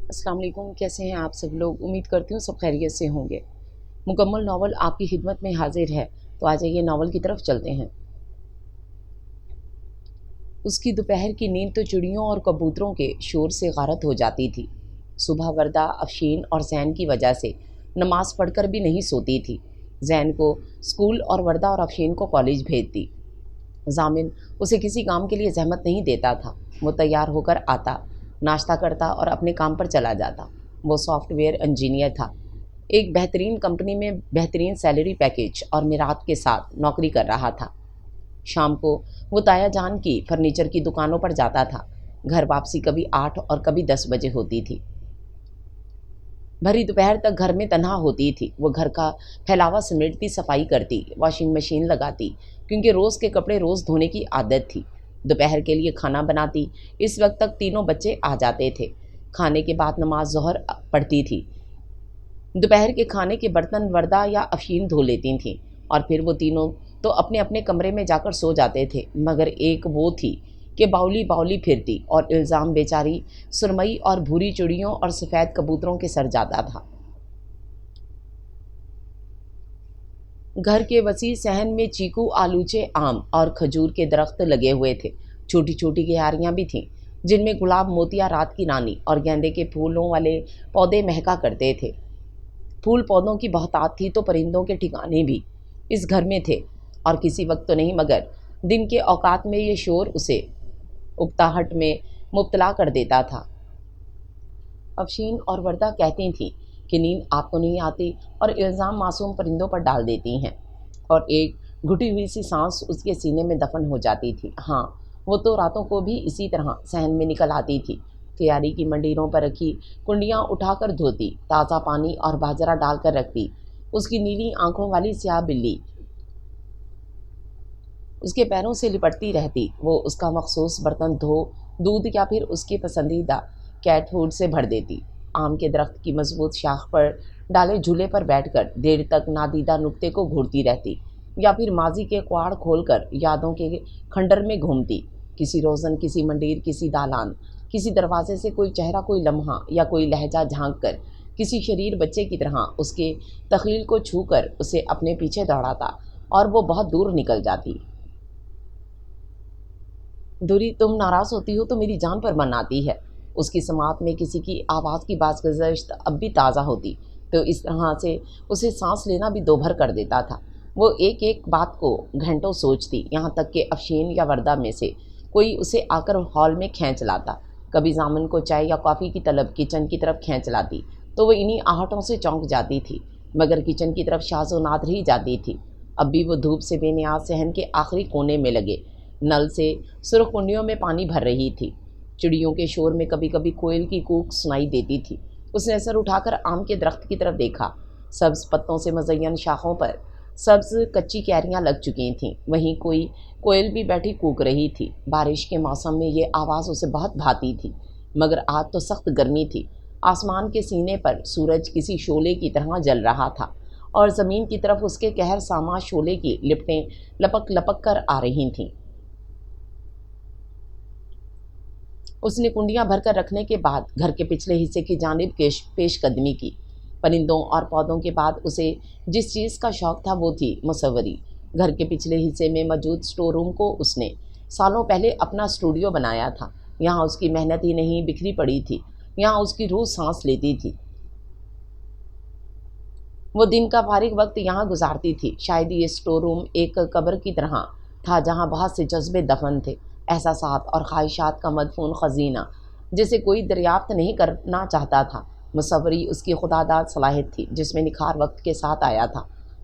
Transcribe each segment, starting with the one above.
السلام علیکم، کیسے ہیں آپ سب لوگ؟ امید کرتی ہوں سب خیریت سے ہوں گے۔ مکمل ناول آپ کی خدمت میں حاضر ہے، تو آ جائیے ناول کی طرف چلتے ہیں۔ اس کی دوپہر کی نیند تو چڑیوں اور کبوتروں کے شور سے غارت ہو جاتی تھی۔ صبح وردہ افشین اور زین کی وجہ سے نماز پڑھ کر بھی نہیں سوتی تھی۔ زین کو اسکول اور وردہ اور افشین کو کالج بھیجتی۔ ضامن اسے کسی کام کے لیے زحمت نہیں دیتا تھا۔ وہ تیار ہو کر آتا، ناشتہ کرتا اور اپنے کام پر چلا جاتا۔ وہ سافٹ ویئر انجینئر تھا، ایک بہترین کمپنی میں بہترین سیلری پیکیج اور میراث کے ساتھ نوکری کر رہا تھا۔ شام کو وہ تایا جان کی فرنیچر کی دکانوں پر جاتا تھا۔ گھر واپسی کبھی 8 اور کبھی 10 بجے ہوتی تھی۔ بھری دوپہر تک گھر میں تنہا ہوتی تھی۔ وہ گھر کا پھیلاوا سمیٹتی، صفائی کرتی، واشنگ مشین لگاتی، کیونکہ روز کے کپڑے روز دھونے کی عادت تھی۔ دوپہر کے لیے کھانا بناتی۔ اس وقت تک تینوں بچے آ جاتے تھے۔ کھانے کے بعد نماز ظہر پڑھتی تھی۔ دوپہر کے کھانے کے برتن وردہ یا افشین دھو لیتی تھیں، اور پھر وہ تینوں تو اپنے اپنے کمرے میں جا کر سو جاتے تھے، مگر ایک وہ تھی کہ باولی باولی پھرتی، اور الزام بیچاری سرمئی اور بھوری چڑیوں اور سفید کبوتروں کے سر جاتا تھا۔ گھر کے وسیع صحن میں چیکو، آلوچے، آم اور کھجور کے درخت لگے ہوئے تھے۔ چھوٹی چھوٹی کیاریاں بھی تھیں، جن میں گلاب، موتیا، رات کی رانی اور گیندے کے پھولوں والے پودے مہکا کرتے تھے۔ پھول پودوں کی بہتات تھی تو پرندوں کے ٹھکانے بھی اس گھر میں تھے، اور کسی وقت تو نہیں مگر دن کے اوقات میں یہ شور اسے اکتاہٹ میں مبتلا کر دیتا تھا۔ افشین اور وردہ کہتی تھیں کہ نیند آپ کو نہیں آتی، اور الزام معصوم پرندوں پر ڈال دیتی ہیں، اور ایک گھٹی ہوئی سی سانس اس کے سینے میں دفن ہو جاتی تھی۔ ہاں، وہ تو راتوں کو بھی اسی طرح صحن میں نکل آتی تھی۔ کیاری کی منڈیروں پر رکھی کنڈیاں اٹھا کر دھوتی، تازہ پانی اور باجرہ ڈال کر رکھتی۔ اس کی نیلی آنکھوں والی سیاہ بلی اس کے پیروں سے لپٹتی رہتی۔ وہ اس کا مخصوص برتن دودھ یا پھر اس کے پسندیدہ کیٹ فوڈ سے بھر دیتی۔ آم کے درخت کی مضبوط شاخ پر ڈالے جھولے پر بیٹھ کر دیر تک نادیدہ نقطے کو گھورتی رہتی، یا پھر ماضی کے کواڑ کھول کر یادوں کے کھنڈر میں گھومتی۔ کسی روزن، کسی منڈیر، کسی دالان، کسی دروازے سے کوئی چہرہ، کوئی لمحہ یا کوئی لہجہ جھانک کر کسی شریر بچے کی طرح اس کے تخیل کو چھو کر اسے اپنے پیچھے دوڑاتا، اور وہ بہت دور نکل جاتی۔ دوری، تم ناراض ہوتی ہو تو میری جان پر من آتی ہے۔ اس کی سماعت میں کسی کی آواز کی باز گزشت اب بھی تازہ ہوتی، تو اس طرح سے اسے سانس لینا بھی دوبھر کر دیتا تھا۔ وہ ایک ایک بات کو گھنٹوں سوچتی، یہاں تک کہ افشین یا وردہ میں سے کوئی اسے آ کر ہال میں کھینچ لاتا۔ کبھی ضامن کو چائے یا کافی کی طلب کچن کی طرف کھینچ لاتی، تو وہ انہی آہٹوں سے چونک جاتی تھی، مگر کچن کی طرف شاذ و نادر ہی جاتی تھی۔ اب بھی وہ دھوپ سے بے نیاز صحن کے آخری کونے میں لگے نل سے سرخ کنڈیوں میں پانی بھر رہی تھی۔ چڑیوں کے شور میں کبھی کبھی کوئل کی کوک سنائی دیتی تھی۔ اس نے سر اٹھا کر آم کے درخت کی طرف دیکھا۔ سبز پتوں سے مزین شاخوں پر سبز کچی کیریاں لگ چکی تھیں، وہیں کوئی کوئل بھی بیٹھی کوک رہی تھی۔ بارش کے موسم میں یہ آواز اسے بہت بھاتی تھی، مگر آج تو سخت گرمی تھی۔ آسمان کے سینے پر سورج کسی شعلے کی طرح جل رہا تھا، اور زمین کی طرف اس کے قہر سامہ شعلے کی لپٹیں لپک لپک کر آ رہی تھیں۔ اس نے کنڈیاں بھر کر رکھنے کے بعد گھر کے پچھلے حصے کی جانب پیش قدمی کی۔ پرندوں اور پودوں کے بعد اسے جس چیز کا شوق تھا وہ تھی مصوری۔ گھر کے پچھلے حصے میں موجود اسٹور روم کو اس نے سالوں پہلے اپنا اسٹوڈیو بنایا تھا۔ یہاں اس کی محنت ہی نہیں بکھری پڑی تھی، یہاں اس کی روح سانس لیتی تھی۔ وہ دن کا فارغ وقت یہاں گزارتی تھی۔ شاید یہ اسٹور روم ایک قبر کی طرح تھا، جہاں بہت سے جذبے دفن تھے، احساسات اور خواہشات کا مدفون خزینہ، جسے کوئی دریافت نہیں کرنا چاہتا تھا۔ مصوری اس کی خداداد صلاحیت تھی، جس میں نکھار وقت کے ساتھ آیا تھا۔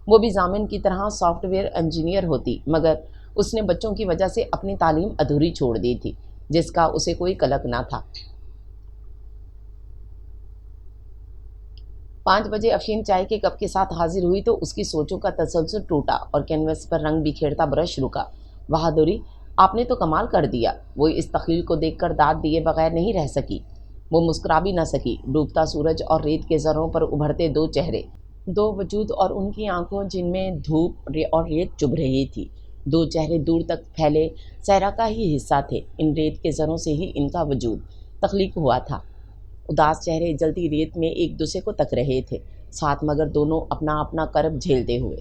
وہ بھی ضامن کی طرح سافٹ ویئر انجینئر ہوتی، مگر اس نے بچوں کی وجہ سے اپنی تعلیم ادھوری چھوڑ دی تھی، جس کا اسے کوئی قلق نہ تھا۔ 5 بجے افشین چائے کے کپ کے ساتھ حاضر ہوئی تو اس کی سوچوں کا تسلسل ٹوٹا، اور کینوس پر رنگ بکھیرتا برش رکا۔ بہادری، آپ نے تو کمال کر دیا۔ وہ اس تخیل کو دیکھ کر داد دیے بغیر نہیں رہ سکی۔ وہ مسکرا بھی نہ سکی۔ ڈوبتا سورج اور ریت کے ذروں پر ابھرتے دو چہرے، دو وجود، اور ان کی آنکھوں جن میں دھوپ اور ریت چبھ رہی تھی۔ دو چہرے دور تک پھیلے صحرا کا ہی حصہ تھے۔ ان ریت کے ذروں سے ہی ان کا وجود تخلیق ہوا تھا۔ اداس چہرے جلتی ریت میں ایک دوسرے کو تک رہے تھے، ساتھ مگر دونوں اپنا اپنا کرب جھیلتے ہوئے۔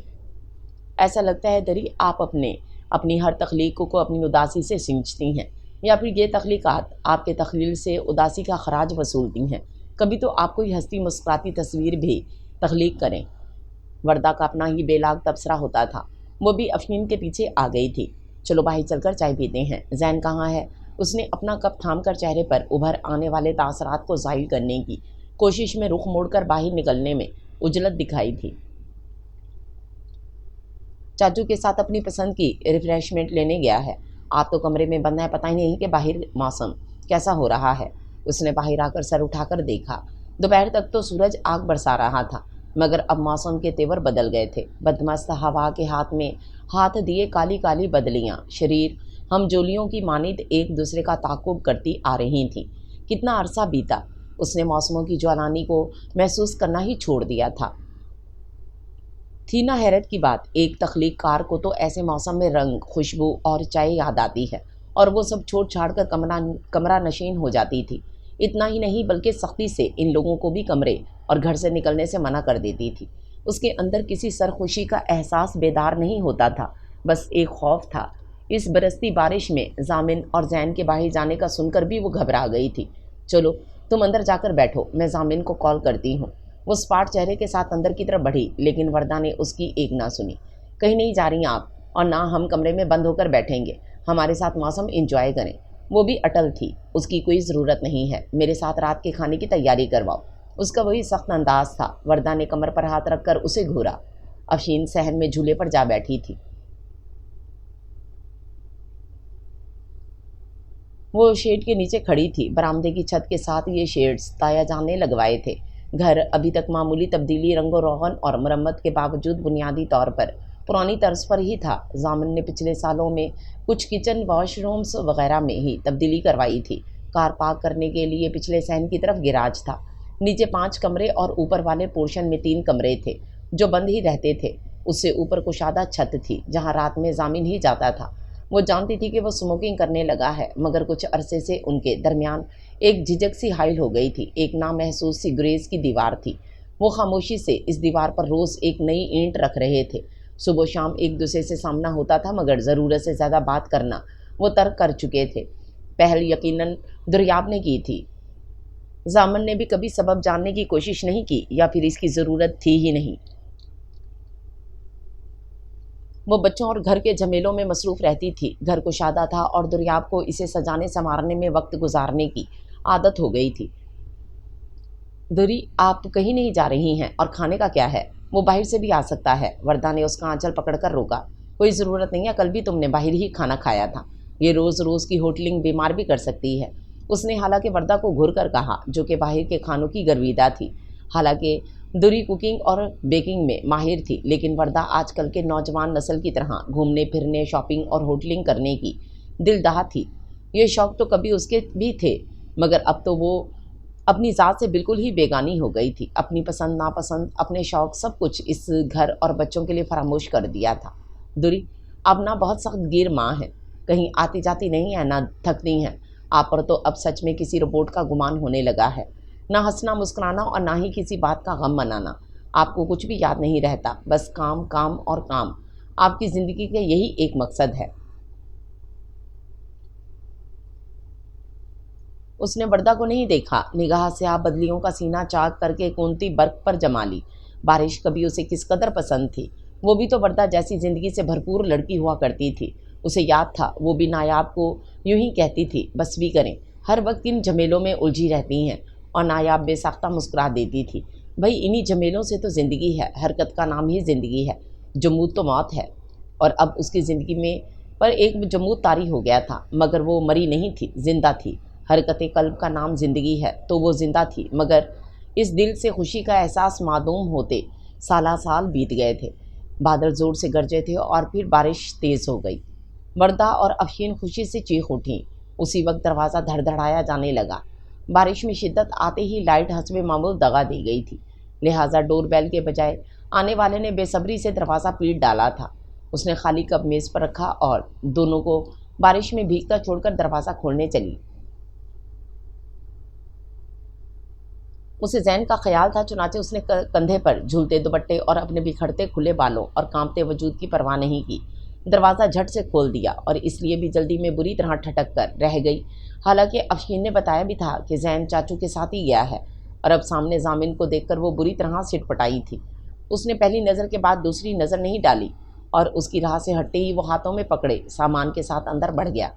ایسا لگتا ہے دری آپ اپنی ہر تخلیق کو اپنی اداسی سے سینچتی ہیں، یا پھر یہ تخلیقات آپ کے تخیل سے اداسی کا خراج وصولتی ہیں۔ کبھی تو آپ کوئی ہنستی مسکراتی تصویر بھی تخلیق کریں۔ وردہ کا اپنا ہی بے لاگ تبصرہ ہوتا تھا۔ وہ بھی افشین کے پیچھے آ گئی تھی۔ چلو باہر چل کر چائے پیتے ہیں، زین کہاں ہے؟ اس نے اپنا کپ تھام کر چہرے پر ابھر آنے والے تاثرات کو ظاہر کرنے کی کوشش میں رخ موڑ کر باہر نکلنے میں عجلت دکھائی تھی۔ چاچو کے ساتھ اپنی پسند کی ریفریشمنٹ لینے گیا ہے۔ آپ تو کمرے میں بند ہیں، پتہ ہی نہیں کہ باہر موسم کیسا ہو رہا ہے۔ اس نے باہر آ کر سر اٹھا کر دیکھا۔ دوپہر تک تو سورج آگ برسا رہا تھا، مگر اب موسم کے تیور بدل گئے تھے۔ بدمست ہوا کے ہاتھ میں ہاتھ دیے کالی کالی بدلیاں شریر ہم جولیوں کی مانند ایک دوسرے کا تعاقب کرتی آ رہی تھیں۔ کتنا عرصہ بیتا، اس نے موسموں کی جوالانی کو محسوس کرنا ہی چھوڑ دیا تھا۔ تھی نہ حیرت کی بات، ایک تخلیق کار کو تو ایسے موسم میں رنگ، خوشبو اور چائے یاد آتی ہے، اور وہ سب چھوڑ چھاڑ کر کمرہ نشین ہو جاتی تھی۔ اتنا ہی نہیں بلکہ سختی سے ان لوگوں کو بھی کمرے اور گھر سے نکلنے سے منع کر دیتی تھی۔ اس کے اندر کسی سرخوشی کا احساس بیدار نہیں ہوتا تھا، بس ایک خوف تھا۔ اس برستی بارش میں ضامن اور زین کے باہر جانے کا سن کر بھی وہ گھبرا گئی تھی۔ چلو تم اندر جا کر بیٹھو، میں ضامن کو کال کرتی ہوں۔ وہ اسپاٹ چہرے کے ساتھ اندر کی طرف بڑھی، لیکن وردہ نے اس کی ایک نہ سنی۔ کہیں نہیں جا رہی آپ، اور نہ ہم کمرے میں بند ہو کر بیٹھیں گے، ہمارے ساتھ موسم انجوائے کریں۔ وہ بھی اٹل تھی، اس کی کوئی ضرورت نہیں ہے، میرے ساتھ رات کے کھانے کی تیاری کرواؤ۔ اس کا وہی سخت انداز تھا۔ وردہ نے کمر پر ہاتھ رکھ کر اسے گھورا۔ افشین صحن میں جھولے پر جا بیٹھی تھی۔ وہ شیڈ کے نیچے کھڑی تھی۔ برآمدے کی چھت کے ساتھ یہ شیڈز تایا جان نے لگوائے تھے۔ گھر ابھی تک معمولی تبدیلی، رنگ و روغن اور مرمت کے باوجود بنیادی طور پر پرانی طرز پر ہی تھا۔ ضامن نے پچھلے سالوں میں کچھ کچن، واش رومز وغیرہ میں ہی تبدیلی کروائی تھی۔ کار پارک کرنے کے لیے پچھلے صحن کی طرف گیراج تھا۔ نیچے 5 کمرے اور اوپر والے پورشن میں 3 کمرے تھے جو بند ہی رہتے تھے۔ اس سے اوپر کشادہ چھت تھی جہاں رات میں ضامن ہی جاتا تھا۔ وہ جانتی تھی کہ وہ اسموکنگ کرنے لگا ہے، مگر کچھ عرصے سے ان کے درمیان ایک جھجک سی حائل ہو گئی تھی، ایک نامحسوس سی گریز کی دیوار تھی۔ وہ خاموشی سے اس دیوار پر روز ایک نئی اینٹ رکھ رہے تھے۔ صبح و شام ایک دوسرے سے سامنا ہوتا تھا، مگر ضرورت سے زیادہ بات کرنا وہ ترک کر چکے تھے۔ پہل یقیناً دریاب نے کی تھی۔ ضامن نے بھی کبھی سبب جاننے کی کوشش نہیں کی، یا پھر اس کی ضرورت تھی ہی نہیں۔ وہ بچوں اور گھر کے جھمیلوں میں مصروف رہتی تھی۔ گھر کشادہ تھا اور دریاب کو اسے سجانے سنوارنے میں وقت گزارنے کی عادت ہو گئی تھی۔ دری، آپ کہیں نہیں جا رہی ہیں، اور کھانے کا کیا ہے؟ وہ باہر سے بھی آ سکتا ہے۔ وردہ نے اس کا آنچل پکڑ کر روکا۔ کوئی ضرورت نہیں ہے، کل بھی تم نے باہر ہی کھانا کھایا تھا۔ یہ روز روز کی ہوٹلنگ بیمار بھی کر سکتی ہے، اس نے حالانکہ وردہ کو گھور کر کہا، جو کہ باہر کے کھانوں کی گرویدہ تھی۔ حالانکہ دری کوکنگ اور بیکنگ میں ماہر تھی، لیکن وردہ آج کل کے نوجوان نسل کی طرح گھومنے پھرنے، شاپنگ اور ہوٹلنگ کرنے کی دلدہا تھی۔ یہ شوق تو کبھی اس کے بھی تھے، مگر اب تو وہ اپنی ذات سے بالکل ہی بیگانی ہو گئی تھی۔ اپنی پسند ناپسند، اپنے شوق، سب کچھ اس گھر اور بچوں کے لیے فراموش کر دیا تھا۔ دری، آپ نہ بہت سخت گیر ماں ہیں، کہیں آتی جاتی نہیں ہیں، نہ تھکتی ہیں۔ آپ پر تو اب سچ میں کسی روبوٹ کا گمان ہونے لگا ہے، نہ ہنسنا مسکرانا اور نہ ہی کسی بات کا غم منانا۔ آپ کو کچھ بھی یاد نہیں رہتا، بس کام کام اور کام۔ آپ کی زندگی کا یہی ایک مقصد ہے۔ اس نے وردہ کو نہیں دیکھا، نگاہ سیاہ بدلیوں کا سینہ چاک کر کے کونتی برق پر جما لی۔ بارش کبھی اسے کس قدر پسند تھی۔ وہ بھی تو وردہ جیسی زندگی سے بھرپور لڑکی ہوا کرتی تھی۔ اسے یاد تھا، وہ بھی نایاب کو یوں ہی کہتی تھی، بس بھی کریں، ہر وقت ان جھمیلوں میں الجھی رہتی ہیں، اور نایاب بے ساختہ مسکرا دیتی تھی۔ بھئی انہی جھمیلوں سے تو زندگی ہے، حرکت کا نام ہی زندگی ہے، جمود تو موت ہے۔ اور اب اس کی زندگی میں پر ایک جمود طاری ہو گیا تھا، مگر وہ مری نہیں تھی، زندہ تھی۔ حرکت قلب کا نام زندگی ہے، تو وہ زندہ تھی، مگر اس دل سے خوشی کا احساس معدوم ہوتے سالہ سال بیت گئے تھے۔ بادل زور سے گرجے تھے اور پھر بارش تیز ہو گئی۔ وردہ اور افشین خوشی سے چیخ اٹھیں۔ اسی وقت دروازہ دھڑ دھڑایا جانے لگا۔ بارش میں شدت آتے ہی لائٹ حسب معمول دغا دی گئی تھی، لہٰذا ڈور بیل کے بجائے آنے والے نے بے صبری سے دروازہ پیٹ ڈالا تھا۔ اس نے خالی کپ میز پر رکھا اور دونوں کو بارش میں بھیگتا چھوڑ کر دروازہ کھولنے چلی۔ اسے زین کا خیال تھا، چنانچہ اس نے کندھے پر جھولتے دوپٹے اور اپنے بکھرتے کھلے بالوں اور کانپتے وجود کی پرواہ نہیں کی، دروازہ جھٹ سے کھول دیا اور اس لیے بھی جلدی میں بری طرح ٹھٹک کر رہ گئی، حالانکہ افشین نے بتایا بھی تھا کہ زین چاچو کے ساتھ ہی گیا ہے، اور اب سامنے ضامن کو دیکھ کر وہ بری طرح سٹ پٹائی تھی۔ اس نے پہلی نظر کے بعد دوسری نظر نہیں ڈالی اور اس کی راہ سے ہٹتے ہی وہ ہاتھوں میں پکڑے سامان کے ساتھ اندر بڑھ گیا۔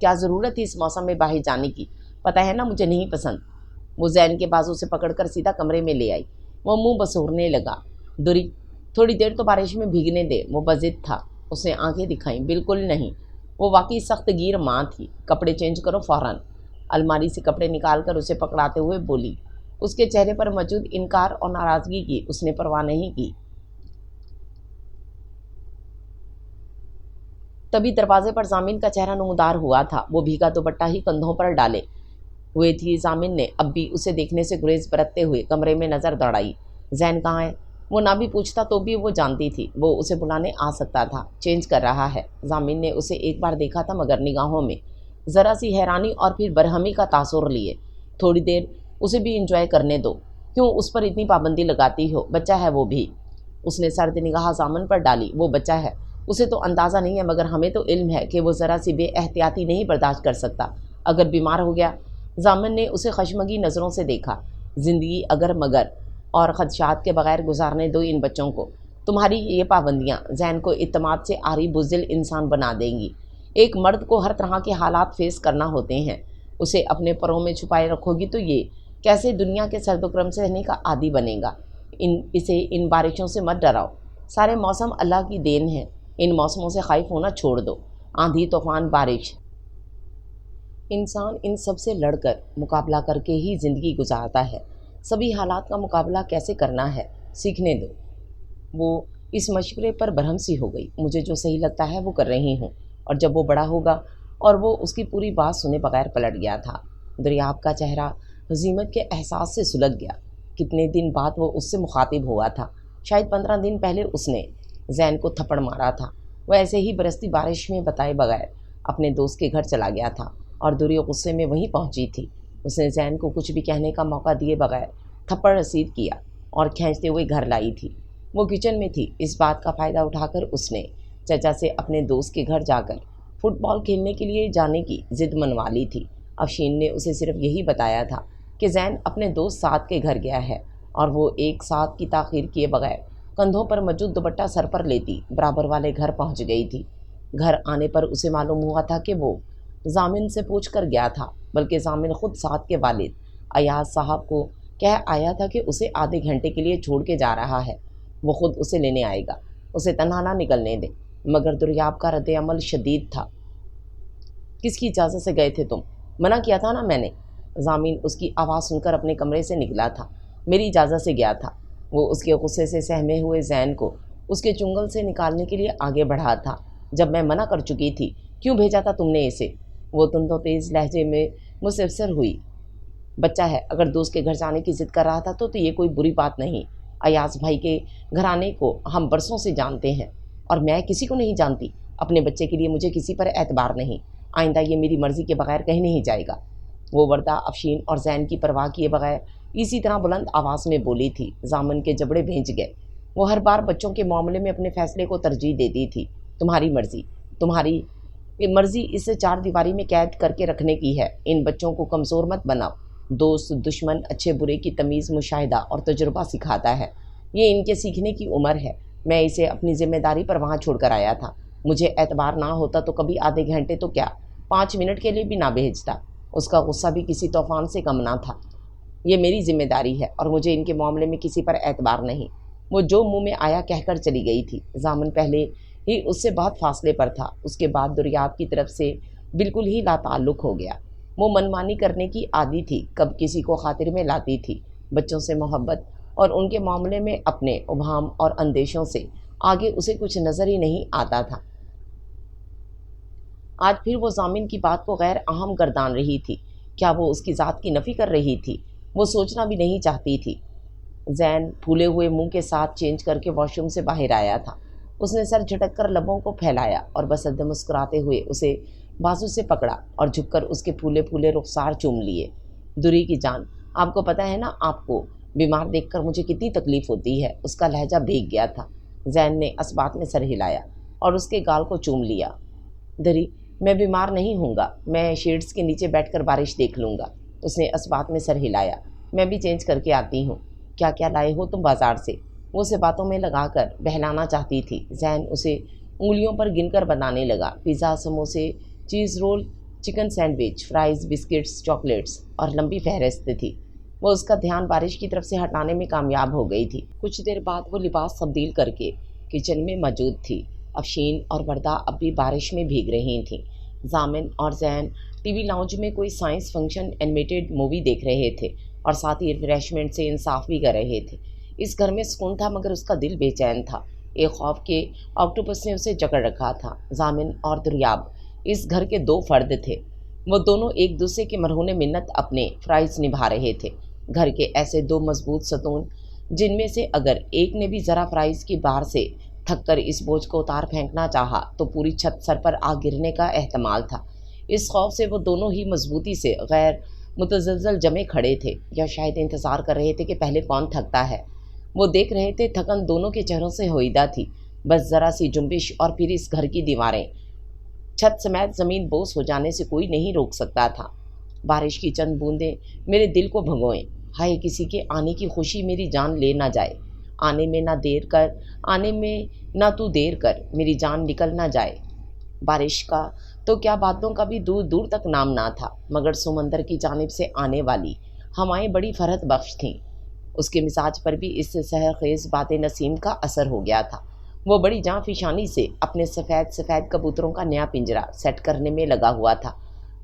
کیا ضرورت تھی اس موسم میں باہر جانے کی؟ پتہ ہے نا مجھے نہیں پسند۔ وہ زین کے بازو سے پکڑ کر سیدھا کمرے میں لے آئی۔ وہ منہ بسورنے لگا۔ دوری تھوڑی دیر تو بارش میں بھیگنے دے، وہ بضد تھا۔ اس نے آنکھیں دکھائیں۔ بالکل نہیں، وہ واقعی سخت گیر ماں تھی۔ کپڑے چینج کرو فوراً۔ الماری سے کپڑے نکال کر اسے پکڑاتے ہوئے بولی۔ اس کے چہرے پر موجود انکار اور ناراضگی کی اس نے پرواہ نہیں کی۔ تبھی دروازے پر ضامن کا چہرہ نمودار ہوا تھا۔ وہ بھیگا دوپٹہ ہی کندھوں پر ڈالے ہوئے تھی۔ ضامن نے اب بھی اسے دیکھنے سے گریز برتتے ہوئے کمرے میں نظر دوڑائی۔ زین کہاں ہے؟ وہ نہ بھی پوچھتا تو بھی وہ جانتی تھی وہ اسے بلانے آ سکتا تھا۔ چینج کر رہا ہے۔ ضامن نے اسے ایک بار دیکھا تھا، مگر نگاہوں میں ذرا سی حیرانی اور پھر برہمی کا تاثر لیے۔ تھوڑی دیر اسے بھی انجوائے کرنے دو، کیوں اس پر اتنی پابندی لگاتی ہو؟ بچہ ہے وہ بھی۔ اس نے سرد نگاہ ضامن پر ڈالی۔ وہ بچہ ہے، اسے تو اندازہ نہیں ہے، مگر ہمیں تو علم ہے کہ وہ ذرا سی بے احتیاطی نہیں برداشت کر سکتا۔ اگر بیمار ہو گیا؟ ضامن نے اسے خشمگی نظروں سے دیکھا۔ زندگی اگر مگر اور خدشات کے بغیر گزارنے دو ان بچوں کو۔ تمہاری یہ پابندیاں زین کو اعتماد سے عاری بزدل انسان بنا دیں گی۔ ایک مرد کو ہر طرح کے حالات فیس کرنا ہوتے ہیں، اسے اپنے پروں میں چھپائے رکھو گی تو یہ کیسے دنیا کے سرد و گرم سے رہنے کا عادی بنے گا؟ اسے ان بارشوں سے مت ڈراؤ۔ سارے موسم اللہ کی دین ہیں، ان موسموں سے خائف ہونا چھوڑ دو۔ آندھی، طوفان، بارش، انسان ان سب سے لڑ کر مقابلہ کر کے ہی زندگی گزارتا ہے۔ سبھی حالات کا مقابلہ کیسے کرنا ہے سیکھنے دو۔ وہ اس مشورے پر برہم سی ہو گئی۔ مجھے جو صحیح لگتا ہے وہ کر رہی ہوں، اور جب وہ بڑا ہوگا، اور وہ اس کی پوری بات سنے بغیر پلٹ گیا تھا۔ دریاب کا چہرہ ہزیمت کے احساس سے سلگ گیا۔ کتنے دن بعد وہ اس سے مخاطب ہوا تھا؟ شاید 15 دن پہلے اس نے زین کو تھپڑ مارا تھا۔ وہ ایسے ہی برستی بارش میں بتائے بغیر اپنے دوست کے گھر چلا گیا تھا اور دوری غصے میں وہیں پہنچی تھی۔ اس نے زین کو کچھ بھی کہنے کا موقع دیے بغیر تھپڑ رسید کیا اور کھینچتے ہوئے گھر لائی تھی۔ وہ کچن میں تھی۔ اس بات کا فائدہ اٹھا کر اس نے چچا سے اپنے دوست کے گھر جا کر فٹ بال کھیلنے کے لیے جانے کی ضد منوا لی تھی۔ افشین نے اسے صرف یہی بتایا تھا کہ زین اپنے دوست سعد کے گھر گیا ہے، اور وہ ایک ساتھ کی تاخیر کیے بغیر کندھوں پر موجود دوپٹہ سر پر لیتی برابر والے گھر پہنچ گئی تھی۔ گھر آنے پر اسے معلوم ہوا تھا کہ وہ ضامن سے پوچھ کر گیا تھا، بلکہ ضامن خود سعد کے والد ایاز صاحب کو کہہ آیا تھا کہ اسے آدھے گھنٹے کے لیے چھوڑ کے جا رہا ہے، وہ خود اسے لینے آئے گا، اسے تنہا نہ نکلنے دے۔ مگر دریاب کا رد عمل شدید تھا۔ کس کی اجازت سے گئے تھے تم؟ منع کیا تھا نا میں نے۔ ضامن اس کی آواز سن کر اپنے کمرے سے نکلا تھا۔ میری اجازت سے گیا تھا۔ وہ اس کے غصے سے سہمے ہوئے زین کو اس کے چنگل سے نکالنے کے لیے آگے بڑھا تھا۔ جب میں منع کر چکی تھی، کیوں بھیجا تھا تم نے اسے؟ وہ تند و تیز لہجے میں مستفسر ہوئی۔ بچہ ہے، اگر دوست کے گھر جانے کی ضد کر رہا تھا تو یہ کوئی بری بات نہیں۔ ایاز بھائی کے گھرانے کو ہم برسوں سے جانتے ہیں، اور میں کسی کو نہیں جانتی۔ اپنے بچے کے لیے مجھے کسی پر اعتبار نہیں۔ آئندہ یہ میری مرضی کے بغیر کہیں نہیں جائے گا۔ وہ وردہ افشین اور زین کی پرواہ کیے بغیر اسی طرح بلند آواز میں بولی تھی۔ ضامن کے جبڑے بھیج گئے۔ وہ ہر بار بچوں کے معاملے میں اپنے فیصلے کو ترجیح دیتی تھی۔ تمہاری مرضی، تمہاری مرضی اسے چار دیواری میں قید کر کے رکھنے کی ہے۔ ان بچوں کو کمزور مت بناؤ۔ دوست، دشمن، اچھے برے کی تمیز مشاہدہ اور تجربہ سکھاتا ہے۔ یہ ان کے سیکھنے کی عمر ہے۔ میں اسے اپنی ذمہ داری پر وہاں چھوڑ کر آیا تھا۔ مجھے اعتبار نہ ہوتا تو کبھی آدھے گھنٹے تو کیا 5 منٹ کے لیے بھی نہ بھیجتا۔ اس کا غصہ بھی کسی طوفان سے کم نہ تھا۔ یہ میری ذمہ داری ہے اور مجھے ان کے معاملے میں کسی پر اعتبار نہیں۔ وہ جو منہ میں آیا کہہ کر چلی گئی تھی۔ ضامن پہلے ہی اس سے بہت فاصلے پر تھا۔ اس کے بعد دریاب کی طرف سے بالکل ہی لا تعلق ہو گیا۔ وہ منمانی کرنے کی عادی تھی، کب کسی کو خاطر میں لاتی تھی۔ بچوں سے محبت اور ان کے معاملے میں اپنے ابہام اور اندیشوں سے آگے اسے کچھ نظر ہی نہیں آتا تھا۔ آج پھر وہ ضامن کی بات کو غیر اہم گردان رہی تھی۔ کیا وہ اس کی ذات کی نفی کر رہی تھی؟ وہ سوچنا بھی نہیں چاہتی تھی۔ زین پھولے ہوئے منہ کے ساتھ چینج کر کے واش روم سے باہر آیا تھا۔ اس نے سر جھٹک کر لبوں کو پھیلایا اور بسد مسکراتے ہوئے اسے بازو سے پکڑا اور جھک کر اس کے پھولے پھولے رخسار چوم لیے۔ دوری کی جان، آپ کو پتہ ہے نا آپ کو بیمار دیکھ کر مجھے کتنی تکلیف ہوتی ہے۔ اس کا لہجہ بھیگ گیا تھا۔ زین نے اسبات میں سر ہلایا اور اس کے گال کو چوم لیا۔ دری، میں بیمار نہیں ہوں گا، میں شیڈز کے نیچے بیٹھ کر بارش دیکھ لوں گا۔ اس نے اسبات میں سر ہلایا۔ میں بھی چینج کر کے آتی ہوں۔ کیا کیا لائے ہو تم بازار سے؟ وہ اسے باتوں میں لگا کر بہلانا چاہتی تھی۔ زین اسے انگلیوں پر گن کر بتانے لگا۔ پیزا، سموسے، cheese roll, chicken sandwich, fries, biscuits, chocolates اور لمبی فہرست تھی۔ وہ اس کا دھیان بارش کی طرف سے ہٹانے میں کامیاب ہو گئی تھی۔ کچھ دیر بعد وہ لباس تبدیل کر کے کچن میں موجود تھی۔ افشین اور وردہ اب بھی بارش میں بھیگ رہی تھیں۔ ضامن اور زین ٹی وی لاؤنج میں کوئی سائنس فکشن اینیمیٹڈ مووی دیکھ رہے تھے اور ساتھ ہی ریفریشمنٹ سے انصاف بھی کر رہے تھے۔ اس گھر میں سکون تھا مگر اس کا دل بے چین تھا۔ ایک خوف کے آکٹوپس نے اسے جکڑ رکھا تھا۔ ضامن اور دریاب اس گھر کے دو فرد تھے۔ وہ دونوں ایک دوسرے کے مرہون منت اپنے فرائض نبھا رہے تھے۔ گھر کے ایسے دو مضبوط ستون جن میں سے اگر ایک نے بھی ذرا فرائض کی بار سے تھک کر اس بوجھ کو اتار پھینکنا چاہا تو پوری چھت سر پر آ گرنے کا احتمال تھا۔ اس خوف سے وہ دونوں ہی مضبوطی سے غیر متزلزل جمے کھڑے تھے، یا شاید انتظار کر رہے تھے کہ پہلے کون تھکتا ہے۔ وہ دیکھ رہے تھے تھکن دونوں کے چہروں سے ہوئیدہ تھی، بس ذرا سی جنبش اور پھر اس گھر کی دیواریں، چھت سمیت زمین بوس ہو جانے سے کوئی نہیں روک سکتا تھا۔ بارش کی چند بوندیں میرے دل کو بھگوئیں، ہائے کسی کے آنے کی خوشی میری جان لے نہ جائے، آنے میں نہ تو دیر کر میری جان نکل نہ جائے۔ بارش کا تو کیا باتوں کا بھی دور دور تک نام نہ تھا، مگر سمندر کی جانب سے آنے والی ہوائیں بڑی فرحت بخش تھیں۔ اس کے مزاج پر بھی اس سحر خیز باد نسیم کا اثر ہو گیا تھا۔ وہ بڑی جاں فشانی سے اپنے سفید کبوتروں کا نیا پنجرا سیٹ کرنے میں لگا ہوا تھا۔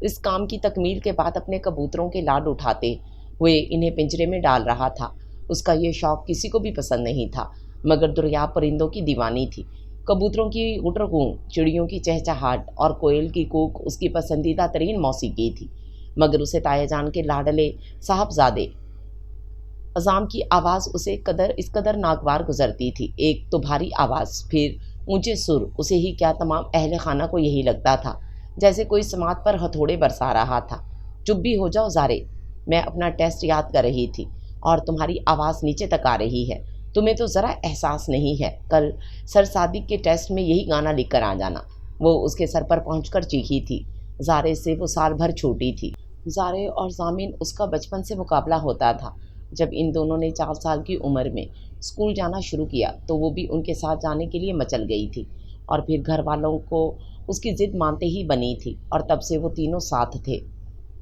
اس کام کی تکمیل کے بعد اپنے کبوتروں کے لاڈ اٹھاتے ہوئے انہیں پنجرے میں ڈال رہا تھا۔ اس کا یہ شوق کسی کو بھی پسند نہیں تھا، مگر دریاب پرندوں کی دیوانی تھی۔ کبوتروں کی غٹر غوں، چڑیوں کی چہچہاٹ اور کوئل کی کوک اس کی پسندیدہ ترین موسیقی تھی، مگر اسے تایا جان کے لاڈلے صاحبزادے اعظم کی آواز اسے اس قدر ناگوار گزرتی تھی۔ ایک تو بھاری آواز، پھر اونچے سر، اسے ہی کیا تمام اہل خانہ کو یہی لگتا تھا جیسے کوئی سماعت پر ہتھوڑے برسا رہا تھا۔ چپ بھی ہو جاؤ زارے، میں اپنا ٹیسٹ یاد کر رہی تھی اور تمہاری آواز نیچے تک آ رہی ہے، تمہیں تو ذرا احساس نہیں ہے۔ کل سر صادق کے ٹیسٹ میں یہی گانا لکھ کر آ جانا۔ وہ اس کے سر پر پہنچ کر چیخی تھی۔ زارے سے وہ سال بھر چھوٹی تھی۔ زارے اور ضامن اس کا بچپن سے مقابلہ ہوتا تھا۔ جب ان دونوں نے 4 سال کی عمر میں اسکول جانا شروع کیا تو وہ بھی ان کے ساتھ جانے کے لیے مچل گئی تھی، اور پھر گھر والوں کو اس کی ضد مانتے ہی بنی تھی، اور تب سے وہ تینوں ساتھ تھے۔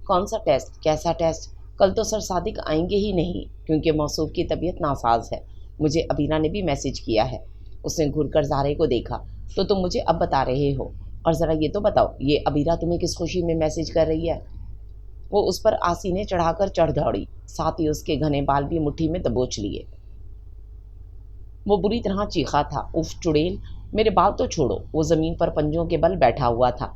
کون سا ٹیسٹ؟ کیسا ٹیسٹ؟ کل تو سر صادق آئیں گے ہی نہیں کیونکہ موصوف کی طبیعت ناساز ہے۔ مجھے ابیرہ نے بھی میسج کیا ہے۔ اس نے گھر کر زارے کو دیکھا۔ تو تم مجھے اب بتا رہے ہو؟ اور ذرا یہ تو بتاؤ، یہ ابیرہ تمہیں کس خوشی میں میسج کر رہی ہے؟ وہ اس پر آسینے چڑھا کر چڑھ دوڑی، ساتھ ہی اس کے گھنے بال بھی مٹھی میں دبوچ لیے۔ وہ بری طرح چیخا تھا، اف چڑیل، میرے بال تو چھوڑو۔ وہ زمین پر پنجوں کے بل بیٹھا ہوا تھا۔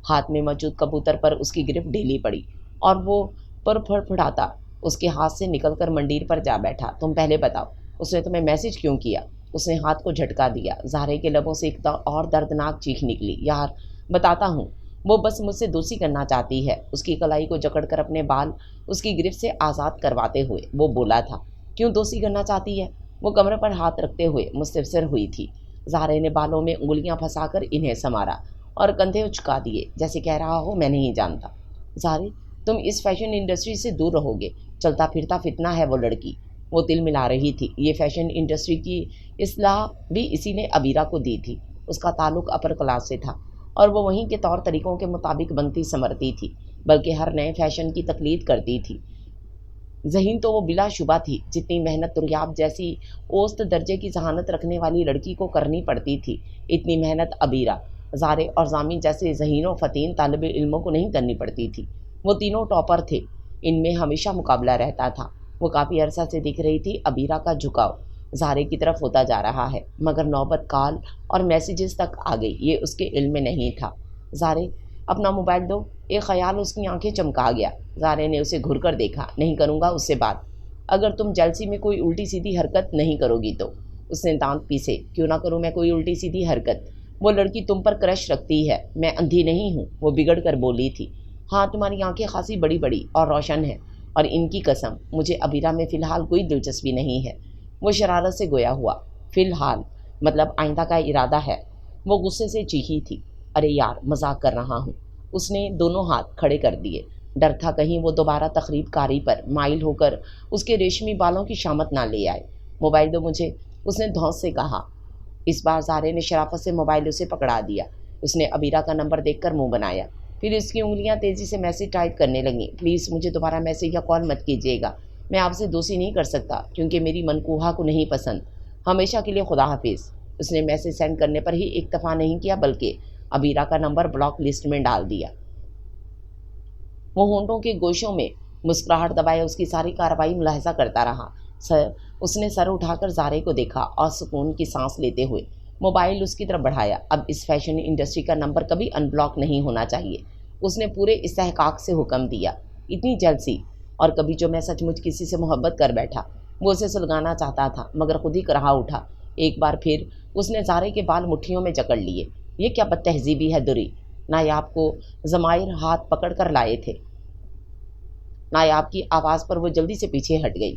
ہاتھ میں موجود کبوتر پر اس کی گرفت ڈھیلی پڑی اور وہ پر پھڑپھڑاتا اس کے ہاتھ سے نکل کر منڈیر پر جا بیٹھا۔ تم پہلے بتاؤ، اس نے تمہیں میسج کیوں کیا؟ اس نے ہاتھ کو جھٹکا دیا۔ زہرے کے لبوں سے ایک اور دردناک چیخ نکلی، یار بتاتا ہوں، وہ بس مجھ سے دوستی کرنا چاہتی ہے۔ اس کی کلائی کو جکڑ کر اپنے بال اس کی گرفت سے آزاد کرواتے ہوئے وہ بولا تھا۔ کیوں دوستی کرنا چاہتی ہے؟ وہ کمر پر ہاتھ رکھتے ہوئے مستفسر ہوئی تھی۔ زہرے نے بالوں میں انگلیاں پھنسا کر انہیں سنوارا اور کندھے اچکا دیے جیسے کہہ رہا ہو میں نہیں جانتا۔ زہرے، تم اس فیشن انڈسٹری سے دور رہو گے، چلتا پھرتا فتنہ ہے وہ لڑکی۔ وہ تل ملا رہی تھی۔ یہ فیشن انڈسٹری کی اصلاح بھی اسی نے ابیرہ کو دی تھی۔ اس کا تعلق اپر کلاس سے تھا اور وہ وہیں کے طور طریقوں کے مطابق بنتی سنورتی تھی، بلکہ ہر نئے فیشن کی تقلید کرتی تھی۔ ذہین تو وہ بلا شبہ تھی، جتنی محنت دریاب جیسی اوسط درجے کی ذہانت رکھنے والی لڑکی کو کرنی پڑتی تھی، اتنی محنت ابیرہ، زارے اور ضامن جیسے ذہین و فطین طالب علموں کو نہیں کرنی پڑتی تھی۔ وہ تینوں ٹاپر تھے، ان میں ہمیشہ مقابلہ رہتا تھا۔ وہ کافی عرصہ سے دکھ رہی تھی ابیرہ کا جھکاؤ زارے کی طرف ہوتا جا رہا ہے، مگر نوبت کال اور میسیجز تک آ گئی، یہ اس کے علم میں نہیں تھا۔ زارے، اپنا موبائل دو۔ ایک خیال اس کی آنکھیں چمکا گیا۔ زارے نے اسے گھر کر دیکھا۔ نہیں کروں گا اس سے بات، اگر تم جلسی میں کوئی الٹی سیدھی حرکت نہیں کرو گی تو۔ اس نے دانت پیسے۔ کیوں نہ کروں میں کوئی الٹی سیدھی حرکت؟ وہ لڑکی تم پر کرش رکھتی ہے، میں اندھی نہیں ہوں، وہ بگڑ کر بولی تھی۔ ہاں، تمہاری آنکھیں خاصی بڑی بڑی اور روشن ہیں، اور ان کی قسم مجھے ابیرہ میں فی الحال کوئی دلچسپی نہیں ہے۔ وہ شرارت سے گویا ہوا۔ فی الحال مطلب آئندہ کا ارادہ ہے۔ وہ غصے سے چیخی تھی۔ ارے یار مذاق کر رہا ہوں۔ اس نے دونوں ہاتھ کھڑے کر دیے۔ ڈر تھا کہیں وہ دوبارہ تخریب کاری پر مائل ہو کر اس کے ریشمی بالوں کی شامت نہ لے آئے۔ موبائل دو مجھے، اس نے دھونس سے کہا۔ اس بار زارے نے شرافت سے موبائل اسے پکڑا دیا۔ اس نے ابیرہ کا نمبر دیکھ کر منہ بنایا۔ پھر اس کی انگلیاں تیزی سے میسیج ٹائپ کرنے لگیں۔ پلیز مجھے دوبارہ میسیج یا کال مت کیجیے گا۔ میں آپ سے دوستی نہیں کر سکتا کیونکہ میری منقوہہ کو نہیں پسند۔ ہمیشہ کے لیے خدا حافظ۔ اس نے میسیج سینڈ کرنے پر ہی اکتفا نہیں کیا بلکہ ابیرہ کا نمبر بلاک لسٹ میں ڈال دیا۔ وہ ہونٹوں کے گوشوں میں مسکراہٹ دبائے اس کی ساری کارروائی ملاحظہ کرتا رہا۔ اس نے سر اٹھا کر زارے کو دیکھا اور سکون کی سانس لیتے ہوئے موبائل اس کی طرف بڑھایا۔ اب اس فیشن انڈسٹری کا نمبر کبھی ان بلاک نہیں ہونا چاہیے، اس نے پورے استحقاق سے حکم دیا۔ اتنی جلسی، اور کبھی جو میں سچ مچ کسی سے محبت کر بیٹھا۔ وہ اسے سلگانا چاہتا تھا مگر خود ہی کرہا اٹھا۔ ایک بار پھر اس نے زارے کے بال مٹھیوں میں جکڑ لیے۔ یہ کیا بد تہذیبی ہے دری؟ نایاب کو ضمائر ہاتھ پکڑ کر لائے تھے۔ نایاب کی آواز پر وہ جلدی سے پیچھے ہٹ گئی۔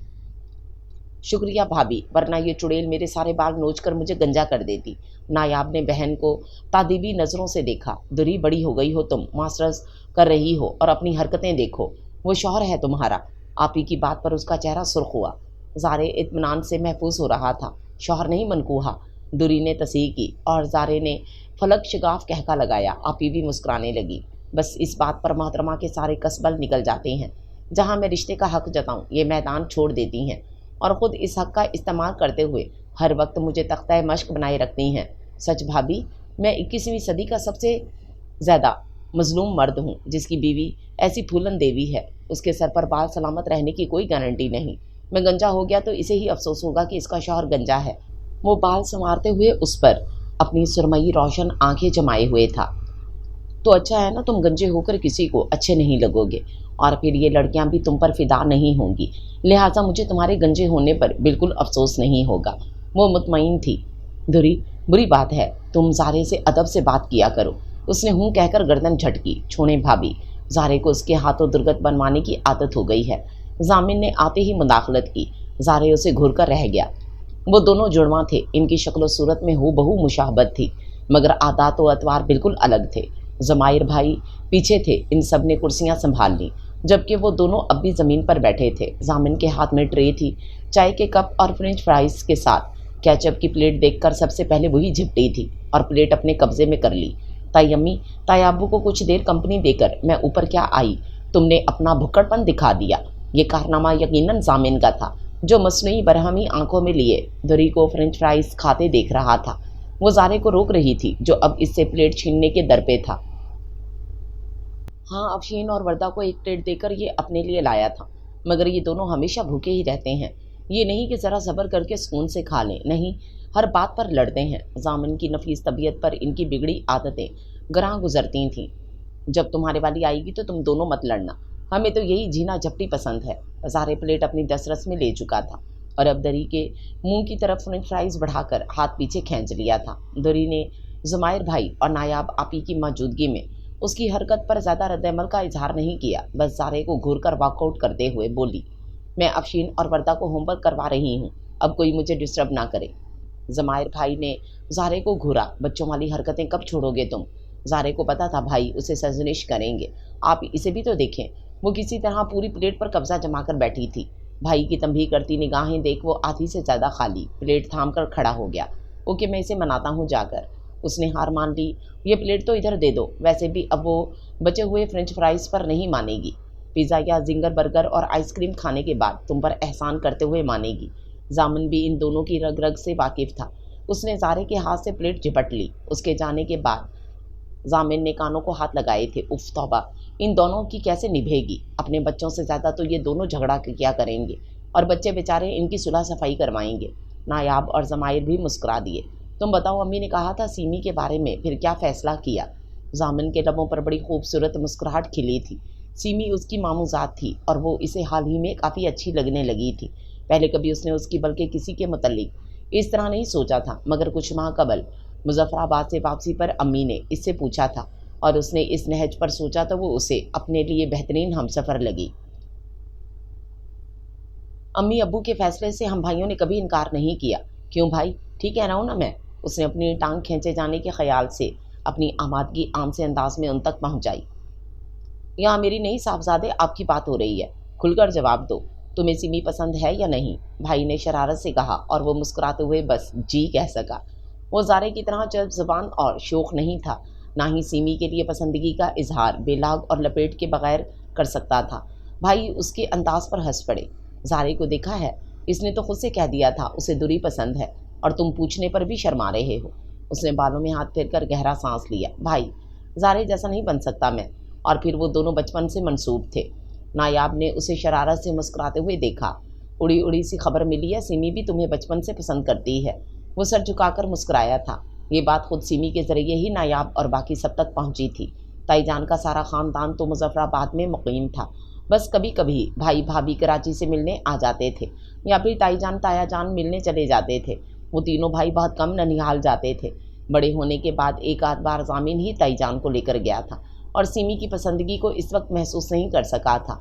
شکریہ بھابھی، ورنہ یہ چڑیل میرے سارے بال نوچ کر مجھے گنجا کر دیتی۔ نایاب نے بہن کو تادیبی نظروں سے دیکھا۔ دری بڑی ہو گئی ہو تم، ماسٹرز کر رہی ہو اور اپنی حرکتیں دیکھو۔ وہ شوہر ہے تمہارا۔ آپی کی بات پر اس کا چہرہ سرخ ہوا۔ زارے اطمینان سے محفوظ ہو رہا تھا۔ شوہر نہیں منقوہہ، دری نے تصحیح کی اور زارے نے فلک شگاف کہکا لگایا۔ آپی بھی مسکرانے لگی۔ بس اس بات پر محترمہ کے سارے کسبل نکل جاتے ہیں۔ جہاں میں رشتے کا حق جتاؤں یہ میدان چھوڑ دیتی ہیں اور خود اس حق کا استعمال کرتے ہوئے ہر وقت مجھے تختہ مشق بنائے رکھتی ہیں۔ سچ بھابھی، میں 21ویں صدی کا سب سے زیادہ مظلوم مرد ہوں جس کی بیوی ایسی پھولن دیوی ہے۔ اس کے سر پر بال سلامت رہنے کی کوئی گارنٹی نہیں۔ میں گنجا ہو گیا تو اسے ہی افسوس ہوگا کہ اس کا شوہر گنجا ہے۔ وہ بال سنوارتے ہوئے اس پر اپنی سرمئی روشن آنکھیں جمائے ہوئے تھا۔ تو اچھا ہے نا، تم گنجے ہو کر کسی کو اچھے نہیں لگو گے اور پھر یہ لڑکیاں بھی تم پر فدا نہیں ہوں گی، لہٰذا مجھے تمہارے گنجے ہونے پر بالکل افسوس نہیں ہوگا۔ وہ مطمئن تھی۔ دھری، بری بات ہے، تم زارے سے ادب سے بات کیا کرو۔ اس نے ہوں کہہ کر گردن جھٹکی۔ چھوڑیں بھابھی، زارے کو اس کے ہاتھوں درگت بنوانے کی عادت ہو گئی ہے۔ ضامن نے آتے ہی مداخلت کی۔ زارے اسے گھور کر رہ گیا۔ وہ دونوں جڑواں تھے، ان کی شکل و صورت میں ہو بہو مشابہت تھی مگر عادات و اطوار بالکل الگ تھے۔ ضمائر بھائی پیچھے تھے، ان سب نے کرسیاں سنبھال لیں جبکہ وہ دونوں اب بھی زمین پر بیٹھے تھے۔ ضامن کے ہاتھ میں ٹرے تھی، چائے کے کپ اور فرنچ فرائز کے ساتھ کیچپ کی پلیٹ دیکھ کر سب سے پہلے وہی جھپٹی تھی اور پلیٹ اپنے قبضے میں کر لی۔ تائی امی، تائی ابو کو کچھ دیر کمپنی دے کر میں اوپر کیا آئی، تم نے اپنا بھکڑ پن دکھا دیا۔ یہ کارنامہ یقیناً ضامن کا تھا جو مصنوعی برہمی آنکھوں میں لیے دھری کو فرنچ فرائز کھاتے دیکھ رہا تھا۔ وہ زارے کو روک رہی تھی جو اب اس سے پلیٹ چھیننے کے در پہ تھا۔ ہاں، افشین اور وردہ کو ایک پلیٹ دے کر یہ اپنے لیے لایا تھا مگر یہ دونوں ہمیشہ بھوکے ہی رہتے ہیں۔ یہ نہیں کہ ذرا صبر کر کے سکون سے کھا لیں، نہیں، ہر بات پر لڑتے ہیں۔ ضامن کی نفیس طبیعت پر ان کی بگڑی عادتیں گراں گزرتی تھیں۔ جب تمہارے والی آئے گی تو تم دونوں مت لڑنا، ہمیں تو یہی جھینا جھپٹی پسند ہے۔ زارے پلیٹ اپنی دسترس میں لے چکا تھا اور اب دری کے منہ کی طرف فرنچ فرائز بڑھا کر ہاتھ پیچھے کھینچ لیا تھا۔ دری نے ضمائر بھائی اور نایاب آپی کی موجودگی میں اس کی حرکت پر زیادہ رد عمل کا اظہار نہیں کیا، بس زارے کو گھور کر واک آؤٹ کرتے ہوئے بولی، میں افشین اور وردہ کو ہوم ورک کروا رہی ہوں، اب کوئی مجھے ڈسٹرب نہ کرے۔ ضمائر بھائی نے زارے کو گھورا، بچوں والی حرکتیں کب چھوڑو گے تم؟ زارے کو پتا تھا بھائی اسے سرزنش کریں گے۔ آپ اسے بھی تو دیکھیں، وہ کسی طرح پوری پلیٹ پر قبضہ جما کر بیٹھی تھی۔ بھائی کی تنبیہ کرتی نگاہیں دیکھ وہ آدھی سے زیادہ خالی پلیٹ تھام کر کھڑا ہو گیا۔ اوکے، میں اسے مناتا ہوں جا کر۔ اس نے ہار مان لی۔ یہ پلیٹ تو ادھر دے دو، ویسے بھی اب وہ بچے ہوئے فرنچ فرائز پر نہیں مانے گی، پیزا یا زنگر برگر اور آئس کریم کھانے کے بعد تم پر احسان کرتے ہوئے مانے گی۔ ضامن بھی ان دونوں کی رگ رگ سے واقف تھا۔ اس نے زارے کے ہاتھ سے پلیٹ جھپٹ لی۔ اس کے جانے کے بعد ضامن نے کانوں کو ہاتھ لگائے تھے۔ اف توبہ، ان دونوں کی کیسے نبھے گی؟ اپنے بچوں سے زیادہ تو یہ دونوں جھگڑا کیا کریں گے اور بچے بیچارے ان کی صلح صفائی کروائیں گے۔ نایاب اور ضمائر بھی مسکرا دیے۔ تم بتاؤ، امی نے کہا تھا سیمی کے بارے میں، پھر کیا فیصلہ کیا؟ ضامن کے لبوں پر بڑی خوبصورت مسکراہٹ کھلی تھی۔ سیمی اس کی ماموں ذات تھی اور وہ اسے حال ہی میں کافی اچھی لگنے لگی تھی۔ پہلے کبھی اس نے اس کی بلکہ کسی کے متعلق اس طرح نہیں سوچا تھا مگر کچھ ماہ قبل مظفر آباد سے واپسی پر امی نے اس سے پوچھا تھا اور اس نے اس نہج پر سوچا تو وہ اسے اپنے لیے بہترین ہمسفر لگی۔ امی ابو کے فیصلے سے ہم بھائیوں نے کبھی انکار نہیں کیا۔ کیوں بھائی، ٹھیک کہہ رہا ہوں نا میں؟ اس نے اپنی ٹانگ کھینچے جانے کے خیال سے اپنی آمادگی عام سے انداز میں ان تک پہنچائی۔ یہاں میری نہیں صاحبزادے، آپ کی بات ہو رہی ہے، کھل کر جواب دو، تمہیں سیمی پسند ہے یا نہیں؟ بھائی نے شرارت سے کہا اور وہ مسکراتے ہوئے بس جی کہہ سکا۔ وہ زارے کی طرح چرب زبان اور شوخ نہیں تھا، نہ ہی سیمی کے لیے پسندگی کا اظہار بے لاگ اور لپیٹ کے بغیر کر سکتا تھا۔ بھائی اس کے انداز پر ہنس پڑے۔ زارے کو دیکھا ہے، اس نے تو خود سے کہہ دیا تھا اسے دوری پسند ہے، اور تم پوچھنے پر بھی شرما رہے ہو۔ اس نے بالوں میں ہاتھ پھیر کر گہرا سانس لیا۔ بھائی، زارے جیسا نہیں بن سکتا میں، اور پھر وہ دونوں بچپن سے منسوب تھے۔ نایاب نے اسے شرارت سے مسکراتے ہوئے دیکھا۔ اڑی اڑی سی خبر ملی ہے، سیمی بھی تمہیں بچپن سے پسند کرتی ہے۔ وہ سر جھکا کر مسکرایا تھا۔ یہ بات خود سیمی کے ذریعے ہی نایاب اور باقی سب تک پہنچی تھی۔ تائی جان کا سارا خاندان تو مظفر آباد میں مقیم تھا، بس کبھی کبھی بھائی بھابھی کراچی سے ملنے آ جاتے تھے، یا پھر تائی جان تایا جان ملنے چلے جاتے تھے۔ وہ تینوں بھائی بہت کم ننیہال جاتے تھے۔ بڑے ہونے کے بعد ایک آدھ بار ضامن ہی تائی جان کو لے کر گیا تھا، اور سیمی کی پسندگی کو اس وقت محسوس نہیں کر سکا تھا۔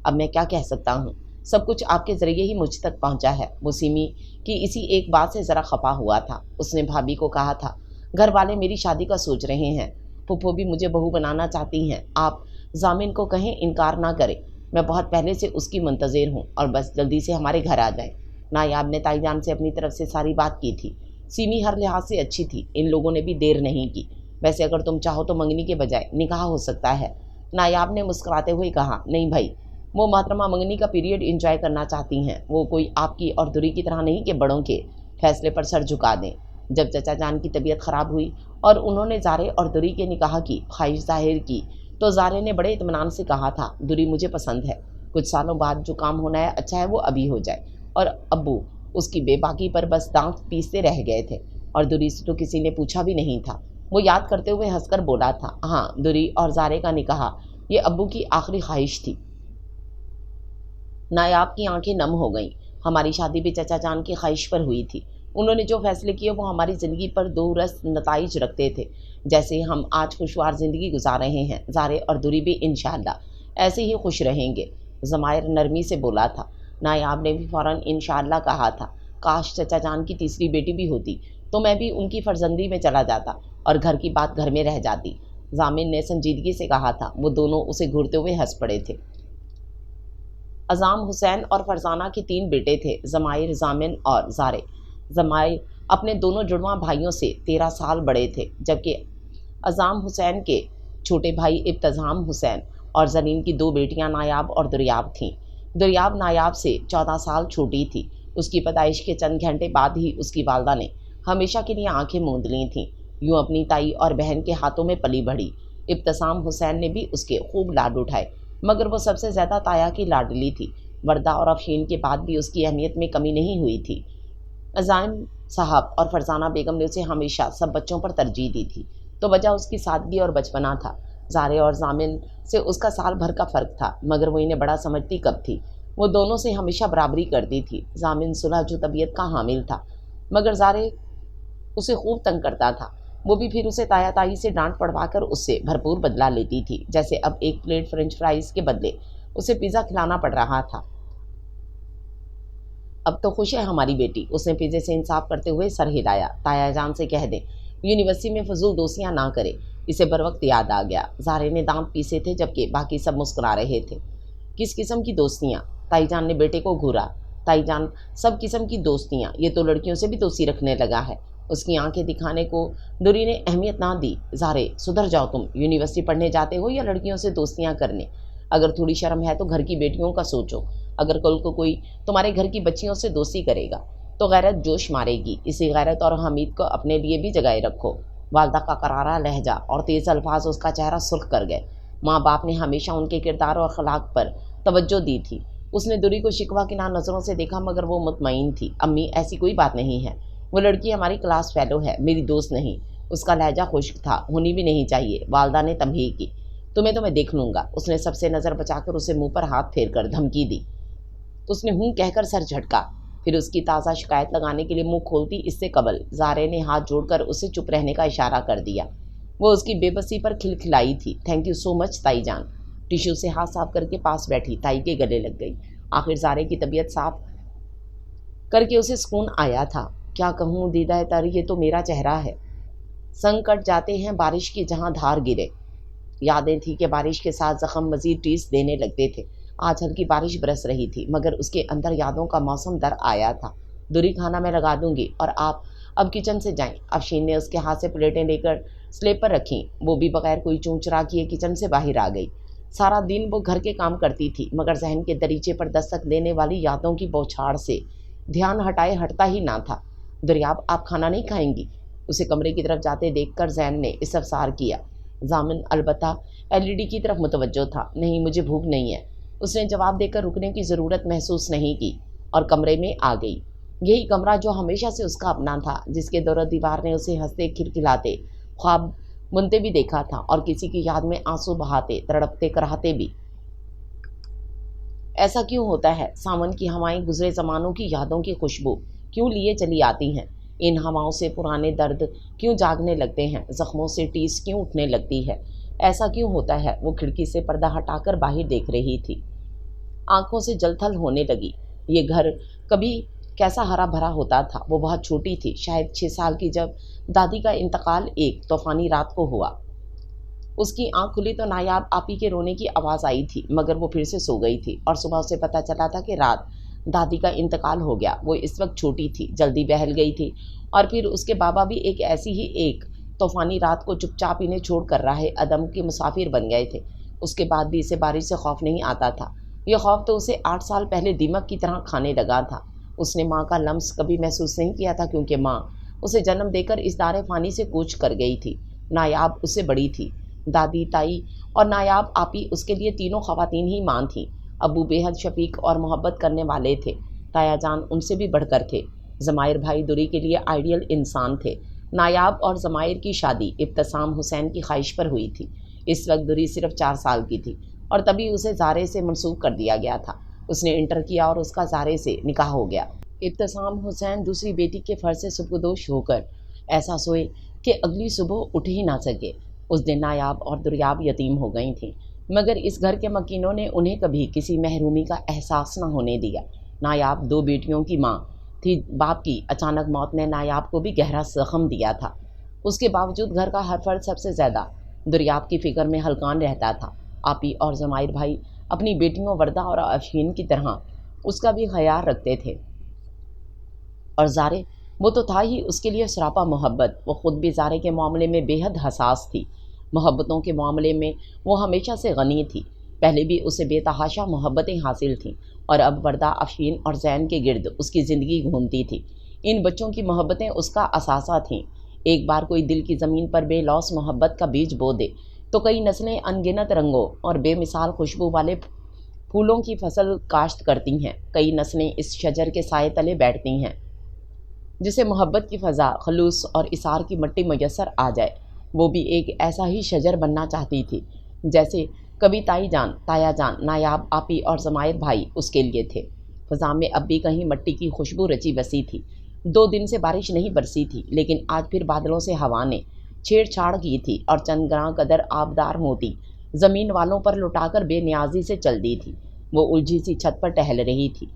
اب میں کیا کہہ سکتا ہوں، سب کچھ آپ کے ذریعے ہی مجھ تک پہنچا ہے۔ وہ سیمی کی اسی ایک بات سے ذرا خفا ہوا تھا۔ اس نے بھابھی کو کہا تھا، گھر والے میری شادی کا سوچ رہے ہیں، پھپھو بھی مجھے بہو بنانا چاہتی ہیں، آپ ضامن کو کہیں انکار نہ کریں، میں بہت پہلے سے اس کی منتظر ہوں، اور بس جلدی سے ہمارے گھر آ جائیں۔ نایاب نے تائی جان سے اپنی طرف سے ساری بات کی تھی۔ سیمی ہر لحاظ سے اچھی تھی، ان لوگوں نے بھی دیر نہیں کی۔ ویسے اگر تم چاہو تو منگنی کے بجائے نکاح ہو سکتا ہے۔ نایاب نے مسکراتے ہوئے کہا، نہیں بھائی، وہ محترمہ منگنی کا پیریڈ انجوائے کرنا چاہتی ہیں، وہ کوئی آپ کی اور دوری کی طرح نہیں کہ بڑوں کے فیصلے پر سر جھکا دیں۔ جب چچا جان کی طبیعت خراب ہوئی اور انہوں نے زارے اور دوری کے نکاح کی خواہش ظاہر کی، تو زارے نے بڑے اطمینان سے کہا تھا، دوری مجھے پسند ہے، کچھ سالوں بعد جو کام ہونا ہے اچھا ہے وہ ابھی ہو جائے۔ اور ابو اس کی بے باکی پر بس دانت پیستے رہ گئے تھے، اور دوری سے تو کسی نے پوچھا بھی نہیں تھا۔ وہ یاد کرتے ہوئے ہنس کر بولا تھا، ہاں، دوری اور زارے کا نکاح یہ ابو کی آخری خواہش تھی۔ نایاب کی آنکھیں نم ہو گئیں۔ ہماری شادی بھی چچا جان کی خواہش پر ہوئی تھی۔ انہوں نے جو فیصلے کیے وہ ہماری زندگی پر دو رست نتائج رکھتے تھے، جیسے ہم آج خوشگوار زندگی گزار رہے ہیں، زارے اور دوری بھی انشاءاللہ ایسے ہی خوش رہیں گے۔ ضمائر نرمی سے بولا تھا۔ نایاب نے بھی فوراً انشاءاللہ کہا تھا۔ کاش چچا جان کی تیسری بیٹی بھی ہوتی تو میں بھی ان کی فرزندی میں چلا جاتا اور گھر کی بات گھر میں رہ جاتی۔ ضامن نے سنجیدگی سے کہا تھا۔ وہ دونوں اسے گھورتے ہوئے ہنس پڑے تھے۔ عظام حسین اور فرزانہ کے 3 بیٹے تھے، ضمائر، ضامن اور زارے۔ ضمائر اپنے دونوں جڑواں بھائیوں سے 13 سال بڑے تھے، جبکہ عظام حسین کے چھوٹے بھائی ابتسام حسین اور زرین کی 2 بیٹیاں نایاب اور دریاب تھیں۔ دریاب نایاب سے 14 سال چھوٹی تھی۔ اس کی پیدائش کے چند گھنٹے بعد ہی اس کی والدہ نے ہمیشہ کے لیے آنکھیں موند لی تھیں۔ یوں اپنی تائی اور بہن کے ہاتھوں میں پلی بڑھی۔ ابتسام حسین نے بھی اس کے خوب لاڈ اٹھائے، مگر وہ سب سے زیادہ تایا کی لاڈلی تھی۔ وردہ اور افشین کے بعد بھی اس کی اہمیت میں کمی نہیں ہوئی تھی۔ عظام صاحب اور فرزانہ بیگم نے اسے ہمیشہ سب بچوں پر ترجیح دی تھی، تو وجہ اس کی سادگی اور بچپنا تھا۔ زارے اور ضامن سے اس کا سال بھر کا فرق تھا، مگر وہ انہیں بڑا سمجھتی کب تھی۔ وہ دونوں سے ہمیشہ برابری کرتی تھی۔ ضامن صلح جو طبیعت کا حامل تھا، مگر زارے اسے خوب تنگ کرتا تھا۔ وہ بھی پھر اسے تایا تائی سے ڈانٹ پڑوا کر اس سے بھرپور بدلہ لیتی تھی، جیسے اب ایک پلیٹ فرنچ فرائز کے بدلے اسے پیزا کھلانا پڑ رہا تھا۔ اب تو خوش ہے ہماری بیٹی، اس نے پیزے سے انصاف کرتے ہوئے سر ہلایا۔ تایا جان سے کہہ دیں یونیورسٹی میں فضول دوستیاں نہ کرے، اسے بروقت یاد آ گیا۔ زارے نے دانت پیسے تھے، جبکہ باقی سب مسکرا رہے تھے۔ کس قسم کی دوستیاں؟ تائی جان نے بیٹے کو گھورا۔ تائی جان، سب قسم کی دوستیاں، یہ تو لڑکیوں سے بھی دوستی رکھنے لگا ہے۔ اس کی آنکھیں دکھانے کو دوری نے اہمیت نہ دی۔ زارے، سدھر جاؤ، تم یونیورسٹی پڑھنے جاتے ہو یا لڑکیوں سے دوستیاں کرنے؟ اگر تھوڑی شرم ہے تو گھر کی بیٹیوں کا سوچو۔ اگر کل کو کوئی تمہارے گھر کی بچیوں سے دوستی کرے گا تو غیرت جوش مارے گی۔ اسی غیرت اور حمید کو اپنے لیے بھی جگائے رکھو۔ والدہ کا کرارا لہجہ اور تیز الفاظ اس کا چہرہ سرخ کر گئے۔ ماں باپ نے ہمیشہ ان کے کردار اور اخلاق پر توجہ دی تھی۔ اس نے دوری کو شکوہ کی نظروں سے دیکھا، مگر وہ مطمئن تھی۔ امی، ایسی کوئی بات نہیں ہے، وہ لڑکی ہماری کلاس فیلو ہے، میری دوست نہیں۔ اس کا لہجہ خشک تھا، ہونی بھی نہیں چاہیے۔ والدہ نے تنبیہ کی۔ تمہیں تو میں دیکھ لوں گا۔ اس نے سب سے نظر بچا کر اسے منہ پر ہاتھ پھیر کر دھمکی دی۔ اس نے ہوں کہہ کر سر جھٹکا۔ پھر اس کی تازہ شکایت لگانے کے لیے منہ کھولتی اس سے قبل زارے نے ہاتھ جوڑ کر اسے چپ رہنے کا اشارہ کر دیا۔ وہ اس کی بے بسی پر کھلکھلائی تھی۔ تھینک یو سو مچ تائی جان۔ ٹیشو سے ہاتھ صاف کر کے پاس بیٹھی تائی کے گلے لگ گئی۔ آخر زارے کی طبیعت صاف کر کے اسے سکون آیا تھا۔ کیا کہوں دیدہ تر، یہ تو میرا چہرہ ہے۔ سنگ کٹ جاتے ہیں بارش کی جہاں دھار گرے۔ یادیں تھی کہ بارش کے ساتھ زخم مزید ٹیس دینے لگتے تھے۔ آج ہلکی بارش برس رہی تھی مگر اس کے اندر یادوں کا موسم در آیا تھا۔ دوری کھانا میں لگا دوں گی اور آپ اب کچن سے جائیں۔ افشین نے اس کے ہاتھ سے پلیٹیں لے کر سلیب پر رکھیں۔ وہ بھی بغیر کوئی چوں چرا کیے کچن سے باہر آ گئی۔ سارا دن وہ گھر کے کام کرتی تھی مگر ذہن کے دریچے پر دستک دینے والی یادوں کی بوچھاڑ سے دھیان ہٹائے ہٹتا ہی نہ تھا۔ دریاب، آپ کھانا نہیں کھائیں گی؟ اسے کمرے کی طرف جاتے دیکھ کر زین نے استفسار کیا۔ ضامن البتہ LED کی طرف متوجہ تھا۔ نہیں، مجھے بھوک نہیں ہے، اس نے جواب دے کر رکنے کی ضرورت محسوس نہیں کی اور کمرے میں آ گئی۔ یہی کمرہ جو ہمیشہ سے اس کا اپنا تھا، جس کے دور و دیوار نے اسے ہنستے کھلکھلاتے خواب بنتے بھی دیکھا تھا اور کسی کی یاد میں آنسو بہاتے تڑپتے کراہتے بھی۔ ایسا کیوں ہوتا ہے؟ ساون کی ہوائیں گزرے زمانوں کی یادوں کی خوشبو کیوں لیے چلی آتی ہیں؟ ان ہواؤں سے پرانے درد کیوں جاگنے لگتے ہیں؟ زخموں سے ٹیس کیوں اٹھنے لگتی ہے؟ ایسا کیوں ہوتا ہے؟ وہ کھڑکی سے پردہ ہٹا کر باہر دیکھ رہی تھی۔ آنکھوں سے جل تھل ہونے لگی۔ یہ گھر کبھی کیسا ہرا بھرا ہوتا تھا۔ وہ بہت چھوٹی تھی، شاید 6 سال کی، جب دادی کا انتقال ایک طوفانی رات کو ہوا۔ اس کی آنکھ کھلی تو نایاب آپی کے رونے کی آواز آئی تھی مگر وہ پھر سے سو گئی تھی اور صبح اسے پتہ چلا تھا کہ رات دادی کا انتقال ہو گیا۔ وہ اس وقت چھوٹی تھی، جلدی بہل گئی تھی اور پھر اس کے بابا بھی ایسی ہی ایک طوفانی رات کو چپ چاپ انہیں چھوڑ کر راہ عدم کے مسافر بن گئے تھے۔ اس کے بعد بھی اسے بارش سے خوف نہیں آتا تھا۔ یہ خوف تو اسے 8 سال پہلے دیمک کی طرح کھانے لگا تھا۔ اس نے ماں کا لمس کبھی محسوس نہیں کیا تھا کیونکہ ماں اسے جنم دے کر اس دار فانی سے کوچ کر گئی تھی۔ نایاب اس سے بڑی تھی۔ دادی، تائی اور نایاب آپی اس کے لیے تینوں خواتین ہی ماں تھیں۔ ابو بے حد شفیق اور محبت کرنے والے تھے۔ تایا جان ان سے بھی بڑھ کر تھے۔ ضمائر بھائی دوری کے لیے آئیڈیل انسان تھے۔ نایاب اور ضمائر کی شادی ابتسام حسین کی خواہش پر ہوئی تھی۔ اس وقت دوری صرف 4 سال کی تھی اور تبھی اسے زارے سے منسوب کر دیا گیا تھا۔ اس نے انٹر کیا اور اس کا زارے سے نکاح ہو گیا۔ ابتسام حسین دوسری بیٹی کے فرض سے سبکدوش ہو کر ایسا سوئے کہ اگلی صبح اٹھ ہی نہ سکے۔ اس دن نایاب اور دریاب یتیم ہو گئی تھیں مگر اس گھر کے مکینوں نے انہیں کبھی کسی محرومی کا احساس نہ ہونے دیا۔ نایاب 2 بیٹیوں کی ماں تھی۔ باپ کی اچانک موت نے نایاب کو بھی گہرا زخم دیا تھا۔ اس کے باوجود گھر کا ہر فرد سب سے زیادہ دریاب کی فکر میں ہلکان رہتا تھا۔ آپی اور ضمائر بھائی اپنی بیٹیوں وردہ اور افشین کی طرح اس کا بھی خیال رکھتے تھے اور زارے، وہ تو تھا ہی اس کے لیے سراپا محبت۔ وہ خود بھی زارے کے معاملے میں بے حد حساس تھی۔ محبتوں کے معاملے میں وہ ہمیشہ سے غنی تھی۔ پہلے بھی اسے بے تحاشا محبتیں حاصل تھیں اور اب وردہ، افشین اور زین کے گرد اس کی زندگی گھومتی تھی۔ ان بچوں کی محبتیں اس کا اثاثہ تھیں۔ ایک بار کوئی دل کی زمین پر بے لوث محبت کا بیج بو دے تو کئی نسلیں ان گنت رنگوں اور بے مثال خوشبو والے پھولوں کی فصل کاشت کرتی ہیں۔ کئی نسلیں اس شجر کے سائے تلے بیٹھتی ہیں جسے محبت کی فضا، خلوص اور اثار کی مٹی میسر آ جائے۔ وہ بھی ایک ایسا ہی شجر بننا چاہتی تھی جیسے کبھی تائی جان، تایا جان، نایاب آپی اور ضمائر بھائی اس کے لیے تھے۔ فضا میں اب بھی کہیں مٹی کی خوشبو رچی بسی تھی۔ 2 دن سے بارش نہیں برسی تھی لیکن آج پھر بادلوں سے ہوا نے چھیڑ چھاڑ کی تھی اور چند گراں قدر آبدار موتی زمین والوں پر لٹا کر بے نیازی سے چل دی تھی۔ وہ الجھی سی چھت پر ٹہل رہی تھی۔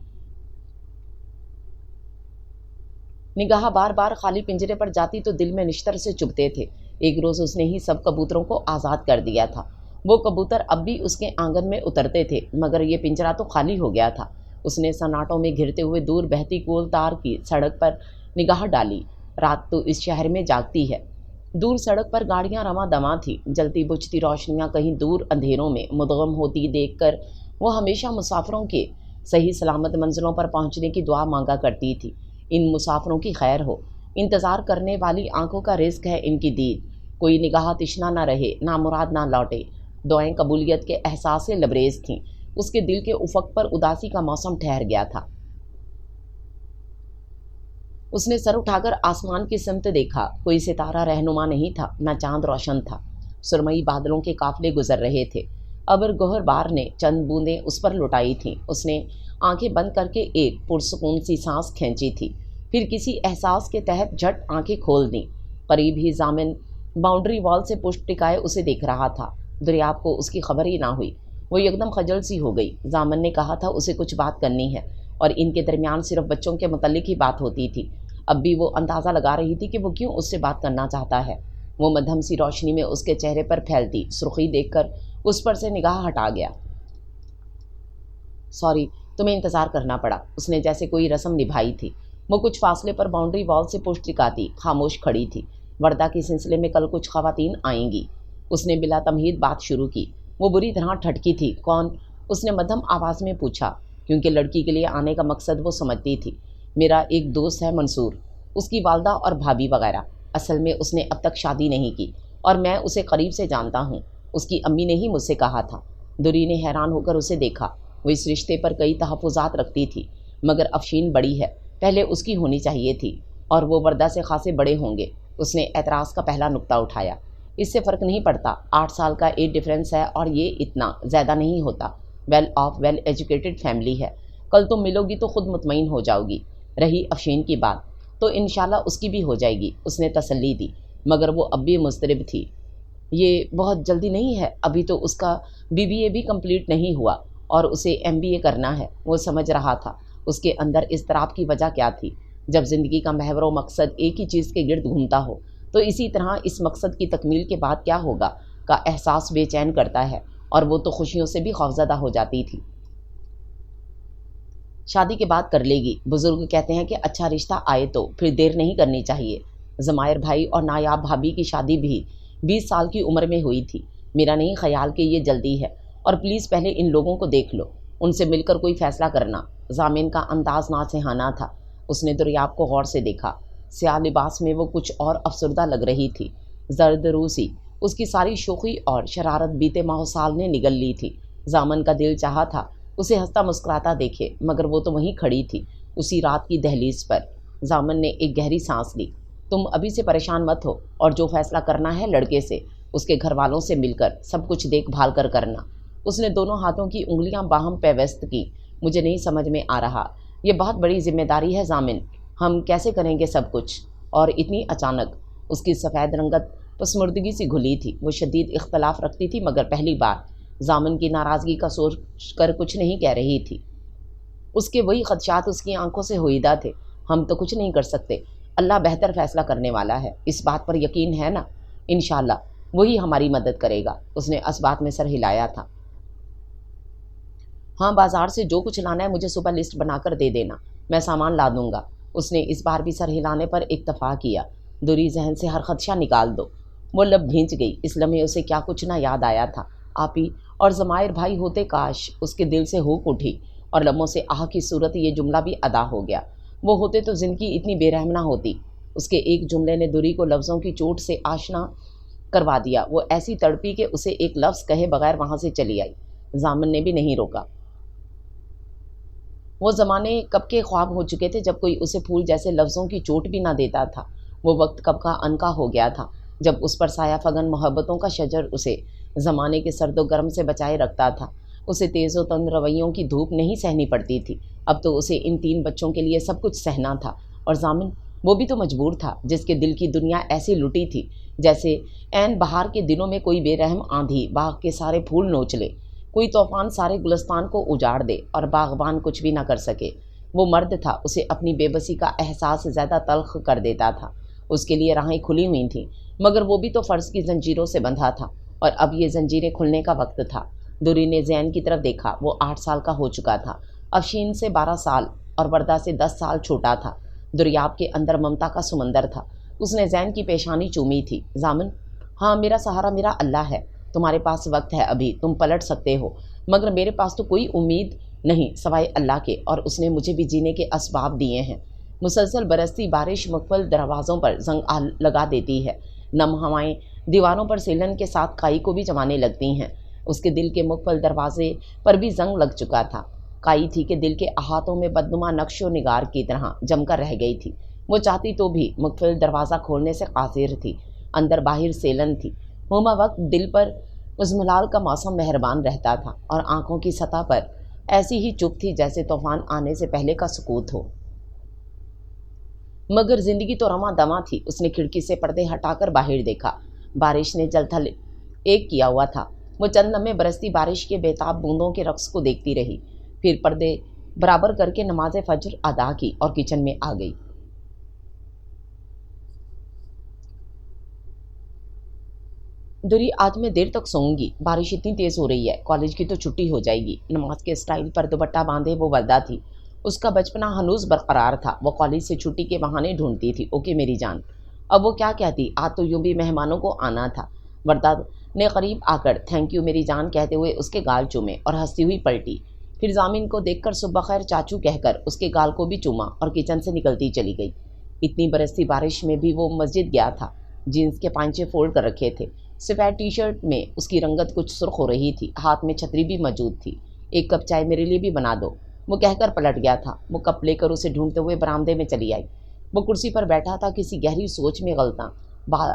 نگاہ بار بار خالی پنجرے پر جاتی تو دل میں نشتر سے چبھتے تھے۔ ایک روز اس نے ہی سب کبوتروں کو آزاد کر دیا تھا۔ وہ کبوتر اب بھی اس کے آنگن میں اترتے تھے مگر یہ پنجرہ تو خالی ہو گیا تھا۔ اس نے سناٹوں میں گھرتے ہوئے دور بہتی کول تار کی سڑک پر نگاہ ڈالی۔ رات تو اس شہر میں جاگتی ہے۔ دور سڑک پر گاڑیاں رواں دواں تھیں۔ جلتی بجھتی روشنیاں کہیں دور اندھیروں میں مدغم ہوتی دیکھ کر وہ ہمیشہ مسافروں کے صحیح سلامت منزلوں پر پہنچنے کی دعا مانگا کرتی تھی۔ ان مسافروں کی خیر ہو۔ انتظار کرنے والی آنکھوں کا رزق ہے ان کی دید۔ کوئی نگاہ تشنا نہ رہے، نامراد نہ لوٹے۔ دعائیں قبولیت کے احساس سے لبریز تھیں۔ اس کے دل کے افق پر اداسی کا موسم ٹھہر گیا تھا۔ اس نے سر اٹھا کر آسمان کی سمت دیکھا۔ کوئی ستارہ رہنما نہیں تھا، نہ چاند روشن تھا۔ سرمئی بادلوں کے قافلے گزر رہے تھے۔ ابر گوہر بار نے چند بوندیں اس پر لٹائی تھیں۔ اس نے آنکھیں بند کر کے ایک پرسکون سی سانس کھینچی تھی، پھر کسی احساس کے تحت جھٹ آنکھیں کھول دیں۔ قریب ہی ضامن باؤنڈری وال سے پشت ٹکائے اسے دیکھ رہا تھا۔ دریاب کو اس کی خبر ہی نہ ہوئی۔ وہ یکدم خجل سی ہو گئی۔ ضامن نے کہا تھا اسے کچھ بات کرنی ہے اور ان کے درمیان صرف بچوں کے متعلق ہی بات ہوتی تھی۔ اب بھی وہ اندازہ لگا رہی تھی کہ وہ کیوں اس سے بات کرنا چاہتا ہے۔ وہ مدھم سی روشنی میں اس کے چہرے پر پھیلتی سرخی دیکھ کر اس پر سے نگاہ ہٹا گیا۔ سوری، تمہیں انتظار کرنا پڑا، اس نے جیسے کوئی رسم نبھائی تھی۔ وہ کچھ فاصلے پر باؤنڈری وال سے پشت ٹکاتی خاموش کھڑی تھی۔ وردہ کے سلسلے میں کل کچھ خواتین آئیں گی، اس نے بلا تمہید بات شروع کی۔ وہ بری طرح ٹھٹکی تھی۔ کون؟ اس نے مدھم آواز میں پوچھا، کیونکہ لڑکی کے لیے آنے کا مقصد وہ سمجھتی تھی۔ میرا ایک دوست ہے منصور، اس کی والدہ اور بھابھی وغیرہ۔ اصل میں اس نے اب تک شادی نہیں کی اور میں اسے قریب سے جانتا ہوں۔ اس کی امی نے ہی مجھ سے کہا تھا۔ دوری نے حیران ہو کر اسے دیکھا۔ وہ اس رشتے پر کئی تحفظات رکھتی تھی، مگر افشین بڑی ہے، پہلے اس کی ہونی چاہیے تھی، اور وہ وردہ سے خاصے بڑے ہوں گے۔ اس نے اعتراض کا پہلا نقطہ اٹھایا۔ اس سے فرق نہیں پڑتا، 8 سال کا ایج ڈفرینس ہے اور یہ اتنا زیادہ نہیں ہوتا۔ Well off well educated family ہے۔ کل تم ملو گی تو خود مطمئن ہو جاؤ گی۔ رہی افشین کی بات تو انشاءاللہ اس کی بھی ہو جائے گی، اس نے تسلی دی، مگر وہ اب بھی مضطرب تھی۔ یہ بہت جلدی نہیں ہے، ابھی تو اس کا BBA بھی کمپلیٹ نہیں ہوا اور اسے MBA کرنا ہے۔ وہ سمجھ رہا تھا اس کے اندر اضطراب کی وجہ کیا تھی۔ جب زندگی کا محور و مقصد ایک ہی چیز کے گرد گھومتا ہو تو اسی طرح اس مقصد کی تکمیل کے بعد کیا ہوگا کا احساس بے چین کرتا ہے، اور وہ تو خوشیوں سے بھی خوفزدہ ہو جاتی تھی۔ شادی کے بعد کر لے گی، بزرگ کہتے ہیں کہ اچھا رشتہ آئے تو پھر دیر نہیں کرنی چاہیے۔ ضمائر بھائی اور نایاب بھابھی کی شادی بھی 20 سال کی عمر میں ہوئی تھی۔ میرا نہیں خیال کہ یہ جلدی ہے، اور پلیز پہلے ان لوگوں کو دیکھ لو، ان سے مل کر کوئی فیصلہ کرنا۔ ضامن کا انداز ناصحانہ تھا۔ اس نے دریاب کو غور سے دیکھا۔ سیاہ لباس میں وہ کچھ اور افسردہ لگ رہی تھی۔ زرد روسی اس کی ساری شوخی اور شرارت بیتے ماہ سال نے نگل لی تھی۔ ضامن کا دل چاہا تھا اسے ہنستا مسکراتا دیکھے، مگر وہ تو وہیں کھڑی تھی، اسی رات کی دہلیز پر۔ ضامن نے ایک گہری سانس لی۔ تم ابھی سے پریشان مت ہو، اور جو فیصلہ کرنا ہے لڑکے سے، اس کے گھر والوں سے مل کر سب کچھ دیکھ بھال کر کرنا۔ اس نے دونوں ہاتھوں کی انگلیاں باہم پیوست کی۔ مجھے نہیں سمجھ میں آ رہا، یہ بہت بڑی ذمہ داری ہے ضامن، ہم کیسے کریں گے سب کچھ؟ اور اتنی اچانک؟ اس کی سفید رنگت پسمردگی سی گھلی تھی۔ وہ شدید اختلاف رکھتی تھی، مگر پہلی بار ضامن کی ناراضگی کا سوچ کر کچھ نہیں کہہ رہی تھی۔ اس کے وہی خدشات اس کی آنکھوں سے ہوئیدہ تھے۔ ہم تو کچھ نہیں کر سکتے، اللہ بہتر فیصلہ کرنے والا ہے، اس بات پر یقین ہے نا؟ انشاءاللہ وہی ہماری مدد کرے گا۔ اس نے اسبات میں سر ہلایا تھا۔ ہاں، بازار سے جو کچھ لانا ہے مجھے صبح لسٹ بنا کر دے دینا، میں سامان لا دوں گا۔ اس نے اس بار بھی سر ہلانے پر اکتفا کیا۔ دوری ذہن سے ہر خدشہ نکال دو۔ وہ لب بھینچ گئی۔ اس لمحے اسے کیا کچھ نہ یاد آیا تھا۔ آپی اور ضمائر بھائی ہوتے کاش، اس کے دل سے ہوک اٹھی، اور لبوں سے آہ کی صورت یہ جملہ بھی ادا ہو گیا۔ وہ ہوتے تو زندگی اتنی بے رحم نہ ہوتی۔ اس کے ایک جملے نے دوری کو لفظوں کی چوٹ سے آشنا کروا دیا۔ وہ ایسی تڑپی کہ اسے ایک لفظ کہے بغیر وہاں سے چلی آئی۔ ضامن نے بھی نہیں روکا۔ وہ زمانے کب کے خواب ہو چکے تھے جب کوئی اسے پھول جیسے لفظوں کی چوٹ بھی نہ دیتا تھا۔ وہ وقت کب کا ان کا ہو گیا تھا جب اس پر سایہ فگن محبتوں کا شجر اسے زمانے کے سرد و گرم سے بچائے رکھتا تھا۔ اسے تیز و تند رویوں کی دھوپ نہیں سہنی پڑتی تھی۔ اب تو اسے ان 3 بچوں کے لیے سب کچھ سہنا تھا، اور ضامن وہ بھی تو مجبور تھا، جس کے دل کی دنیا ایسی لٹی تھی جیسے عین بہار کے دنوں میں کوئی بے رحم آندھی باغ کے سارے پھول نوچ لے، کوئی طوفان سارے گلستان کو اجاڑ دے اور باغبان کچھ بھی نہ کر سکے۔ وہ مرد تھا، اسے اپنی بے بسی کا احساس زیادہ تلخ کر دیتا تھا۔ اس کے لیے راہیں کھلی ہوئی تھیں، مگر وہ بھی تو فرض کی زنجیروں سے بندھا تھا، اور اب یہ زنجیریں کھلنے کا وقت تھا۔ دوری نے زین کی طرف دیکھا۔ وہ 8 سال کا ہو چکا تھا، افشین سے 12 سال اور وردہ سے 10 سال چھوٹا تھا۔ دریاب کے اندر ممتا کا سمندر تھا۔ اس نے زین کی پیشانی چومی تھی۔ ضامن، ہاں، میرا سہارا میرا اللہ ہے، تمہارے پاس وقت ہے، ابھی تم پلٹ سکتے ہو، مگر میرے پاس تو کوئی امید نہیں سوائے اللہ کے، اور اس نے مجھے بھی جینے کے اسباب دیے ہیں۔ مسلسل برستی بارش مقفل دروازوں پر زنگ لگا دیتی ہے، نم ہوائیں دیواروں پر سیلن کے ساتھ کائی کو بھی جمانے لگتی ہیں۔ اس کے دل کے مقفل دروازے پر بھی زنگ لگ چکا تھا۔ کائی تھی کہ دل کے احاطوں میں بدنما نقش و نگار کی طرح جم کر رہ گئی تھی۔ وہ چاہتی تو بھی مقفل دروازہ کھولنے سے قاصر تھی۔ اندر باہر سیلن تھی۔ ہما وقت دل پر ازملال کا موسم مہربان رہتا تھا، اور آنکھوں کی سطح پر ایسی ہی چپ تھی جیسے طوفان آنے سے پہلے کا سکوت ہو۔ مگر زندگی تو رواں دواں تھی۔ اس نے کھڑکی سے پردے ہٹا کر باہر دیکھا۔ بارش نے جل تھل ایک کیا ہوا تھا۔ وہ چند لمحے برستی بارش کے بے تاب بوندوں کے رقص کو دیکھتی رہی، پھر پردے برابر کر کے نماز فجر ادا کی اور کچن میں آ گئی۔ دوری آج میں دیر تک سوؤں گی، بارش اتنی تیز ہو رہی ہے، کالج کی تو چھٹی ہو جائے گی۔ نماز کے اسٹائل پر دوپٹہ باندھے وہ وردہ تھی، اس کا بچپنا ہنوز برقرار تھا۔ وہ کالج سے چھٹی کے بہانے ڈھونڈتی تھی۔ اوکے میری جان، اب وہ کیا کہتی، آج تو یوں بھی مہمانوں کو آنا تھا۔ وردہ نے قریب آ کر تھینک یو میری جان کہتے ہوئے اس کے گال چومے اور ہنستی ہوئی پلٹی، پھر ضامن کو دیکھ کر صبح خیر چاچو کہہ کر اس کے گال کو بھی چوما اور کچن سے نکلتی چلی گئی۔ اتنی برستی بارش میں بھی وہ مسجد گیا تھا، جینس کے پائنچے فولڈ کر رکھے تھے، سفید ٹی شرٹ میں اس کی رنگت کچھ سرخ ہو رہی تھی، ہاتھ میں چھتری بھی موجود تھی۔ ایک کپ چائے میرے لیے بھی بنا دو، وہ کہہ کر پلٹ گیا تھا۔ وہ کپ لے کر اسے ڈھونڈتے ہوئے برآمدے میں چلی آئی۔ وہ کرسی پر بیٹھا تھا، کسی گہری سوچ میں غلطاں،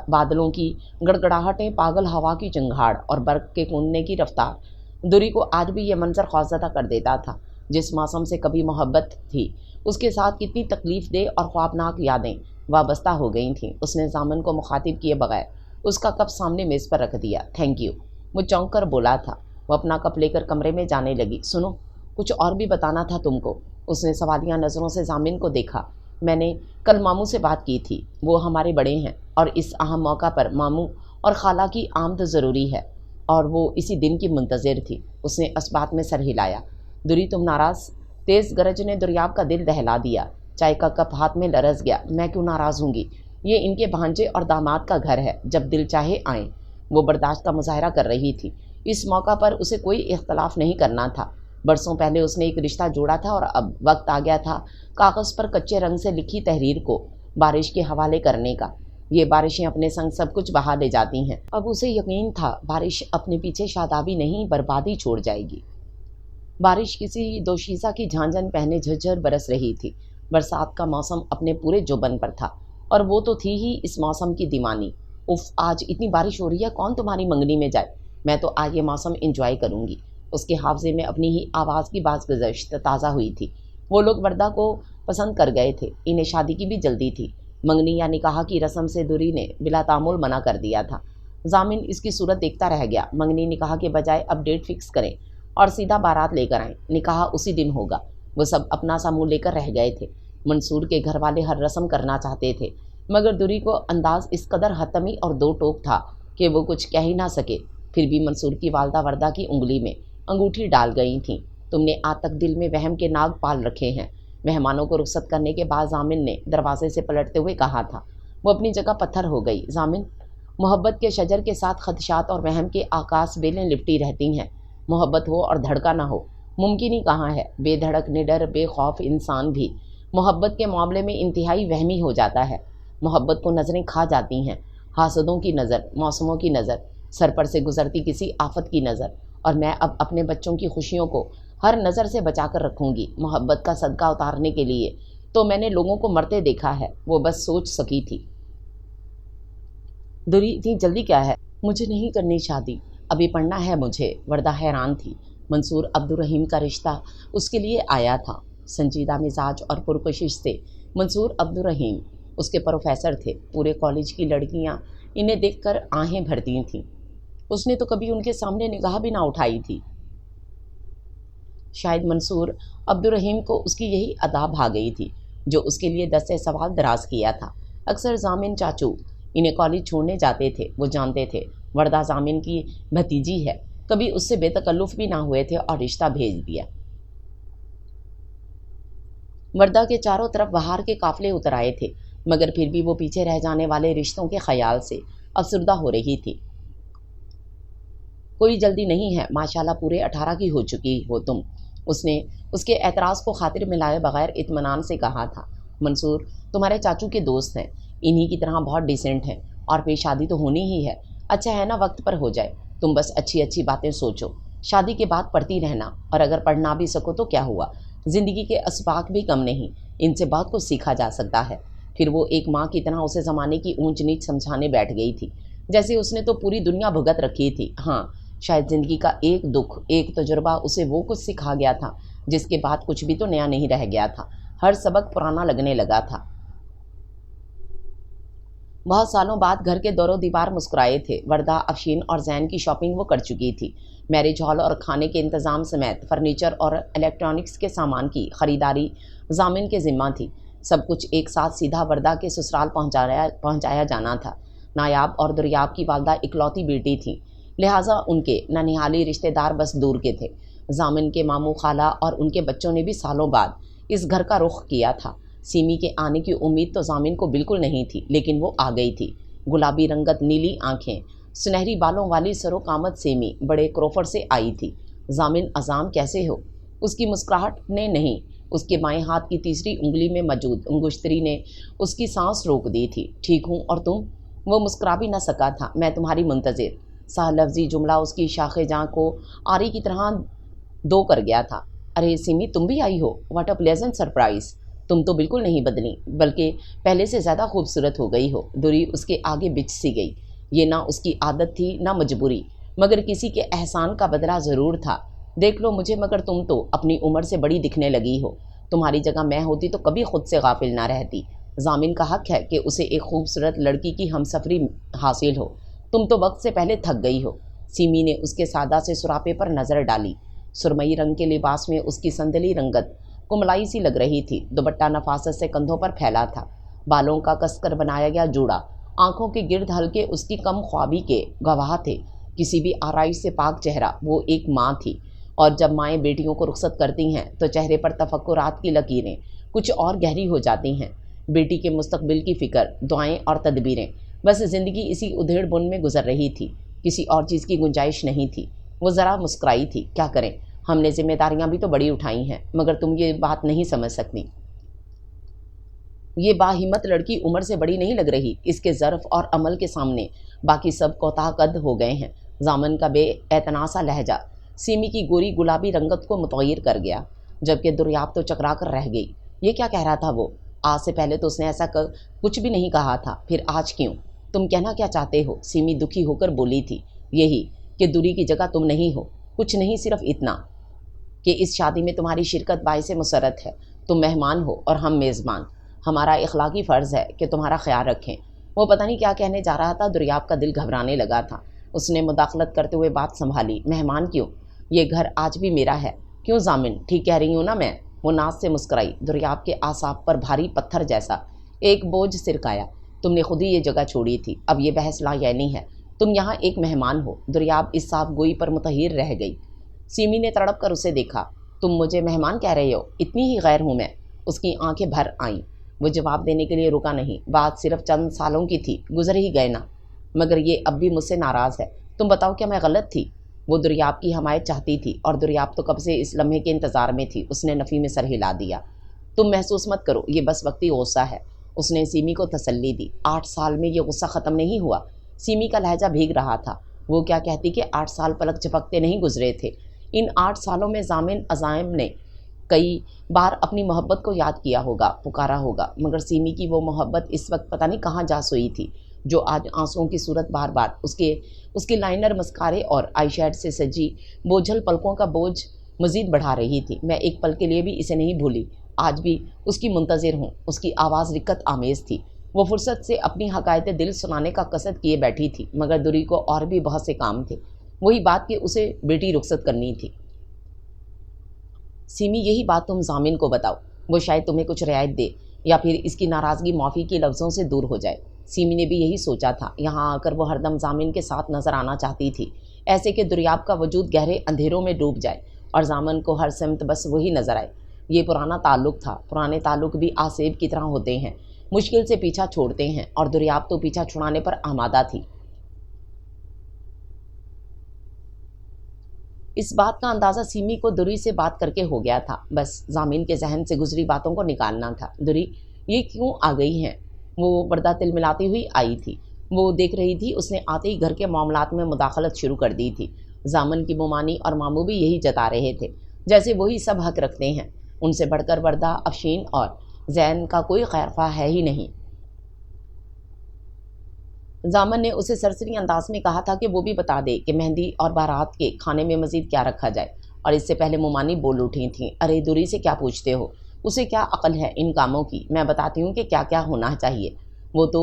بادلوں کی گڑگڑاہٹیں، پاگل ہوا کی چنگھاڑ اور برق کے کوننے کی رفتار۔ دوری کو آج بھی یہ منظر خوفزدہ کر دیتا تھا۔ جس موسم سے کبھی محبت تھی، اس کے ساتھ کتنی تکلیف دہ اور خوابناک یادیں وابستہ ہو گئی تھیں۔ اس نے ضامن کو مخاطب کیے بغیر اس کا کپ سامنے میز پر رکھ دیا۔ تھینک یو، وہ چونک کر بولا تھا۔ وہ اپنا کپ لے کر کمرے میں جانے لگی۔ سنو، کچھ اور بھی بتانا تھا تم کو۔ اس نے سوالیہ نظروں سے ضامن کو دیکھا۔ میں نے کل ماموں سے بات کی تھی، وہ ہمارے بڑے ہیں اور اس اہم موقع پر ماموں اور خالہ کی آمد ضروری ہے اور وہ اسی دن کی منتظر تھی۔ اس نے اس بات میں سر ہلایا۔ دوری تم ناراض؟ تیز گرج نے دریاب کا دل دہلا دیا۔ چائے کا کپ ہاتھ میں لرز گیا۔ میں کیوں ناراض ہوں گی؟ یہ ان کے بھانجے اور داماد کا گھر ہے، جب دل چاہے آئیں۔ وہ برداشت کا مظاہرہ کر رہی تھی۔ اس موقع پر اسے کوئی اختلاف نہیں کرنا تھا۔ برسوں پہلے اس نے ایک رشتہ جوڑا تھا اور اب وقت آ گیا تھا کاغذ پر کچے رنگ سے لکھی تحریر کو بارش کے حوالے کرنے کا۔ یہ بارشیں اپنے سنگ سب کچھ بہا لے جاتی ہیں۔ اب اسے یقین تھا بارش اپنے پیچھے شادابی نہیں، بربادی چھوڑ جائے گی۔ بارش کسی دوشیزہ کی جھانجھن پہنے جھرجھر برس رہی تھی۔ برسات کا موسم اپنے پورے جوبن پر تھا اور وہ تو تھی ہی اس موسم کی دیوانی۔ اف، آج اتنی بارش ہو رہی ہے، کون تمہاری منگنی میں جائے؟ میں تو آج یہ موسم انجوائے کروں گی۔ اس کے حافظے میں اپنی ہی آواز کی باز گزشت تازہ ہوئی تھی۔ وہ لوگ وردہ کو پسند کر گئے تھے، انہیں شادی کی بھی جلدی تھی۔ منگنی یا نکاح کی رسم سے دوری نے بلا تعامل منع کر دیا تھا۔ ضامن اس کی صورت دیکھتا رہ گیا۔ منگنی نکاح کے بجائے اب ڈیٹ فکس کریں اور سیدھا بارات لے کر آئیں، نکاح اسی دن ہوگا۔ وہ سب اپنا سا منہ لے کر رہ گئے تھے۔ منصور کے گھر والے ہر رسم کرنا چاہتے تھے، مگر دوری کو انداز اس قدر حتمی اور دو ٹوک تھا کہ وہ کچھ کہہ ہی نہ سکے۔ پھر بھی منصور کی والدہ وردہ کی انگلی میں انگوٹھی ڈال گئی تھیں۔ تم نے آج تک دل میں وہم کے ناگ پال رکھے ہیں۔ مہمانوں کو رخصت کرنے کے بعد ضامن نے دروازے سے پلٹتے ہوئے کہا تھا۔ وہ اپنی جگہ پتھر ہو گئی۔ ضامن، محبت کے شجر کے ساتھ خدشات اور وہم کے آکاش بیلیں لپٹی رہتی ہیں۔ محبت ہو اور دھڑکا نہ ہو، ممکن ہی کہاں ہے۔ بے دھڑک نڈر بے خوف انسان بھی محبت کے معاملے میں انتہائی وہمی ہو جاتا ہے۔ محبت کو نظریں کھا جاتی ہیں، حاسدوں کی نظر، موسموں کی نظر، سر پر سے گزرتی کسی آفت کی نظر، اور میں اب اپنے بچوں کی خوشیوں کو ہر نظر سے بچا کر رکھوں گی۔ محبت کا صدقہ اتارنے کے لیے تو میں نے لوگوں کو مرتے دیکھا ہے، وہ بس سوچ سکی تھی۔ دوری، اتنی جلدی کیا ہے؟ مجھے نہیں کرنی شادی، ابھی پڑھنا ہے مجھے۔ وردہ حیران تھی۔ منصور عبدالرحیم کا رشتہ اس کے لیے آیا تھا۔ سنجیدہ مزاج اور پرکشش سے منصور عبدالرحیم اس کے پروفیسر تھے۔ پورے کالج کی لڑکیاں انہیں دیکھ کر آہیں بھرتی تھیں۔ اس نے تو کبھی ان کے سامنے نگاہ بھی نہ اٹھائی تھی۔ شاید منصور عبدالرحیم کو اس کی یہی ادا بھا گئی تھی جو اس کے لیے دستے سوال دراز کیا تھا۔ اکثر ضامن چاچو انہیں کالج چھوڑنے جاتے تھے۔ وہ جانتے تھے وردہ ضامن کی بھتیجی ہے، کبھی اس سے بے تکلف بھی نہ ہوئے تھے اور رشتہ بھیج دیا۔ وردہ کے چاروں طرف بہار کے قافلے اتر آئے تھے، مگر پھر بھی وہ پیچھے رہ جانے والے رشتوں کے خیال سے افسردہ ہو رہی تھی۔ کوئی جلدی نہیں ہے، ماشاءاللہ پورے 18 کی ہو چکی ہو تم، اس نے اس کے اعتراض کو خاطر میں لائے بغیر اطمینان سے کہا تھا۔ منصور تمہارے چاچو کے دوست ہیں، انہی کی طرح بہت ڈیسنٹ ہیں، اور پھر شادی تو ہونی ہی ہے۔ اچھا ہے نا، وقت پر ہو جائے، تم بس اچھی اچھی باتیں سوچو۔ شادی کے بعد پڑھتی رہنا، اور اگر پڑھ نہ بھی سکو تو کیا ہوا، زندگی کے اسباق بھی کم نہیں، ان سے بہت کچھ سیکھا جا سکتا ہے۔ پھر وہ ایک ماں کی طرح اسے زمانے کی اونچ نیچ سمجھانے بیٹھ گئی تھی، جیسے اس نے تو پوری دنیا بھگت رکھی تھی۔ ہاں، شاید زندگی کا ایک دکھ، ایک تجربہ اسے وہ کچھ سکھا گیا تھا جس کے بعد کچھ بھی تو نیا نہیں رہ گیا تھا، ہر سبق پرانا لگنے لگا تھا۔ بہت سالوں بعد گھر کے دور و دیوار مسکرائے تھے۔ وردہ، افشین اور زین کی شاپنگ وہ کر چکی تھی۔ میرج ہال اور کھانے کے انتظام سمیت فرنیچر اور الیکٹرانکس کے سامان کی خریداری ضامن کے ذمہ تھی۔ سب کچھ ایک ساتھ سیدھا وردہ کے سسرال پہنچایا جانا تھا۔ نایاب اور دریاب کی والدہ اکلوتی بیٹی تھیں، لہٰذا ان کے ننھیالی رشتہ دار بس دور کے تھے۔ ضامن کے ماموں، خالہ اور ان کے بچوں نے بھی سالوں بعد اس گھر کا رخ کیا تھا۔ سیمی کے آنے کی امید تو ضامن کو بالکل نہیں تھی، لیکن وہ آ گئی تھی۔ گلابی رنگت، نیلی آنکھیں، سنہری بالوں والی سرو قامت سیمی بڑے کروفر سے آئی تھی۔ ضامن اعظام کیسے ہو؟ اس کی مسکراہٹ نے نہیں، اس کے بائیں ہاتھ کی تیسری انگلی میں موجود انگشتری نے اس کی سانس روک دی تھی۔ ٹھیک ہوں، اور تم؟ وہ مسکرا بھی نہ سکا تھا۔ میں تمہاری منتظر۔ سہ لفظی جملہ اس کی شاخ جاں کو آری کی طرح دو کر گیا تھا۔ ارے سیمی، تم بھی آئی ہو؟ What a pleasant surprise! تم تو بالکل نہیں بدلی، بلکہ پہلے سے زیادہ خوبصورت ہو گئی ہو۔ دوری اس کے آگے بچھ سی گئی۔ یہ نہ اس کی عادت تھی نہ مجبوری، مگر کسی کے احسان کا بدلہ ضرور تھا۔ دیکھ لو مجھے، مگر تم تو اپنی عمر سے بڑی دکھنے لگی ہو۔ تمہاری جگہ میں ہوتی تو کبھی خود سے غافل نہ رہتی۔ ضامن کا حق ہے کہ اسے ایک خوبصورت لڑکی کی ہمسفری حاصل ہو۔ تم تو وقت سے پہلے تھک گئی ہو۔ سیمی نے اس کے سادہ سے سراپے پر نظر ڈالی۔ سرمئی رنگ کے لباس میں اس کی سندلی رنگت کملائی سی لگ رہی تھی۔ دوپٹہ نفاست سے کندھوں پر پھیلا تھا۔ بالوں کا کس کر بنایا گیا جوڑا، آنکھوں کے گرد حلقے اس کی کم خوابی کے گواہ تھے۔ کسی بھی آرائش سے پاک چہرہ، وہ ایک ماں تھی، اور جب مائیں بیٹیوں کو رخصت کرتی ہیں تو چہرے پر تفکرات کی لکیریں کچھ اور گہری ہو جاتی ہیں۔ بیٹی کے مستقبل کی فکر، دعائیں اور تدبیریں، بس زندگی اسی ادھیڑ بن میں گزر رہی تھی، کسی اور چیز کی گنجائش نہیں تھی۔ وہ ذرا مسکرائی تھی۔ کیا کریں، ہم نے ذمہ داریاں بھی تو بڑی اٹھائی ہیں، مگر تم یہ بات نہیں سمجھ سکتی۔ یہ باہمت لڑکی عمر سے بڑی نہیں لگ رہی، اس کے ظرف اور عمل کے سامنے باقی سب کوتاہ قد ہو گئے ہیں۔ ضامن کا بے اعتنا سا لہجہ سیمی کی گوری گلابی رنگت کو متغیر کر گیا، جبکہ دریاب تو چکرا کر رہ گئی۔ یہ کیا کہہ رہا تھا وہ؟ آج سے پہلے تو اس نے ایسا کچھ بھی نہیں کہا تھا، پھر آج کیوں؟ تم کہنا کیا چاہتے ہو؟ سیمی دکھی ہو کر بولی تھی۔ یہی کہ دوری کی جگہ تم نہیں ہو، کچھ نہیں، صرف اتنا کہ اس شادی میں تمہاری شرکت باعث مسرت ہے۔ تم مہمان ہو اور ہم میزبان۔ ہمارا اخلاقی فرض ہے کہ تمہارا خیال رکھیں۔ وہ پتہ نہیں کیا کہنے جا رہا تھا۔ دریاب کا دل گھبرانے لگا تھا۔ اس نے مداخلت کرتے ہوئے بات سنبھالی۔ مہمان کیوں؟ یہ گھر آج بھی میرا ہے۔ کیوں ضامن، ٹھیک کہہ رہی ہوں نا میں؟ وہ ناز سے مسکرائی۔ دریاب کے اعصاب پر بھاری پتھر جیسا ایک بوجھ سرکایا۔ تم نے خود ہی یہ جگہ چھوڑی تھی، اب یہ بحث لا یعنی ہے۔ تم یہاں ایک مہمان ہو۔ دریاب اس صاف گوئی پر متحیر رہ گئی۔ سیمی نے تڑپ کر اسے دیکھا۔ تم مجھے مہمان کہہ رہے ہو؟ اتنی ہی غیر ہوں میں؟ اس کی آنکھیں بھر آئیں۔ وہ جواب دینے کے لیے رکا نہیں۔ بات صرف چند سالوں کی تھی، گزر ہی گئے نا، مگر یہ اب بھی مجھ سے ناراض ہے۔ تم بتاؤ، کیا میں غلط تھی؟ وہ دریاب کی حمایت چاہتی تھی، اور دریاب تو کب سے اس لمحے کے انتظار میں تھی۔ اس نے نفی میں سر ہلا دیا۔ تم محسوس مت کرو، یہ بس وقتی غصہ ہے۔ اس نے سیمی کو تسلی دی۔ 8 سال میں یہ غصہ ختم نہیں ہوا۔ سیمی کا لہجہ بھیگ رہا تھا۔ وہ کیا کہتی کہ 8 سال پلک جھپکتے نہیں گزرے تھے۔ ان 8 سالوں میں ضامن عظائم نے کئی بار اپنی محبت کو یاد کیا ہوگا، پکارا ہوگا، مگر سیمی کی وہ محبت اس وقت پتہ نہیں کہاں جا سوئی تھی، جو آج آنسوؤں کی صورت بار بار اس کے لائنر، مسکارے اور آئی شیڈ سے سجی بوجھل پلکوں کا بوجھ مزید بڑھا رہی تھی۔ میں ایک پل کے لیے بھی اسے نہیں بھولی، آج بھی اس کی منتظر ہوں۔ اس کی آواز رقت آمیز تھی۔ وہ فرصت سے اپنی حقائق دل سنانے کا قصد کیے بیٹھی تھی، مگر دوری کو اور بھی بہت سے کام تھے۔ وہی بات کہ اسے بیٹی رخصت کرنی تھی۔ سیمی، یہی بات تم ضامن کو بتاؤ، وہ شاید تمہیں کچھ رعایت دے، یا پھر اس کی ناراضگی معافی کے لفظوں سے دور ہو جائے۔ سیمی نے بھی یہی سوچا تھا۔ یہاں آ کر وہ ہر دم ضامن کے ساتھ نظر آنا چاہتی تھی، ایسے کہ دریاب کا وجود گہرے اندھیروں میں ڈوب جائے اور ضامن کو ہر سمت بس وہی نظر آئے۔ یہ پرانا تعلق تھا۔ پرانے تعلق بھی آسیب کی طرح ہوتے ہیں، مشکل سے پیچھا چھوڑتے ہیں، اور دریاب تو پیچھا چھڑانے پر آمادہ تھی۔ اس بات کا اندازہ سیمی کو دوری سے بات کر کے ہو گیا تھا۔ بس ضامن کے ذہن سے گزری باتوں کو نکالنا تھا۔ دوری یہ کیوں آ گئی ہیں؟ وہ وردہ تل ملاتی ہوئی آئی تھی۔ وہ دیکھ رہی تھی اس نے آتے ہی گھر کے معاملات میں مداخلت شروع کر دی تھی۔ ضامن کی ممانی اور ماموں بھی یہی جتا رہے تھے، جیسے وہی سب حق رکھتے ہیں۔ ان سے بڑھ کر وردہ، افشین اور زین کا کوئی خیر خواہ ہے ہی نہیں۔ ضامن نے اسے سرسری انداز میں کہا تھا کہ وہ بھی بتا دے کہ مہندی اور بارات کے کھانے میں مزید کیا رکھا جائے، اور اس سے پہلے ممانی بول اٹھی تھیں۔ ارے دوری سے کیا پوچھتے ہو؟ اسے کیا عقل ہے ان کاموں کی؟ میں بتاتی ہوں کہ کیا کیا ہونا چاہیے۔ وہ تو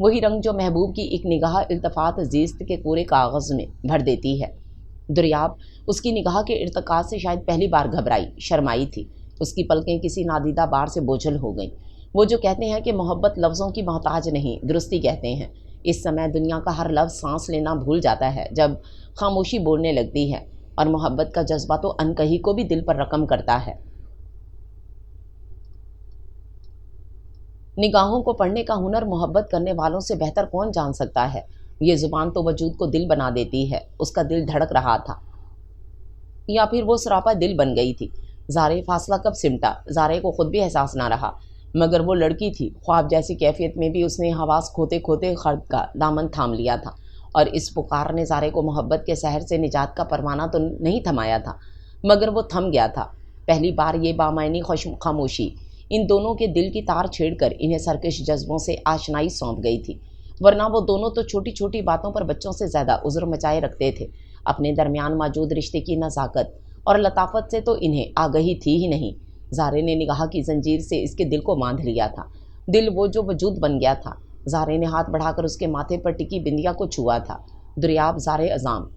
وہی رنگ جو محبوب کی ایک نگاہ التفات زیست کے پورے کاغذ میں بھر دیتی ہے۔ دریاب اس کی نگاہ کے ارتکاز سے شاید پہلی بار گھبرائی، شرمائی تھی۔ اس کی پلکیں کسی نادیدہ بار سے بوجھل ہو گئیں۔ وہ جو کہتے ہیں کہ محبت لفظوں کی محتاج نہیں، درستی کہتے ہیں۔ اس سمے دنیا کا ہر لفظ سانس لینا بھول جاتا ہے جب خاموشی بولنے لگتی ہے، اور محبت کا جذبہ تو انکہی کو بھی دل پر رقم کرتا ہے۔ نگاہوں کو پڑھنے کا ہنر محبت کرنے والوں سے بہتر کون جان سکتا ہے؟ یہ زبان تو وجود کو دل بنا دیتی ہے۔ اس کا دل دھڑک رہا تھا، یا پھر وہ سراپا دل بن گئی تھی۔ زارے فاصلہ کب سمٹا، زارے کو خود بھی احساس نہ رہا، مگر وہ لڑکی تھی۔ خواب جیسی کیفیت میں بھی اس نے حواس کھوتے کھوتے خرد کا دامن تھام لیا تھا، اور اس پکار نے زارے کو محبت کے سحر سے نجات کا پروانہ تو نہیں تھمایا تھا، مگر وہ تھم گیا تھا۔ پہلی بار یہ بامعنی خاموشی ان دونوں کے دل کی تار چھیڑ کر انہیں سرکش جذبوں سے آشنائی سونپ گئی تھی، ورنہ وہ دونوں تو چھوٹی چھوٹی باتوں پر بچوں سے زیادہ عذر مچائے رکھتے تھے۔ اپنے درمیان موجود رشتے کی نزاکت اور لطافت سے تو انہیں آگہی تھی ہی نہیں۔ زارے نے نگاہ کی زنجیر سے اس کے دل کو باندھ لیا تھا، دل وہ جو وجود بن گیا تھا۔ زارے نے ہاتھ بڑھا کر اس کے ماتھے پر ٹکی بندیا کو چھوا تھا۔ دریاب زارے عظام،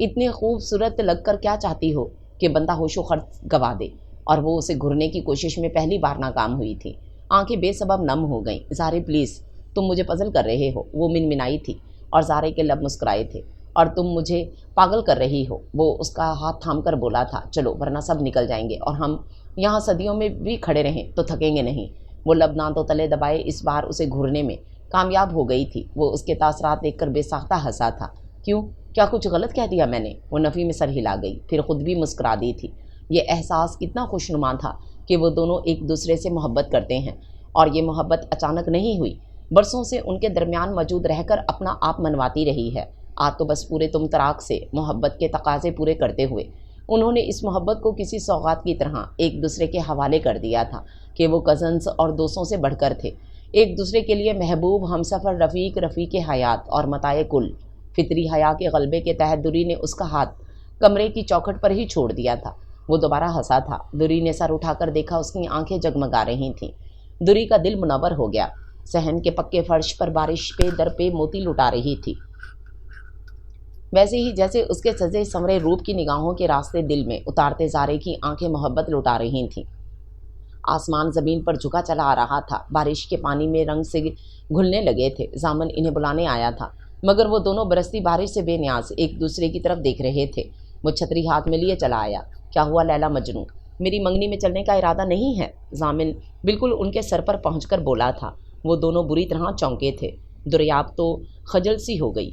اتنے خوبصورت لگ کر کیا چاہتی ہو کہ بندہ ہوش و خرد گوا دے؟ اور وہ اسے گھرنے کی کوشش میں پہلی بار ناکام ہوئی تھی۔ آنکھیں بے سبب نم ہو گئیں۔ زارے پلیز، تم مجھے پزل کر رہے ہو، وہ منمنائی تھی، اور زارے کے لب مسکرائے تھے۔ اور تم مجھے پاگل کر رہی ہو، وہ اس کا ہاتھ تھام کر بولا تھا۔ چلو ورنہ سب نکل جائیں گے، اور ہم یہاں صدیوں میں بھی کھڑے رہیں تو تھکیں گے نہیں۔ وہ لب دانتوں تلے دبائے اس بار اسے گھورنے میں کامیاب ہو گئی تھی۔ وہ اس کے تاثرات دیکھ کر بے ساختہ ہنسا تھا۔ کیوں، کیا کچھ غلط کہہ دیا میں نے؟ وہ نفی میں سر ہلا گئی، پھر خود بھی مسکرا دی تھی۔ یہ احساس کتنا خوشنما تھا کہ وہ دونوں ایک دوسرے سے محبت کرتے ہیں، اور یہ محبت اچانک نہیں ہوئی، برسوں سے ان کے درمیان موجود رہ کر اپنا آپ منواتی رہی ہے۔ آج تو بس پورے تم تراک سے محبت کے تقاضے پورے کرتے ہوئے انہوں نے اس محبت کو کسی سوغات کی طرح ایک دوسرے کے حوالے کر دیا تھا کہ وہ کزنز اور دوستوں سے بڑھ کر تھے، ایک دوسرے کے لیے محبوب، ہمسفر، رفیق حیات اور متاع کل۔ فطری حیا کے غلبے کے تحت دوری نے اس کا ہاتھ کمرے کی چوکھٹ پر ہی چھوڑ دیا تھا۔ وہ دوبارہ ہنسا تھا۔ دوری نے سر اٹھا کر دیکھا، اس کی آنکھیں جگمگا رہی تھیں۔ دوری کا دل منور ہو گیا۔ صحن کے پکے فرش پر بارش پہ در پہ موتی لٹا رہی تھی، ویسے ہی جیسے اس کے سجے سنورے روپ کی نگاہوں کے راستے دل میں اتارتے زارے کی آنکھیں محبت لٹا رہی تھیں۔ آسمان زمین پر جھکا چلا آ رہا تھا، بارش کے پانی میں رنگ سے گھلنے لگے تھے۔ ضامن انہیں بلانے آیا تھا، مگر وہ دونوں برستی بارش سے بے نیاز ایک دوسرے کی طرف دیکھ رہے تھے۔ وہ چھتری ہاتھ میں لیے چلا آیا۔ کیا ہوا لیلا مجنوں، میری منگنی میں چلنے کا ارادہ نہیں ہے؟ ضامن بالکل ان کے سر پر پہنچ کر بولا تھا۔ وہ دونوں بری طرح چونکے تھے۔ دریاب تو خجل سی ہو گئی،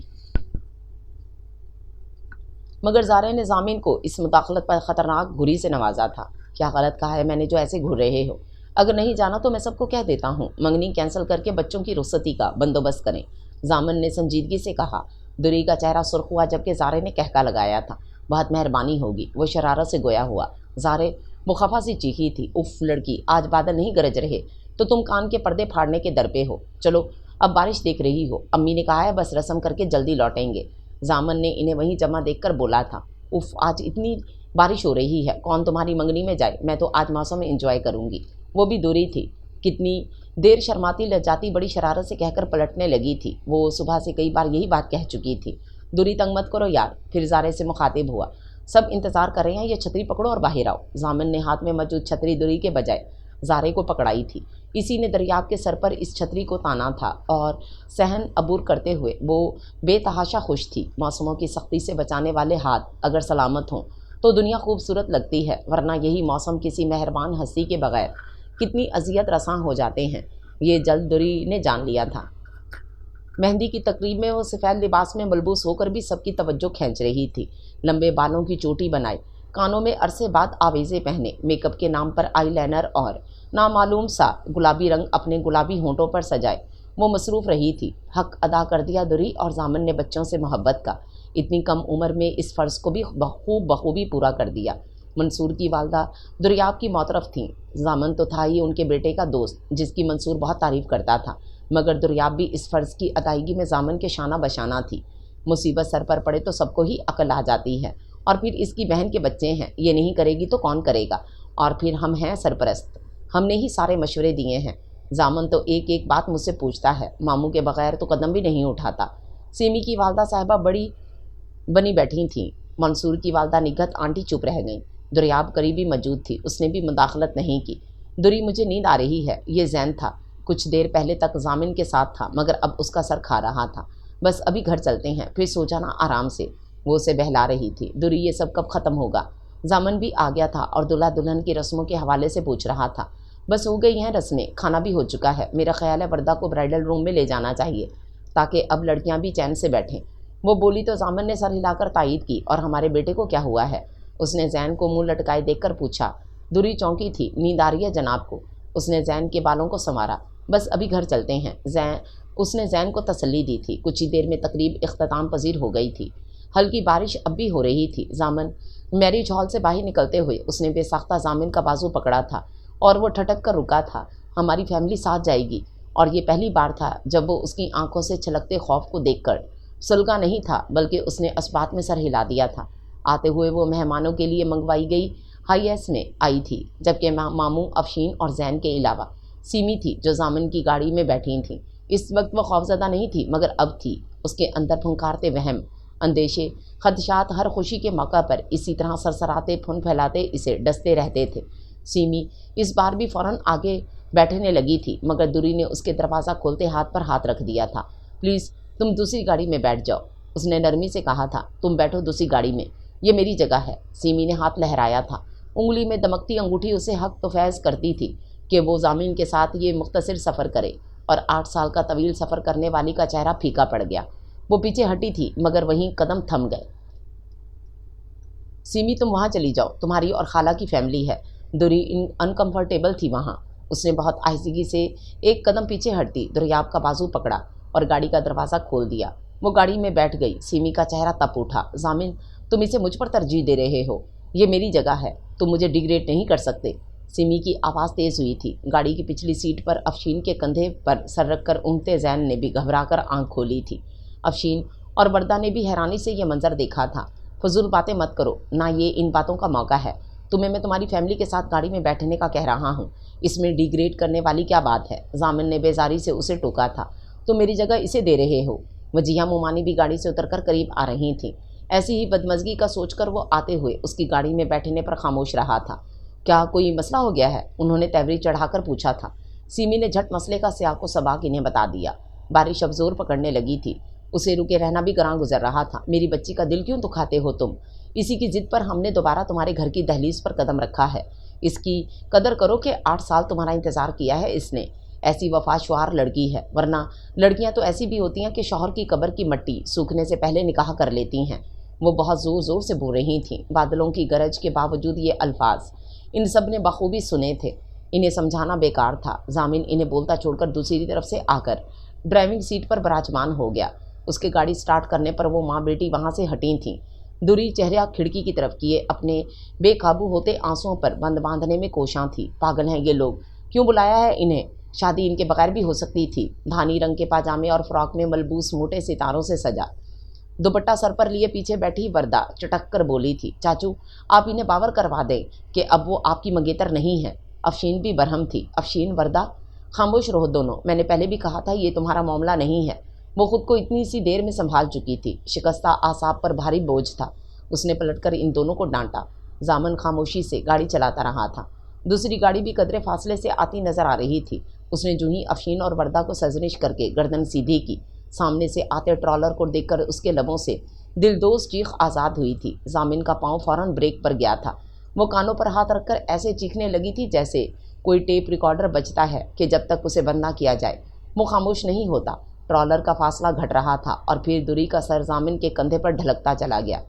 مگر زارے نے ضامن کو اس مداخلت پر خطرناک گھری سے نوازا تھا۔ کیا غلط کہا ہے میں نے جو ایسے گھور رہے ہو؟ اگر نہیں جانا تو میں سب کو کہہ دیتا ہوں، منگنی کینسل کر کے بچوں کی رخصتی کا بندوبست کریں، ضامن نے سنجیدگی سے کہا۔ دوری کا چہرہ سرخ ہوا جبکہ زارے نے کہکا لگایا تھا۔ بہت مہربانی ہوگی، وہ شرارت سے گویا ہوا۔ زارے مخفا سی چیخی تھی۔ اف لڑکی، آج بادل نہیں گرج رہے تو تم کان کے پردے پھاڑنے کے در پہ ہو۔ چلو اب بارش دیکھ رہی ہو، امی نے کہا ہے بس رسم کر کے جلدی لوٹیں گے۔ ضامن نے انہیں وہیں جمع دیکھ کر بولا تھا۔ اف آج اتنی بارش ہو رہی ہے، کون تمہاری منگنی میں جائے؟ میں تو آج موسم میں انجوائے کروں گی۔ وہ بھی دوری تھی، کتنی دیر شرماتی لجاتی بڑی شرارت سے کہہ کر پلٹنے لگی تھی۔ وہ صبح سے کئی بار یہی بات کہہ چکی تھی، دوری تنگ مت کرو یار۔ پھر زارے سے مخاطب ہوا، سب انتظار کر رہے ہیں، یہ چھتری پکڑو اور باہر آؤ۔ ضامن نے ہاتھ میں موجود چھتری دوری کے بجائے زارے کو پکڑائی تھی۔ اسی نے دریاب کے سر پر اس چھتری کو تانا تھا، اور صحن عبور کرتے ہوئے وہ بے تحاشا خوش تھی۔ موسموں کی سختی سے بچانے والے ہاتھ اگر سلامت ہوں تو دنیا خوبصورت لگتی ہے، ورنہ یہی موسم کسی مہربان ہستی کے بغیر کتنی اذیت رساں ہو جاتے ہیں، یہ جلد دوری نے جان لیا تھا۔ مہندی کی تقریب میں وہ سفید لباس میں ملبوس ہو کر بھی سب کی توجہ کھینچ رہی تھی۔ لمبے بالوں کی چوٹی بنائے، کانوں میں عرصے بعد آویزیں پہنے، میک اپ کے نام پر آئی لائنر اور نامعلوم سا گلابی رنگ اپنے گلابی ہونٹوں پر سجائے وہ مصروف رہی تھی۔ حق ادا کر دیا دوری اور ضامن نے بچوں سے محبت کا، اتنی کم عمر میں اس فرض کو بھی بخوبی پورا کر دیا۔ منصور کی والدہ دریاب کی موترف تھیں۔ ضامن تو تھا ہی ان کے بیٹے کا دوست جس کی منصور بہت تعریف کرتا تھا، مگر دریاب بھی اس فرض کی ادائیگی میں ضامن کے شانہ بشانہ تھی۔ مصیبت سر پر پڑے تو سب کو ہی عقل آ جاتی ہے، اور پھر اس کی بہن کے بچے ہیں، یہ نہیں کرے گی تو کون کرے گا؟ اور پھر ہم ہیں سرپرست، ہم نے ہی سارے مشورے دیے ہیں۔ زامن تو ایک ایک بات مجھ سے پوچھتا ہے، ماموں کے بغیر تو قدم بھی نہیں اٹھاتا۔ سیمی کی والدہ صاحبہ بڑی بنی بیٹھی تھیں۔ منصور کی والدہ نگہت آنٹی چپ رہ گئیں۔ دریاب قریبی موجود تھی، اس نے بھی مداخلت نہیں کی۔ دوری مجھے نیند آ رہی ہے، یہ زین تھا۔ کچھ دیر پہلے تک زامن کے ساتھ تھا مگر اب اس کا سر کھا رہا تھا۔ بس ابھی گھر چلتے ہیں، پھر سو جانا آرام سے۔ وہ اسے بہلا رہی تھی۔ دوری یہ سب کب ختم ہوگا؟ زامن بھی آ گیا تھا اور دلہا دلہن کی رسموں کے حوالے سے پوچھ رہا تھا۔ بس ہو گئی ہیں رسمیں، کھانا بھی ہو چکا ہے۔ میرا خیال ہے وردہ کو برائڈل روم میں لے جانا چاہیے تاکہ اب لڑکیاں بھی چین سے بیٹھیں۔ وہ بولی تو زامن نے سر ہلا کر تائید کی۔ اور ہمارے بیٹے کو کیا ہوا ہے؟ اس نے زین کو منہ لٹکائے دیکھ کر پوچھا۔ دوری چونکی تھی۔ نیند آ رہی ہے جناب کو؟ اس نے زین کے بالوں کو سنوارا۔ بس ابھی گھر چلتے ہیں۔ اس نے زین کو تسلی دی تھی۔ کچھ ہی دیر میں تقریب اختتام پذیر ہو گئی تھی۔ ہلکی بارش اب بھی ہو رہی تھی۔ زامن میرج ہال سے باہر نکلتے ہوئے اس نے بے ساختہ زامن کا بازو پکڑا تھا اور وہ ٹھٹک کر رکا تھا۔ ہماری فیملی ساتھ جائے گی۔ اور یہ پہلی بار تھا جب وہ اس کی آنکھوں سے چھلکتے خوف کو دیکھ کر سلگا نہیں تھا، بلکہ اس نے اسبات میں سر ہلا دیا تھا۔ آتے ہوئے وہ مہمانوں کے لیے منگوائی گئی ہائی ایس میں آئی تھی، جبکہ ماموں افشین اور زین کے علاوہ سیمی تھی جو زامن کی گاڑی میں بیٹھی تھیں۔ اس وقت وہ خوفزدہ نہیں تھی مگر اب تھی۔ اس کے اندر پھنکارتے وہم، اندیشے، خدشات ہر خوشی کے موقع پر اسی طرح سرسراتے پھن پھیلاتے اسے ڈستے رہتے تھے۔ سیمی اس بار بھی فوراً آگے بیٹھنے لگی تھی مگر دوری نے اس کے دروازہ کھولتے ہاتھ پر ہاتھ رکھ دیا تھا۔ پلیز تم دوسری گاڑی میں بیٹھ جاؤ، اس نے نرمی سے کہا تھا۔ تم بیٹھو دوسری گاڑی میں، یہ میری جگہ ہے۔ سیمی نے ہاتھ لہرایا تھا۔ انگلی میں دمکتی انگوٹھی اسے حق تو فیض کرتی تھی کہ وہ زامن کے ساتھ یہ مختصر سفر کرے، اور 8 سال کا طویل سفر کرنے والی کا چہرہ پھیکا پڑ گیا۔ وہ پیچھے ہٹی تھی مگر وہیں قدم تھم گئے۔ سیمی تم وہاں چلی جاؤ، تمہاری اور خالہ کی فیملی ہے۔ دوری انکمفرٹیبل تھی وہاں۔ اس نے بہت آہستگی سے ایک قدم پیچھے ہٹتی دریاب کا بازو پکڑا اور گاڑی کا دروازہ کھول دیا۔ وہ گاڑی میں بیٹھ گئی۔ سیمی کا چہرہ تپ اٹھا۔ زامن تم اسے مجھ پر ترجیح دے رہے ہو، یہ میری جگہ ہے، تم مجھے ڈیگریڈ نہیں کر سکتے۔ سیمی کی آواز تیز ہوئی تھی۔ گاڑی کی پچھلی سیٹ پر افشین کے کندھے پر سر رکھ کر اونگتے زین نے بھی گھبرا کر آنکھ کھولی تھی۔ افشین اور وردہ نے بھی حیرانی سے یہ منظر دیکھا تھا۔ فضول باتیں مت کرو، نہ یہ ان باتوں کا موقع ہے۔ تمہیں میں تمہاری فیملی کے ساتھ گاڑی میں بیٹھنے کا کہہ رہا ہوں، اس میں ڈیگریڈ کرنے والی کیا بات ہے؟ زامن نے بیزاری سے اسے ٹوکا تھا۔ تم میری جگہ اسے دے رہے ہو۔ وجیہہ مومانی بھی گاڑی سے اتر کر قریب آ رہی تھیں۔ ایسی ہی بدمزگی کا سوچ کر وہ آتے ہوئے اس کی گاڑی میں بیٹھنے پر خاموش رہا تھا۔ کیا کوئی مسئلہ ہو گیا ہے؟ انہوں نے تیوری چڑھا کر پوچھا تھا۔ سیمی نے جھٹ مسئلے کا سیاق و سباق انہیں بتا دیا۔ بارش اب زور پکڑنے لگی تھی۔ اسے رکے رہنا بھی گراں گزر رہا تھا۔ میری بچی کا دل کیوں دکھاتے ہو تم؟ اسی کی ضد پر ہم نے دوبارہ تمہارے گھر کی دہلیز پر قدم رکھا ہے۔ اس کی قدر کرو کہ 8 سال تمہارا انتظار کیا ہے اس نے۔ ایسی وفاشوار لڑکی ہے، ورنہ لڑکیاں تو ایسی بھی ہوتی ہیں کہ شوہر کی قبر کی مٹی سوکھنے سے پہلے نکاح کر لیتی ہیں۔ وہ بہت زور زور سے بول رہی تھیں۔ بادلوں کی گرج کے باوجود یہ الفاظ ان سب نے بخوبی سنے تھے۔ انہیں سمجھانا بیکار تھا۔ زامن انہیں بولتا چھوڑ کر دوسری طرف سے آ کر ڈرائیونگ سیٹ پر براجمان ہو گیا۔ اس کے گاڑی سٹارٹ کرنے پر وہ ماں بیٹی وہاں سے ہٹی تھیں۔ دوری چہرہ کھڑکی کی طرف کیے اپنے بے قابو ہوتے آنسوؤں پر بند باندھنے میں کوشاں تھی۔ پاگل ہیں یہ لوگ، کیوں بلایا ہے انہیں؟ شادی ان کے بغیر بھی ہو سکتی تھی۔ دھانی رنگ کے پاجامے اور فراک میں ملبوس موٹے ستاروں سے سجا دوپٹہ سر پر لیے پیچھے بیٹھی وردہ چٹک کر بولی تھی، چاچو آپ انہیں باور کروا دیں کہ اب وہ آپ کی منگیتر نہیں ہے۔ افشین بھی برہم تھی۔ افشین، وردہ خاموش رہو دونوں، میں نے پہلے بھی کہا تھا یہ تمہارا معاملہ نہیں ہے۔ وہ خود کو اتنی سی دیر میں سنبھال چکی تھی۔ شکستہ اعصاب پر بھاری بوجھ تھا۔ اس نے پلٹ کر ان دونوں کو ڈانٹا۔ زامن خاموشی سے گاڑی چلاتا رہا تھا۔ دوسری گاڑی بھی قدرے فاصلے سے آتی نظر آ رہی تھی۔ اس نے جوں ہی افشین اور وردہ کو سرزنش کر کے گردن سیدھی کی، سامنے سے آتے ٹرالر کو دیکھ کر اس کے لبوں سے دلدوز چیخ آزاد ہوئی تھی۔ زامن کا پاؤں فوراً بریک پر گیا تھا۔ وہ کانوں پر ہاتھ رکھ کر ایسے چیخنے لگی تھی جیسے کوئی ٹیپ ریکارڈر بجتا ہے کہ جب تک اسے بند نہ کیا جائے وہ خاموش نہیں ہوتا۔ ٹرالر کا فاصلہ گھٹ رہا تھا اور پھر دوری کا سر زامن کے کندھے پر ڈھلکتا چلا گیا۔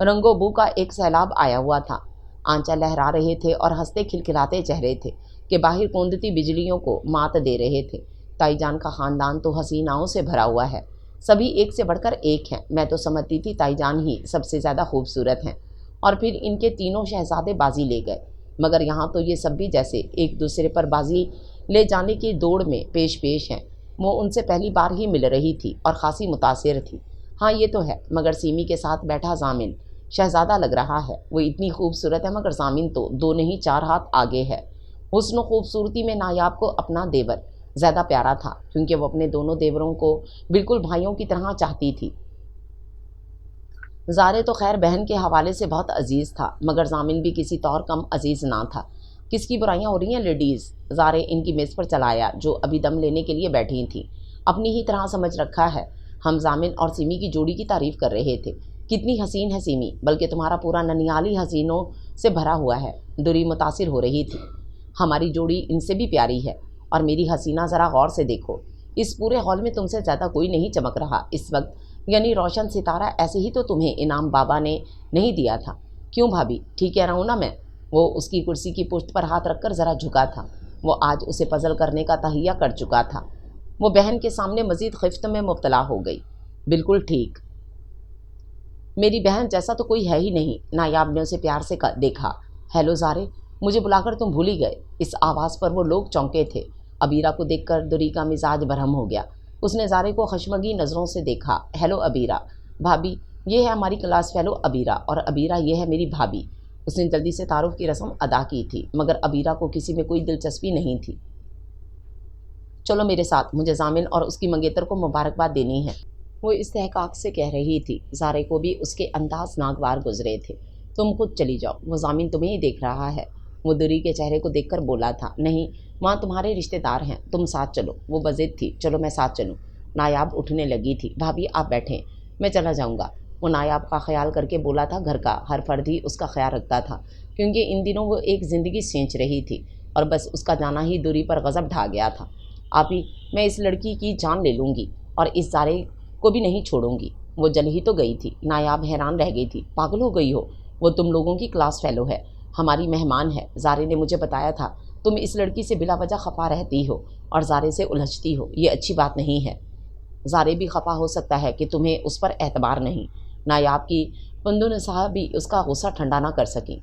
رنگ و بو کا ایک سیلاب آیا ہوا تھا۔ آنچا لہرا رہے تھے اور ہنستے کھلکھلاتے چہرے تھے کہ باہر کوندتی بجلیوں کو مات دے رہے تھے۔ تائی جان کا خاندان تو حسیناؤں سے بھرا ہوا ہے، سبھی ایک سے بڑھ کر ایک ہیں۔ میں تو سمجھتی تھی تائی جان ہی سب سے زیادہ خوبصورت ہیں، اور پھر ان کے تینوں شہزادے بازی لے گئے، مگر یہاں تو یہ سب بھی جیسے ایک دوسرے پر بازی لے جانے کی دوڑ میں پیش ہے۔ وہ ان سے پہلی بار ہی مل رہی تھی اور خاصی متاثر تھی۔ ہاں یہ تو ہے، مگر سیمی کے ساتھ بیٹھا زامن شہزادہ لگ رہا ہے۔ وہ اتنی خوبصورت ہے مگر زامن تو 2 نہیں 4 ہاتھ آگے ہے۔ حسن و خوبصورتی میں نایاب کو اپنا دیور زیادہ پیارا تھا، کیونکہ وہ اپنے دونوں دیوروں کو بالکل بھائیوں کی طرح چاہتی تھی۔ زارے تو خیر بہن کے حوالے سے بہت عزیز تھا، مگر ضامن بھی کسی طور کم عزیز نہ تھا۔ کس کی برائیاں ہو رہی ہیں لیڈیز؟ زارے ان کی میز پر چلایا جو ابھی دم لینے کے لیے بیٹھی تھیں۔ اپنی ہی طرح سمجھ رکھا ہے، ہم ضامن اور سیمی کی جوڑی کی تعریف کر رہے تھے۔ کتنی حسین ہے سیمی، بلکہ تمہارا پورا ننیال ہی حسینوں سے بھرا ہوا ہے۔ دوری متاثر ہو رہی تھی۔ ہماری جوڑی ان سے بھی پیاری ہے، اور میری حسینہ ذرا غور سے دیکھو، اس پورے ہال میں تم سے زیادہ کوئی نہیں چمک رہا اس وقت، یعنی روشن ستارہ ایسے ہی تو تمہیں انعام بابا نے نہیں دیا تھا۔ کیوں بھابھی، ٹھیک کہہ رہا ہوں نا میں؟ وہ اس کی کرسی کی پشت پر ہاتھ رکھ کر ذرا جھکا تھا۔ وہ آج اسے پزل کرنے کا تہیہ کر چکا تھا۔ وہ بہن کے سامنے مزید خفت میں مبتلا ہو گئی۔ بالکل ٹھیک، میری بہن جیسا تو کوئی ہے ہی نہیں۔ نایاب نے اسے پیار سے دیکھا۔ ہیلو زارے، مجھے بلا کر تم بھول ہی گئے۔ اس آواز پر وہ لوگ چونکے تھے۔ ابیرہ کو دیکھ کر دوری کا مزاج برہم ہو گیا۔ اس نے زارے کو خشمگی نظروں سے دیکھا۔ ہیلو ابیرہ، بھابھی یہ ہے ہماری کلاس فیلو ابیرہ، اور ابیرہ یہ ہے میری بھابھی۔ اس نے جلدی سے تعارف کی رسم ادا کی تھی، مگر ابیرہ کو کسی میں کوئی دلچسپی نہیں تھی۔ چلو میرے ساتھ، مجھے ضامن اور اس کی منگیتر کو مبارکباد دینی ہے، وہ استحقاق سے کہہ رہی تھی۔ زارے کو بھی اس کے انداز ناگوار گزرے تھے۔ تم خود چلی جاؤ، وہ ضامن تمہیں ہی دیکھ رہا ہے۔ وہ دوری کے چہرے کو دیکھ کر بولا تھا۔ نہیں، وہاں تمہارے رشتہ دار ہیں، تم ساتھ چلو۔ وہ بضد تھی۔ چلو میں ساتھ چلوں۔ نایاب اٹھنے لگی تھی۔ بھابھی آپ بیٹھیں، میں چلا جاؤں گا۔ وہ نایاب کا خیال کر کے بولا تھا۔ گھر کا ہر فرد ہی اس کا خیال رکھتا تھا، کیونکہ ان دنوں وہ ایک زندگی سینچ رہی تھی، اور بس اس کا جانا ہی دوری پر غضب ڈھا گیا تھا۔ آپ ہی، میں اس لڑکی کی جان لے لوں گی، اور اس زارے کو بھی نہیں چھوڑوں گی۔ وہ جل ہی تو گئی تھی۔ نایاب حیران رہ گئی تھی۔ پاگل ہو گئی ہو؟ وہ تم لوگوں کی کلاس فیلو ہے، ہماری مہمان ہے۔ زارے نے مجھے بتایا تھا تم اس لڑکی سے بلا وجہ خفا رہتی ہو اور زارے سے الجھتی ہو، یہ اچھی بات نہیں ہے۔ زارے بھی خفا ہو سکتا ہے کہ تمہیں اس پر اعتبار نہیں۔ نایاب کی پندونسا بھی اس کا غصہ ٹھنڈا نہ کر سکی۔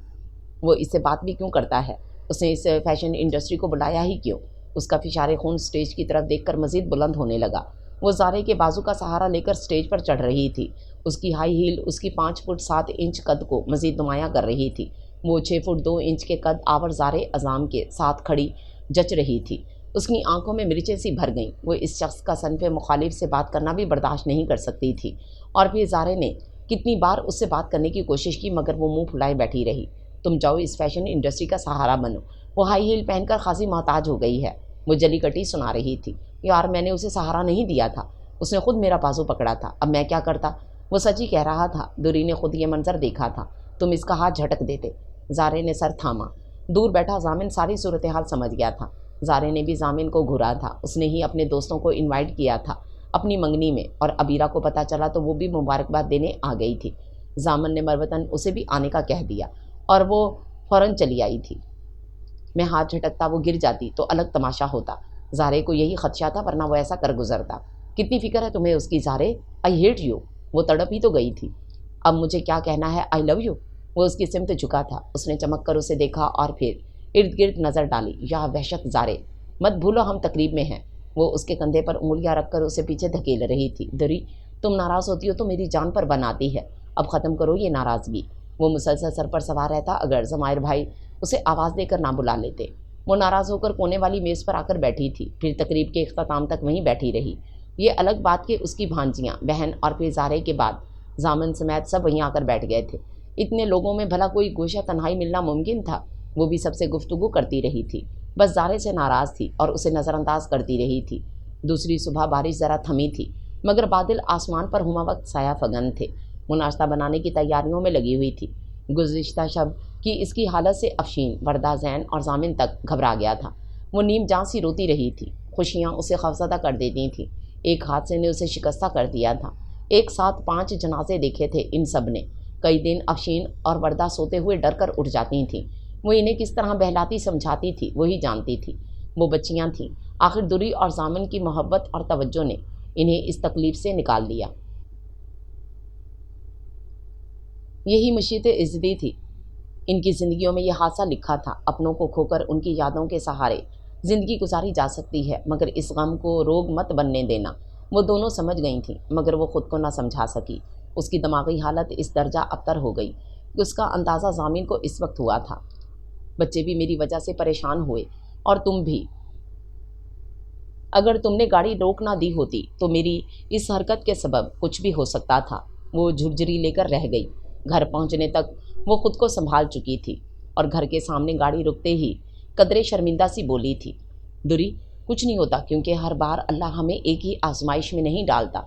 وہ اس سے بات بھی کیوں کرتا ہے؟ اس نے اس فیشن انڈسٹری کو بلایا ہی کیوں؟ اس کا فشار خون سٹیج کی طرف دیکھ کر مزید بلند ہونے لگا۔ وہ زارے کے بازو کا سہارا لے کر سٹیج پر چڑھ رہی تھی۔ اس کی ہائی ہیل اس کی 5 فٹ 7 انچ قد کو مزید نمایاں کر رہی تھی۔ وہ 6 فٹ 2 انچ کے قد آور زارے اعظام کے ساتھ کھڑی جچ رہی تھی۔ اس کی آنکھوں میں مرچیں سی بھر گئیں۔ وہ اس شخص کا صنف مخالف سے بات کرنا بھی برداشت نہیں کر سکتی تھی، اور پھر زارے نے کتنی بار اس سے بات کرنے کی کوشش کی، مگر وہ منہ پھلائے بیٹھی رہی۔ تم جاؤ، اس فیشن انڈسٹری کا سہارا بنو۔ وہ ہائی ہیل پہن کر خاصی محتاج ہو گئی ہے۔ وہ جلی کٹی سنا رہی تھی۔ یار میں نے اسے سہارا نہیں دیا تھا، اس نے خود میرا بازو پکڑا تھا، اب میں کیا کرتا؟ وہ سچ ہی کہہ رہا تھا۔ دوری نے خود یہ منظر دیکھا تھا، تم اس کا ہاتھ جھٹک دیتے۔ زارے نے سر تھاما۔ دور بیٹھا ضامن ساری صورتحال سمجھ گیا تھا۔ زارے نے بھی ضامن کو گھورا تھا۔ اس نے ہی اپنے دوستوں کو انوائٹ کیا تھا اپنی منگنی میں، اور ابیرہ کو پتہ چلا تو وہ بھی مبارکباد دینے آ گئی تھی۔ ضامن نے مروتاً اسے بھی آنے کا کہہ دیا، اور وہ فوراً چلی آئی تھی۔ میں ہاتھ جھٹکتا، وہ گر جاتی تو الگ تماشا ہوتا۔ زارے کو یہی خدشہ تھا، ورنہ وہ ایسا کر گزرتا۔ کتنی فکر ہے تمہیں اس کی زارے؟ I hate you. وہ تڑپ ہی تو گئی تھی۔ اب مجھے کیا کہنا ہے؟ آئی لو یو۔ وہ اس کی سمت جھکا تھا۔ اس نے چمک کر اسے دیکھا اور پھر ارد گرد نظر ڈالی۔ یا وحشت زارے، مت بھولو ہم تقریب میں ہیں۔ وہ اس کے کندھے پر انگلیاں رکھ کر اسے پیچھے دھکیل رہی تھی۔ دوری، تم ناراض ہوتی ہو تو میری جان پر بناتی ہے، اب ختم کرو یہ ناراضگی۔ وہ مسلسل سر پر سوار رہتا اگر ضمائر بھائی اسے آواز دے کر نہ بلا لیتے۔ وہ ناراض ہو کر کونے والی میز پر آ کر بیٹھی تھی، پھر تقریب کے اختتام تک وہیں بیٹھی رہی۔ یہ الگ بات کہ اس کی بھانجیاں، بہن اور پھر زارے کے بعد ضامن سمیت سب وہیں آ کر بیٹھ گئے تھے۔ اتنے لوگوں میں بھلا کوئی گوشہ تنہائی ملنا ممکن تھا؟ وہ بھی سب سے گفتگو کرتی رہی تھی، بس زارے سے ناراض تھی اور اسے نظر انداز کرتی رہی تھی۔ دوسری صبح بارش ذرا تھمی تھی، مگر بادل آسمان پر ہما وقت سایہ فگن تھے۔ وہ ناشتہ بنانے کی تیاریوں میں لگی ہوئی تھی۔ گزشتہ شب کی اس کی حالت سے افشین، وردہ، زین اور ضامن تک گھبرا گیا تھا۔ وہ نیم جان سی روتی رہی تھی۔ خوشیاں اسے خوفزدہ کر دیتی تھیں۔ ایک حادثے نے اسے شکستہ کر دیا تھا۔ ایک ساتھ 5 جنازے دیکھے تھے ان سب نے۔ کئی دن افشین اور وردہ سوتے ہوئے ڈر کر اٹھ جاتی تھیں۔ وہ انہیں کس طرح بہلاتی سمجھاتی تھی وہی جانتی تھی۔ وہ بچیاں تھیں۔ آخر دوری اور ضامن کی محبت اور توجہ نے انہیں اس تکلیف سے نکال لیا۔ یہی مشیت عزتی تھی۔ ان کی زندگیوں میں یہ حادثہ لکھا تھا۔ اپنوں کو کھو کر ان کی یادوں کے سہارے زندگی گزاری جا سکتی ہے، مگر اس غم کو روگ مت بننے دینا۔ وہ دونوں سمجھ گئی تھیں، مگر وہ خود کو نہ سمجھا سکی۔ اس کی دماغی حالت اس درجہ ابتر ہو گئی کہ اس کا اندازہ ضامن کو اس وقت ہوا تھا۔ بچے بھی میری وجہ سے پریشان ہوئے، اور تم بھی۔ اگر تم نے گاڑی روک نہ دی ہوتی تو میری اس حرکت کے سبب کچھ بھی ہو سکتا تھا۔ وہ جھرجھری لے کر رہ گئی۔ گھر پہنچنے تک وہ خود کو سنبھال چکی تھی اور گھر کے سامنے گاڑی رکتے ہی قدرے شرمندہ سی بولی تھی، دوری کچھ نہیں ہوتا، کیونکہ ہر بار اللہ ہمیں ایک ہی آزمائش میں نہیں ڈالتا۔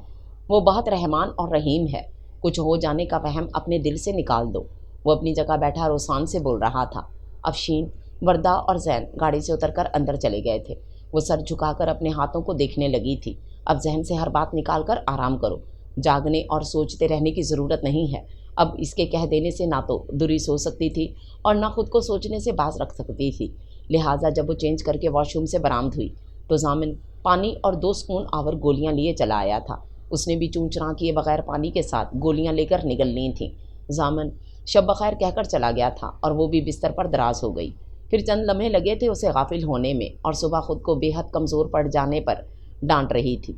وہ بہت رحمان اور رحیم ہے۔ کچھ ہو جانے کا وہم اپنے دل سے نکال دو۔ وہ اپنی جگہ بیٹھا روسان سے بول رہا تھا۔ افشین، وردہ اور زین گاڑی سے اتر کر اندر چلے گئے تھے۔ وہ سر جھکا کر اپنے ہاتھوں کو دیکھنے لگی تھی۔ اب ذہن سے ہر بات نکال کر آرام کرو۔ جاگنے اور سوچتے رہنے کی ضرورت نہیں ہے۔ اب اس کے کہہ دینے سے نہ تو دوری سو سکتی تھی اور نہ خود کو سوچنے سے باز رکھ سکتی تھی۔ لہٰذا جب وہ چینج کر کے واش روم سے برآمد ہوئی تو ضامن پانی اور 2 سکون آور گولیاں لیے چلا آیا تھا۔ اس نے بھی چون چراں کیے بغیر پانی کے ساتھ گولیاں لے کر نگل لی تھیں۔ ضامن شب بخیر کہہ کر چلا گیا تھا اور وہ بھی بستر پر دراز ہو گئی۔ پھر چند لمحے لگے تھے اسے غافل ہونے میں، اور صبح خود کو بے حد کمزور پڑ جانے پر ڈانٹ رہی تھی۔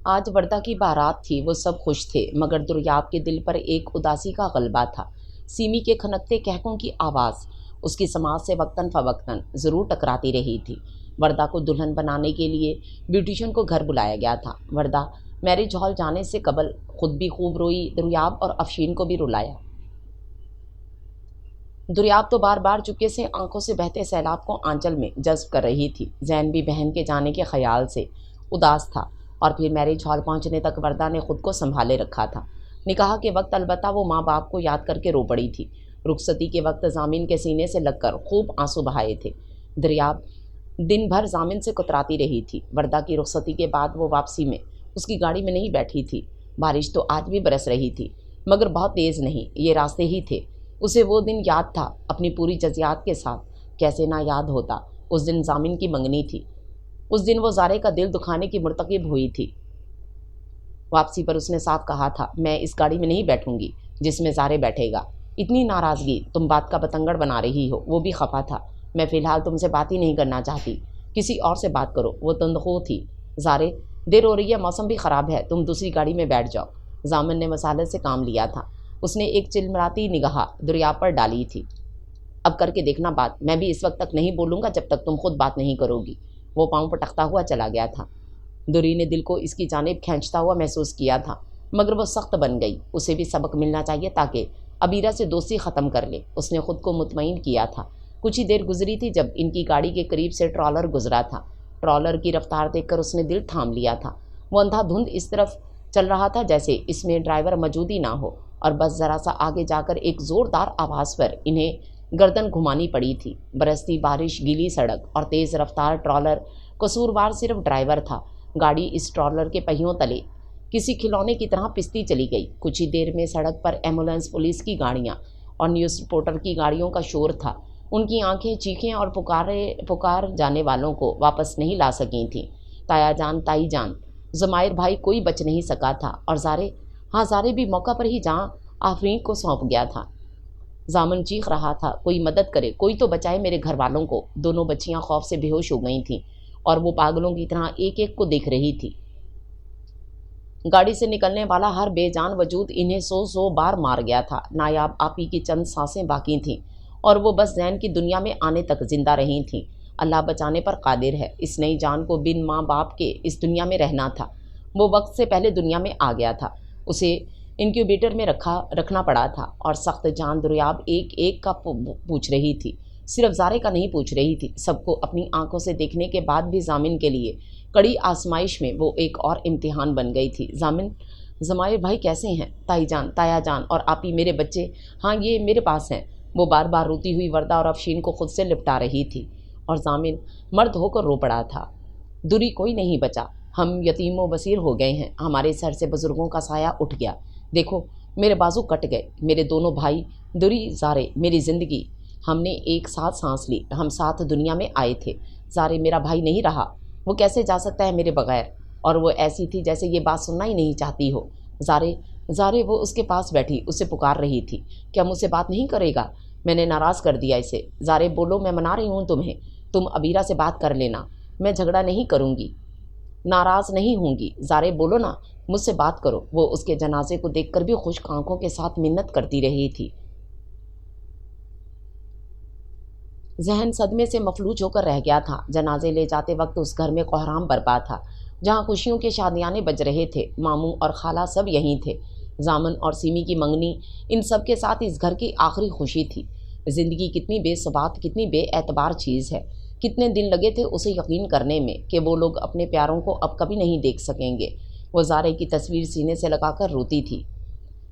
آج وردہ کی بارات تھی، وہ سب خوش تھے، مگر دریاب کے دل پر ایک اداسی کا غلبہ تھا۔ سیمی کے کھنکتے کہکوں کی آواز اس کی سماعت سے وقتاً فوقتاً ضرور ٹکراتی رہی تھی۔ وردہ کو دلہن بنانے کے لیے بیوٹیشین کو گھر بلایا گیا تھا۔ وردہ میرج ہال جانے سے قبل خود بھی خوب روئی، دریاب اور افشین کو بھی رلایا۔ دریاب تو بار بار چپکے سے آنکھوں سے بہتے سیلاب کو آنچل میں جذب کر رہی تھی۔ زین بھی بہن کے جانے کے خیال سے اداس تھا، اور پھر میرج ہال پہنچنے تک وردہ نے خود کو سنبھالے رکھا تھا۔ نکاح کے وقت البتہ وہ ماں باپ کو یاد کر کے رو پڑی تھی۔ رخصتی کے وقت ضامن کے سینے سے لگ کر خوب آنسو بہائے تھے۔ دریاب دن بھر ضامن سے کتراتی رہی تھی۔ وردہ کی رخصتی کے بعد وہ واپسی میں اس کی گاڑی میں نہیں بیٹھی تھی۔ بارش تو آج بھی برس رہی تھی، مگر بہت تیز نہیں، یہ راستے ہی تھے۔ اسے وہ دن یاد تھا اپنی پوری جزیات کے ساتھ۔ کیسے نہ یاد ہوتا، اس دن ضامن کی منگنی تھی۔ اس دن وہ زارے کا دل دکھانے کی مرتکب ہوئی تھی۔ واپسی پر اس نے صاف کہا تھا، میں اس گاڑی میں نہیں بیٹھوں گی جس میں زارے بیٹھے گا۔ اتنی ناراضگی، تم بات کا بتنگڑ بنا رہی ہو۔ وہ بھی خفا تھا۔ میں فی الحال تم سے بات ہی نہیں کرنا چاہتی، کسی اور سے بات کرو۔ وہ تندخو تھی۔ زارے، دیر ہو رہی ہے، موسم بھی خراب ہے، تم دوسری گاڑی میں بیٹھ جاؤ۔ ضامن نے مسالت سے کام لیا تھا۔ اس نے ایک چلملاتی نگاہ دریاب پر ڈالی تھی۔ اب کر کے دیکھنا بات، میں بھی اس وقت تک نہیں بولوں گا جب تک تم خود بات نہیں کرو گی۔ وہ پاؤں پٹکتا ہوا چلا گیا تھا۔ دوری نے دل کو اس کی جانب کھینچتا ہوا محسوس کیا تھا، مگر وہ سخت بن گئی۔ اسے بھی سبق ملنا چاہیے تاکہ عبیرہ سے دوستی ختم کر لے۔ اس نے خود کو مطمئن کیا تھا۔ کچھ ہی دیر گزری تھی جب ان کی گاڑی کے قریب سے ٹرالر گزرا تھا۔ ٹرالر کی رفتار دیکھ کر اس نے دل تھام لیا تھا۔ وہ اندھا دھند اس طرف چل رہا تھا جیسے اس میں ڈرائیور موجود ہی نہ ہو، اور بس ذرا سا آگے جا کر ایک زوردار آواز پر انہیں گردن گھمانی پڑی تھی۔ برستی بارش، گیلی سڑک اور تیز رفتار ٹرالر، قصوروار صرف ڈرائیور تھا۔ گاڑی اس ٹرالر کے پہیوں تلے کسی کھلونے کی طرح پستی چلی گئی۔ کچھ ہی دیر میں سڑک پر ایمبولینس، پولیس کی گاڑیاں اور نیوز رپورٹر کی گاڑیوں کا شور تھا۔ ان کی آنکھیں چیخیں اور پکار جانے والوں کو واپس نہیں لا سکی تھیں۔ تایا جان، تائی جان، ضمائر بھائی، کوئی بچ نہیں سکا تھا، اور زارے بھی موقع پر ہی جان آفرین کو سونپ گیا تھا۔ ضامن چیخ رہا تھا، کوئی مدد کرے، کوئی تو بچائے میرے گھر والوں کو۔ دونوں بچیاں خوف سے بے ہوش ہو گئی تھیں اور وہ پاگلوں کی طرح ایک ایک کو دیکھ رہی تھی۔ گاڑی سے نکلنے والا ہر بے جان وجود انہیں 100 بار مار گیا تھا۔ نایاب آپی کی چند سانسیں باقی تھیں اور وہ بس زین کی دنیا میں آنے تک زندہ رہی تھیں۔ اللہ بچانے پر قادر ہے۔ اس نئی جان کو بن ماں باپ کے اس دنیا میں رہنا تھا۔ وہ وقت سے پہلے دنیا میں آ گیا تھا۔ اسے انکیوبیٹر میں رکھنا پڑا تھا، اور سخت جان دریاب ایک ایک کا پوچھ رہی تھی، صرف زارے کا نہیں پوچھ رہی تھی۔ سب کو اپنی آنکھوں سے دیکھنے کے بعد بھی ضامن کے لیے کڑی آزمائش میں وہ ایک اور امتحان بن گئی تھی۔ ضمائر بھائی کیسے ہیں؟ تائی جان، تایا جان اور آپی، میرے بچے؟ ہاں، یہ میرے پاس ہیں۔ وہ بار بار روتی ہوئی وردہ اور افشین کو خود سے لپٹا رہی تھی، اور ضامن مرد ہو کر رو پڑا تھا۔ دوری، کوئی نہیں بچا، ہم یتیم و بصیر ہو گئے ہیں، ہمارے سر سے بزرگوں کا سایہ اٹھ گیا۔ دیکھو، میرے بازو کٹ گئے، میرے دونوں بھائی، دوری، زارے، میری زندگی، ہم نے ایک ساتھ سانس لی، ہم ساتھ دنیا میں آئے تھے۔ زارے میرا بھائی نہیں رہا، وہ کیسے جا سکتا ہے میرے بغیر؟ اور وہ ایسی تھی جیسے یہ بات سننا ہی نہیں چاہتی ہو۔ زارے، وہ اس کے پاس بیٹھی اسے پکار رہی تھی، کیا مجھ سے بات نہیں کرے گا؟ میں نے ناراض کر دیا اسے۔ زارے بولو، میں منا رہی ہوں تمہیں، تم عبیرہ سے بات کر لینا، میں جھگڑا نہیں کروں گی، ناراض نہیں ہوں گی۔ زارے بولو نا، مجھ سے بات کرو۔ وہ اس کے جنازے کو دیکھ کر بھی خشک آنکھوں کے ساتھ منت کرتی رہی تھی۔ ذہن صدمے سے مفلوج ہو کر رہ گیا تھا۔ جنازے لے جاتے وقت اس گھر میں کوہرام برپا تھا، جہاں خوشیوں کے شادیانے بج رہے تھے۔ ماموں اور خالہ سب یہیں تھے۔ زامن اور سیمی کی منگنی ان سب کے ساتھ اس گھر کی آخری خوشی تھی۔ زندگی کتنی بے ثبات، کتنی بے اعتبار چیز ہے۔ کتنے دن لگے تھے اسے یقین کرنے میں کہ وہ لوگ اپنے پیاروں کو اب کبھی نہیں دیکھ سکیں گے۔ وہ زارے کی تصویر سینے سے لگا کر روتی تھی،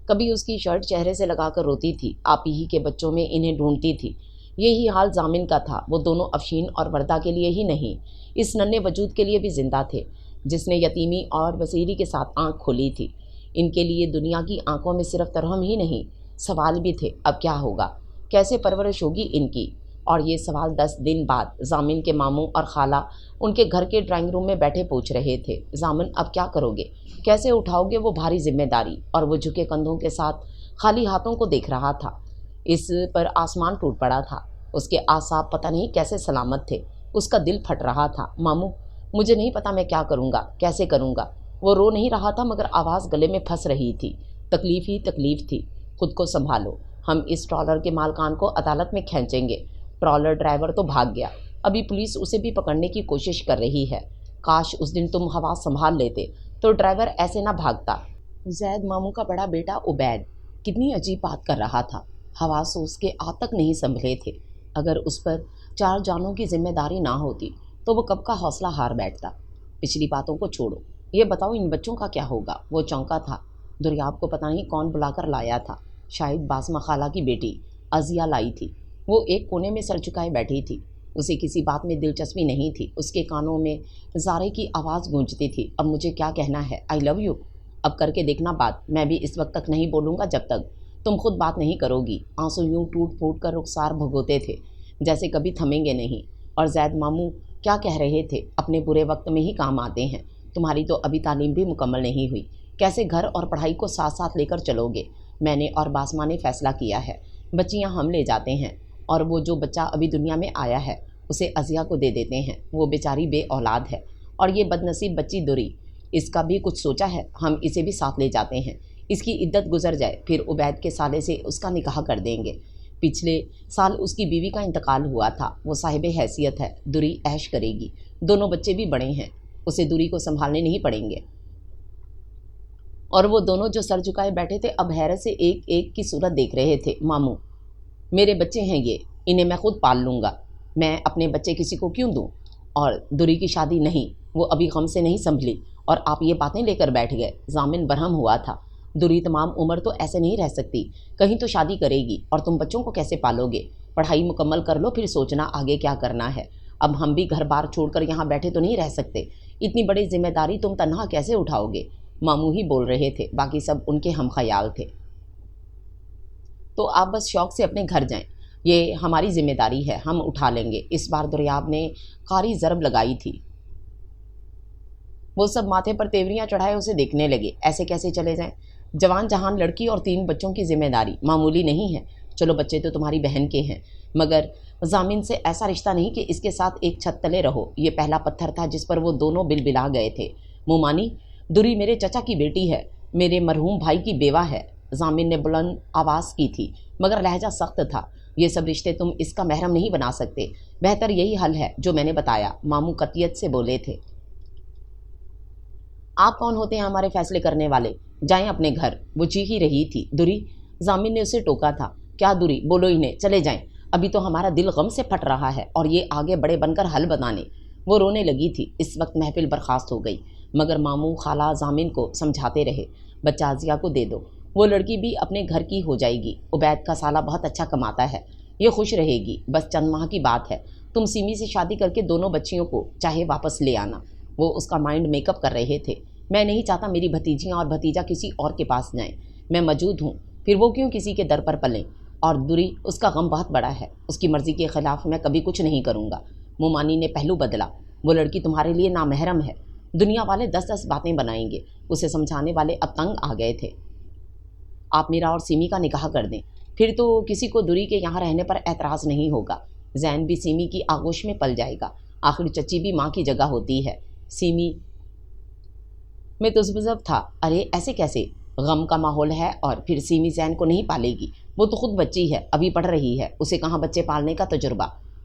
کبھی اس کی شرٹ چہرے سے لگا کر روتی تھی، آپی ہی کے بچوں میں انہیں ڈھونڈتی تھی۔ یہی حال زامن کا تھا۔ وہ دونوں افشین اور وردہ کے لیے ہی نہیں، اس ننھے وجود کے لیے بھی زندہ تھے، جس نے یتیمی اور بصیری کے ساتھ آنکھ کھولی تھی۔ ان کے لیے دنیا کی آنکھوں میں صرف ترہم ہی نہیں، سوال بھی تھے، اب کیا ہوگا، کیسے پرورش ہوگی ان کی؟ اور یہ سوال 10 دن بعد زامن کے ماموں اور خالہ ان کے گھر کے ڈرائنگ روم میں بیٹھے پوچھ رہے تھے۔ زامن اب کیا کرو گے، کیسے اٹھاؤ گے وہ بھاری ذمہ داری؟ اور وہ جھکے کندھوں کے ساتھ خالی ہاتھوں کو دیکھ رہا تھا۔ اس پر آسمان ٹوٹ پڑا تھا۔ اس کے اعصاب پتہ نہیں کیسے سلامت تھے۔ اس کا دل پھٹ رہا تھا۔ ماموں، مجھے نہیں پتا میں کیا کروں گا، کیسے کروں گا۔ وہ رو نہیں رہا تھا مگر آواز گلے میں پھنس رہی تھی۔ تکلیف ہی تکلیف تھی۔ خود کو سنبھالو، ہم اس ٹرالر کے مالکان کو عدالت میں کھینچیں گے۔ ٹرالر ڈرائیور تو بھاگ گیا، ابھی پولیس اسے بھی پکڑنے کی کوشش کر رہی ہے۔ کاش اس دن تم حواس سنبھال لیتے تو ڈرائیور ایسے نہ بھاگتا۔ زید ماموں کا بڑا بیٹا عبید کتنی عجیب بات کر رہا تھا۔ حواس اس کے آج تک نہیں سنبھلے تھے۔ اگر اس پر 4 جانوں کی ذمہ داری نہ ہوتی تو وہ کب کا حوصلہ ہار بیٹھتا۔ پچھلی باتوں کو چھوڑو، یہ بتاؤ ان بچوں کا کیا ہوگا؟ وہ چونکا تھا۔ دریاب کو پتہ نہیں کون بلا کر لایا تھا، شاید باسمہ خالہ کی بیٹی عزیہ لائی تھی۔ وہ ایک کونے میں سر جھکائے بیٹھی تھی، اسے کسی بات میں دلچسپی نہیں تھی۔ اس کے کانوں میں زارے کی آواز گونجتی تھی، اب مجھے کیا کہنا ہے، آئی لو یو۔ اب کر کے دیکھنا بات، میں بھی اس وقت تک نہیں بولوں گا جب تک تم خود بات نہیں کرو گی۔ آنسو یوں ٹوٹ پھوٹ کر رخسار بھگوتے تھے جیسے کبھی تھمیں گے نہیں۔ اور زید ماموں کیا کہہ رہے تھے، اپنے برے وقت میں ہی کام آتے ہیں۔ تمہاری تو ابھی تعلیم بھی مکمل نہیں ہوئی، کیسے گھر اور پڑھائی کو ساتھ ساتھ لے کر چلو گے؟ میں نے اور باسمہ نے فیصلہ کیا ہے، بچیاں ہم لے جاتے ہیں، اور وہ جو بچہ ابھی دنیا میں آیا ہے اسے عزیہ کو دے دیتے ہیں۔ وہ بیچاری بے اولاد ہے، اور یہ بد نصیب بچی دوری، اس کا بھی کچھ سوچا ہے؟ ہم اسے بھی ساتھ لے جاتے ہیں، اس کی عدت گزر جائے، پھر عبید کے سالے سے اس کا نکاح کر دیں گے۔ پچھلے سال اس کی بیوی کا انتقال ہوا تھا، وہ صاحب حیثیت ہے، دوری عیش کرے گی، دونوں بچے بھی بڑے ہیں، اسے دوری کو سنبھالنے نہیں پڑیں گے۔ اور وہ دونوں جو سر جھکائے بیٹھے تھے اب حیرت سے ایک ایک کی صورت دیکھ رہے تھے۔ ماموں، میرے بچے ہیں یہ، انہیں میں خود پال لوں گا، میں اپنے بچے کسی کو کیوں دوں؟ اور دوری کی شادی نہیں، وہ ابھی غم سے نہیں سنبھلی اور آپ یہ باتیں لے کر بیٹھ گئے۔ زامن برہم ہوا تھا۔ دوری تمام عمر تو ایسے نہیں رہ سکتی، کہیں تو شادی کرے گی، اور تم بچوں کو کیسے پالو گے؟ پڑھائی مکمل کر لو، پھر سوچنا آگے کیا کرنا ہے۔ اب ہم بھی گھر بار چھوڑ کر یہاں بیٹھے تو نہیں رہ سکتے، اتنی بڑی ذمہ داری تم تنہا کیسے اٹھاؤ گے؟ ماموں ہی بول رہے تھے، باقی سب ان کے ہم خیال تھے۔ تو آپ بس شوق سے اپنے گھر جائیں، یہ ہماری ذمہ داری ہے، ہم اٹھا لیں گے۔ اس بار دریاب نے قاری ضرب لگائی تھی۔ وہ سب ماتھے پر تیوریاں چڑھائے اسے دیکھنے لگے۔ ایسے کیسے چلے جائیں؟ جوان جہان لڑکی اور 3 بچوں کی ذمہ داری معمولی نہیں ہے۔ چلو بچے تو تمہاری بہن کے ہیں، مگر زامن سے ایسا رشتہ نہیں کہ اس کے ساتھ ایک چھت تلے رہو۔ یہ پہلا پتھر تھا جس پر وہ دونوں بلبلا گئے تھے۔ مومانی، دوری میرے چچا کی بیٹی ہے، میرے مرحوم بھائی کی بیوہ ہے۔ زامن نے بلند آواز کی تھی مگر لہجہ سخت تھا۔ یہ سب رشتے تم اس کا محرم نہیں بنا سکتے، بہتر یہی حل ہے جو میں نے بتایا، ماموں قطعیت سے بولے تھے۔ آپ کون ہوتے ہیں ہمارے فیصلے کرنے والے؟ جائیں اپنے گھر۔ وہ چیخ ہی رہی تھی، دوری، زامن نے اسے ٹوکا تھا۔ کیا دوری، بولو انہیں، چلے جائیں، ابھی تو ہمارا دل غم سے پھٹ رہا ہے اور یہ آگے بڑے بن کر حل بتانے۔ وہ رونے لگی تھی۔ اس وقت محفل برخاست ہو گئی، مگر ماموں خالہ زامن کو سمجھاتے رہے، بچہ عزیہ کو دے دو، وہ لڑکی بھی اپنے گھر کی ہو جائے گی، عبید کا سالہ بہت اچھا کماتا ہے، یہ خوش رہے گی، بس چند ماہ کی بات ہے، تم سیمی سے شادی کر کے دونوں بچیوں کو چاہے واپس لے آنا۔ وہ اس کا مائنڈ میک اپ کر رہے تھے۔ میں نہیں چاہتا میری بھتیجیاں اور بھتیجا کسی اور کے پاس جائیں، میں موجود ہوں، پھر وہ کیوں کسی کے در پر پلیں؟ اور دوری، اس کا غم بہت بڑا ہے، اس کی مرضی کے خلاف میں کبھی کچھ نہیں کروں گا۔ مومانی نے پہلو بدلا، وہ لڑکی تمہارے لیے نامحرم ہے، دنیا والے 10 باتیں بنائیں گے۔ اسے سمجھانے والے اب تنگ آ گئے تھے۔ آپ میرا اور سیمی کا نکاح کر دیں، پھر تو کسی کو دوری کے یہاں رہنے پر اعتراض نہیں ہوگا۔ زین بھی سیمی کی آغوش میں پل جائے گا، آخر چچی بھی ماں کی جگہ ہوتی ہے۔ سیمی میں تذبذب تھا، ارے ایسے کیسے؟ غم کا ماحول ہے، اور پھر سیمی زین کو نہیں پالے گی، وہ تو خود بچی ہے، ابھی پڑھ رہی ہے، اسے کہاں بچے پالنے کا تجربہ؟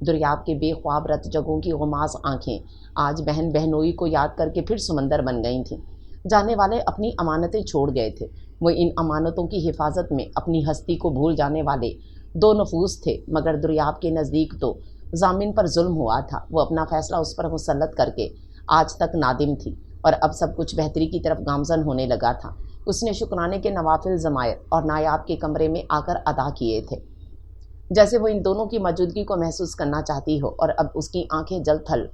دریاب کے بے خواب رت جگہوں کی غماز آنکھیں آج بہن بہنوئی کو یاد کر کے پھر سمندر بن گئی تھیں۔ جانے والے اپنی امانتیں چھوڑ گئے تھے، وہ ان امانتوں کی حفاظت میں اپنی ہستی کو بھول جانے والے دو نفوس تھے، مگر دریاب کے نزدیک تو ضامن پر ظلم ہوا تھا۔ وہ اپنا فیصلہ اس پر مسلط کر کے آج تک نادم تھی، اور اب سب کچھ بہتری کی طرف گامزن ہونے لگا تھا۔ اس نے شکرانے کے نوافل ضمائر اور نایاب کے کمرے میں آ کر ادا کیے تھے، جیسے وہ ان دونوں کی موجودگی کو محسوس کرنا چاہتی ہو، اور اب اس کی آنکھیں جل تھل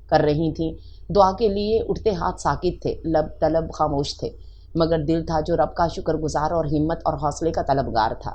کر رہی تھیں۔ دعا کے لیے اٹھتے ہاتھ ساکت تھے، لب طلب خاموش تھے، مگر دل تھا جو رب کا شکر گزار اور ہمت اور حوصلے کا طلبگار تھا۔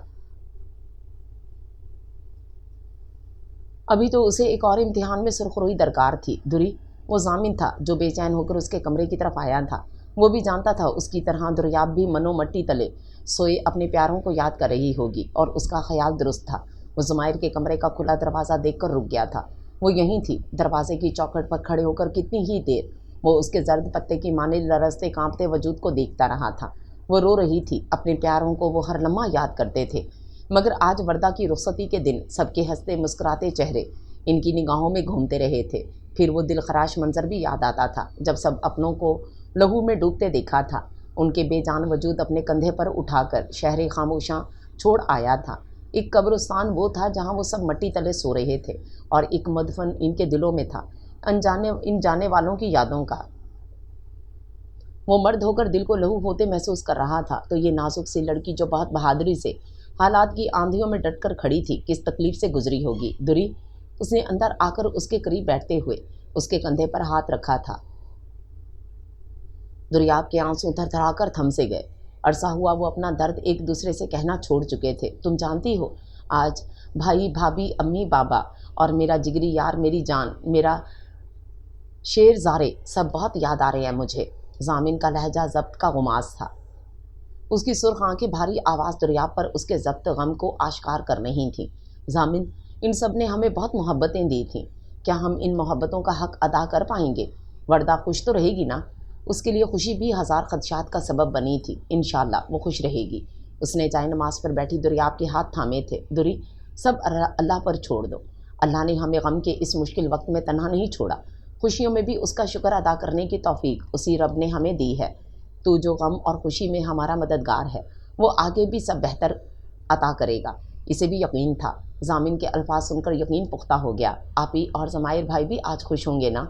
ابھی تو اسے ایک اور امتحان میں سرخروئی درکار تھی۔ دری وہ ضامن تھا جو بے چین ہو کر اس کے کمرے کی طرف آیا تھا۔ وہ بھی جانتا تھا اس کی طرح دریاب بھی منو مٹی تلے سوئے اپنے پیاروں کو یاد کر رہی ہوگی، اور اس کا خیال درست تھا۔ وہ ضمائر کے کمرے کا کھلا دروازہ دیکھ کر رک گیا تھا۔ وہ یہیں تھی، دروازے کی چوکھٹ پر کھڑے ہو کر کتنی ہی دیر وہ اس کے زرد پتے کی مانند لرزتے کانپتے وجود کو دیکھتا رہا تھا۔ وہ رو رہی تھی، اپنے پیاروں کو وہ ہر لمحہ یاد کرتے تھے، مگر آج وردہ کی رخصتی کے دن سب کے ہنستے مسکراتے چہرے ان کی نگاہوں میں گھومتے رہے تھے۔ پھر وہ دل خراش منظر بھی یاد آتا تھا جب سب اپنوں کو لہو میں ڈوبتے دیکھا تھا۔ ان کے بے جان وجود اپنے کندھے پر اٹھا کر شہر خاموشاں چھوڑ آیا تھا۔ ایک قبرستان وہ تھا جہاں وہ سب مٹی تلے سو رہے تھے، اور ایک مدفن ان کے دلوں میں تھا، ان جانے والوں کی یادوں کا۔ وہ مرد ہو کر دل کو لہو ہوتے محسوس کر رہا تھا، تو یہ نازک سی لڑکی جو بہت بہادری سے حالات کی آندھیوں میں ڈٹ کر کھڑی تھی، کس تکلیف سے گزری ہوگی۔ دری اس نے اندر آ کر اس کے قریب بیٹھتے ہوئے اس کے کندھے پر ہاتھ رکھا تھا۔ دریاب کے آنسو تھر تھرا کر تھم سے گئے۔ عرصہ ہوا وہ اپنا درد ایک دوسرے سے کہنا چھوڑ چکے تھے۔ تم جانتی ہو، آج بھائی بھابھی امی بابا اور میرا جگری یار، میری جان، میرا شیر زارے سب بہت یاد آ رہے ہیں مجھے۔ ضامن کا لہجہ ضبط کا غماز تھا۔ اس کی سرخ آنکھیں بھاری آواز دریاب پر اس کے ضبط غم کو آشکار کر رہی تھیں۔ ضامن، ان سب نے ہمیں بہت محبتیں دی تھیں، کیا ہم ان محبتوں کا حق ادا کر پائیں گے؟ وردہ خوش تو رہے گی نا؟ اس کے لیے خوشی بھی ہزار خدشات کا سبب بنی تھی۔ انشاءاللہ وہ خوش رہے گی۔ اس نے جائے نماز پر بیٹھی دریاب کے ہاتھ تھامے تھے۔ دری، سب اللہ پر چھوڑ دو۔ اللہ نے ہمیں غم کے اس مشکل وقت میں تنہا نہیں چھوڑا، خوشیوں میں بھی اس کا شکر ادا کرنے کی توفیق اسی رب نے ہمیں دی ہے۔ تو جو غم اور خوشی میں ہمارا مددگار ہے، وہ آگے بھی سب بہتر عطا کرے گا۔ اسے بھی یقین تھا۔ ضامن کے الفاظ سن کر یقین پختہ ہو گیا۔ آپی اور ضمائر بھائی بھی آج خوش ہوں گے نا؟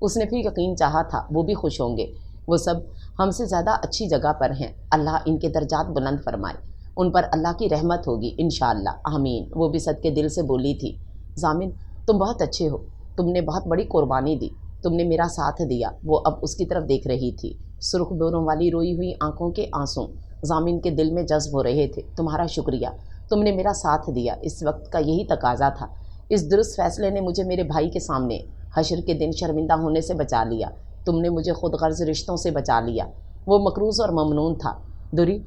اس نے پھر یقین چاہا تھا وہ بھی خوش ہوں گے۔ وہ سب ہم سے زیادہ اچھی جگہ پر ہیں، اللہ ان کے درجات بلند فرمائے، ان پر اللہ کی رحمت ہوگی انشاءاللہ، آمین۔ وہ بھی صدقے دل سے بولی تھی، ضامن تم بہت اچھے ہو، تم نے بہت بڑی قربانی دی، تم نے میرا ساتھ دیا۔ وہ اب اس کی طرف دیکھ رہی تھی، سرخ ڈوروں والی روئی ہوئی آنکھوں کے آنسوں ضامن کے دل میں جذب ہو رہے تھے۔ تمہارا شکریہ، تم نے میرا ساتھ دیا، اس وقت کا یہی تقاضا تھا۔ اس درست فیصلے نے مجھے میرے بھائی کے سامنے حشر کے دن شرمندہ ہونے سے بچا لیا، تم نے مجھے خود غرض رشتوں سے بچا لیا۔ وہ مقروض اور ممنون تھا۔ دری،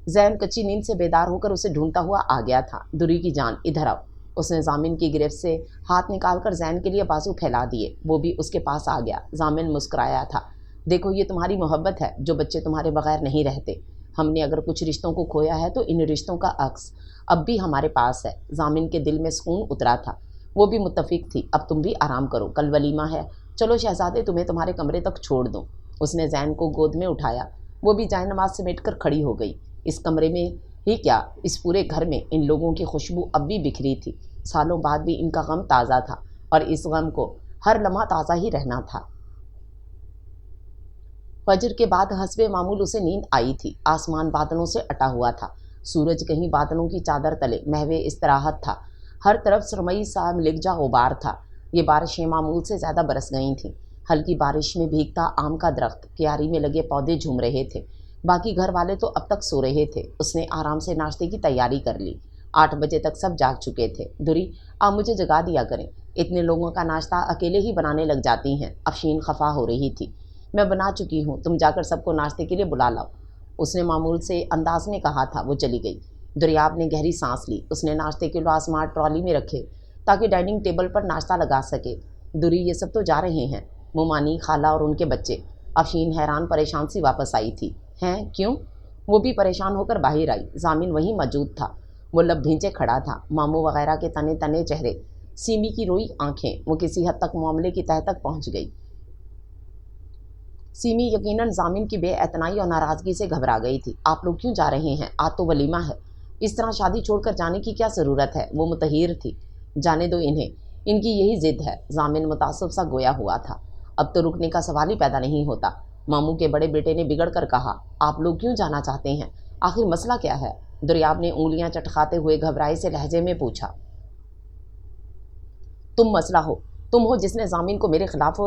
زین کچی نیند سے بیدار ہو کر اسے ڈھونڈتا ہوا آ گیا تھا۔ دری کی جان ادھر آؤ۔ اس نے ضامن کی گرفت سے ہاتھ نکال کر زین کے لیے بازو پھیلا دیے۔ وہ بھی اس کے پاس آ گیا۔ ضامن مسکرایا تھا، دیکھو یہ تمہاری محبت ہے جو بچے تمہارے بغیر نہیں رہتے۔ ہم نے اگر کچھ رشتوں کو کھویا ہے تو ان رشتوں کا عکس اب بھی ہمارے پاس ہے۔ ضامن کے دل میں سکون اترا تھا، وہ بھی متفق تھی۔ اب تم بھی آرام کرو، کل ولیمہ ہے، چلو شہزادے تمہیں تمہارے کمرے تک چھوڑ دوں۔ اس نے زین کو گود میں اٹھایا، وہ بھی جائے نماز سمیٹ کر کھڑی ہو گئی۔ اس کمرے میں ہی کیا، اس پورے گھر میں ان لوگوں کی خوشبو اب بھی بکھری تھی۔ سالوں بعد بھی ان کا غم تازہ تھا، اور اس غم کو ہر لمحہ تازہ ہی رہنا تھا۔ فجر کے بعد حسب معمول اسے نیند آئی تھی۔ آسمان بادلوں سے اٹا ہوا تھا، سورج کہیں بادلوں کی چادر تلے محو استراحت تھا، ہر طرف سرمئی سا لگجا غبار تھا۔ یہ بارشیں معمول سے زیادہ برس گئی تھیں۔ ہلکی بارش میں بھیگتا آم کا درخت، کیاری میں لگے پودے جھوم رہے تھے۔ باقی گھر والے تو اب تک سو رہے تھے۔ اس نے آرام سے ناشتے کی تیاری کر لی۔ 8 بجے تک سب جاگ چکے تھے۔ دری، آپ مجھے جگا دیا کریں، اتنے لوگوں کا ناشتہ اکیلے ہی بنانے لگ جاتی ہیں۔ افشین خفا ہو رہی تھی۔ میں بنا چکی ہوں، تم جا کر سب کو ناشتے کے لیے بلا لاؤ، اس نے معمول سے انداز میں کہا تھا۔ وہ چلی گئی۔ دریاب نے گہری سانس لی۔ اس نے ناشتے کے لوازمات ٹرالی میں رکھے تاکہ ڈائننگ ٹیبل پر ناشتہ لگا سکے۔ دری، یہ سب تو جا رہے ہیں، مومانی، خالہ اور ان کے بچے۔ افشین حیران پریشان سی واپس آئی تھی۔ ہیں، کیوں؟ وہ بھی پریشان ہو کر باہر آئی۔ ضامن وہیں موجود تھا، وہ لب بھینچے کھڑا تھا، ماموں وغیرہ کے تنے تنے چہرے سیمی کی روئی آنکھیں وہ کسی حد تک معاملے کی تہہ تک پہنچ گئی۔ سیمی یقیناً ضامن کی بے اعتنائی اور ناراضگی سے گھبرا گئی تھی۔ آپ لوگ کیوں جا رہے ہیں؟ آج تو ولیمہ ہے، اس طرح شادی چھوڑ کر جانے کی کیا ضرورت ہے؟ وہ متحیر تھی۔ جانے دو انہیں، ان کی یہی ضد ہے۔ ضامن متعصب سا گویا ہوا تھا۔ اب تو رکنے کا سوال ہی پیدا نہیں ہوتا۔ ماموں کے بڑے بیٹے نے بگڑ کر کہا، آپ لوگ کیوں جانا چاہتے ہیں؟ آخر مسئلہ کیا ہے؟ دریاب نے انگلیاں چٹکاتے ہوئے گھبرائے سے لہجے میں پوچھا۔ تم مسئلہ ہو، تم ہو جس نے ضامن کو میرے خلاف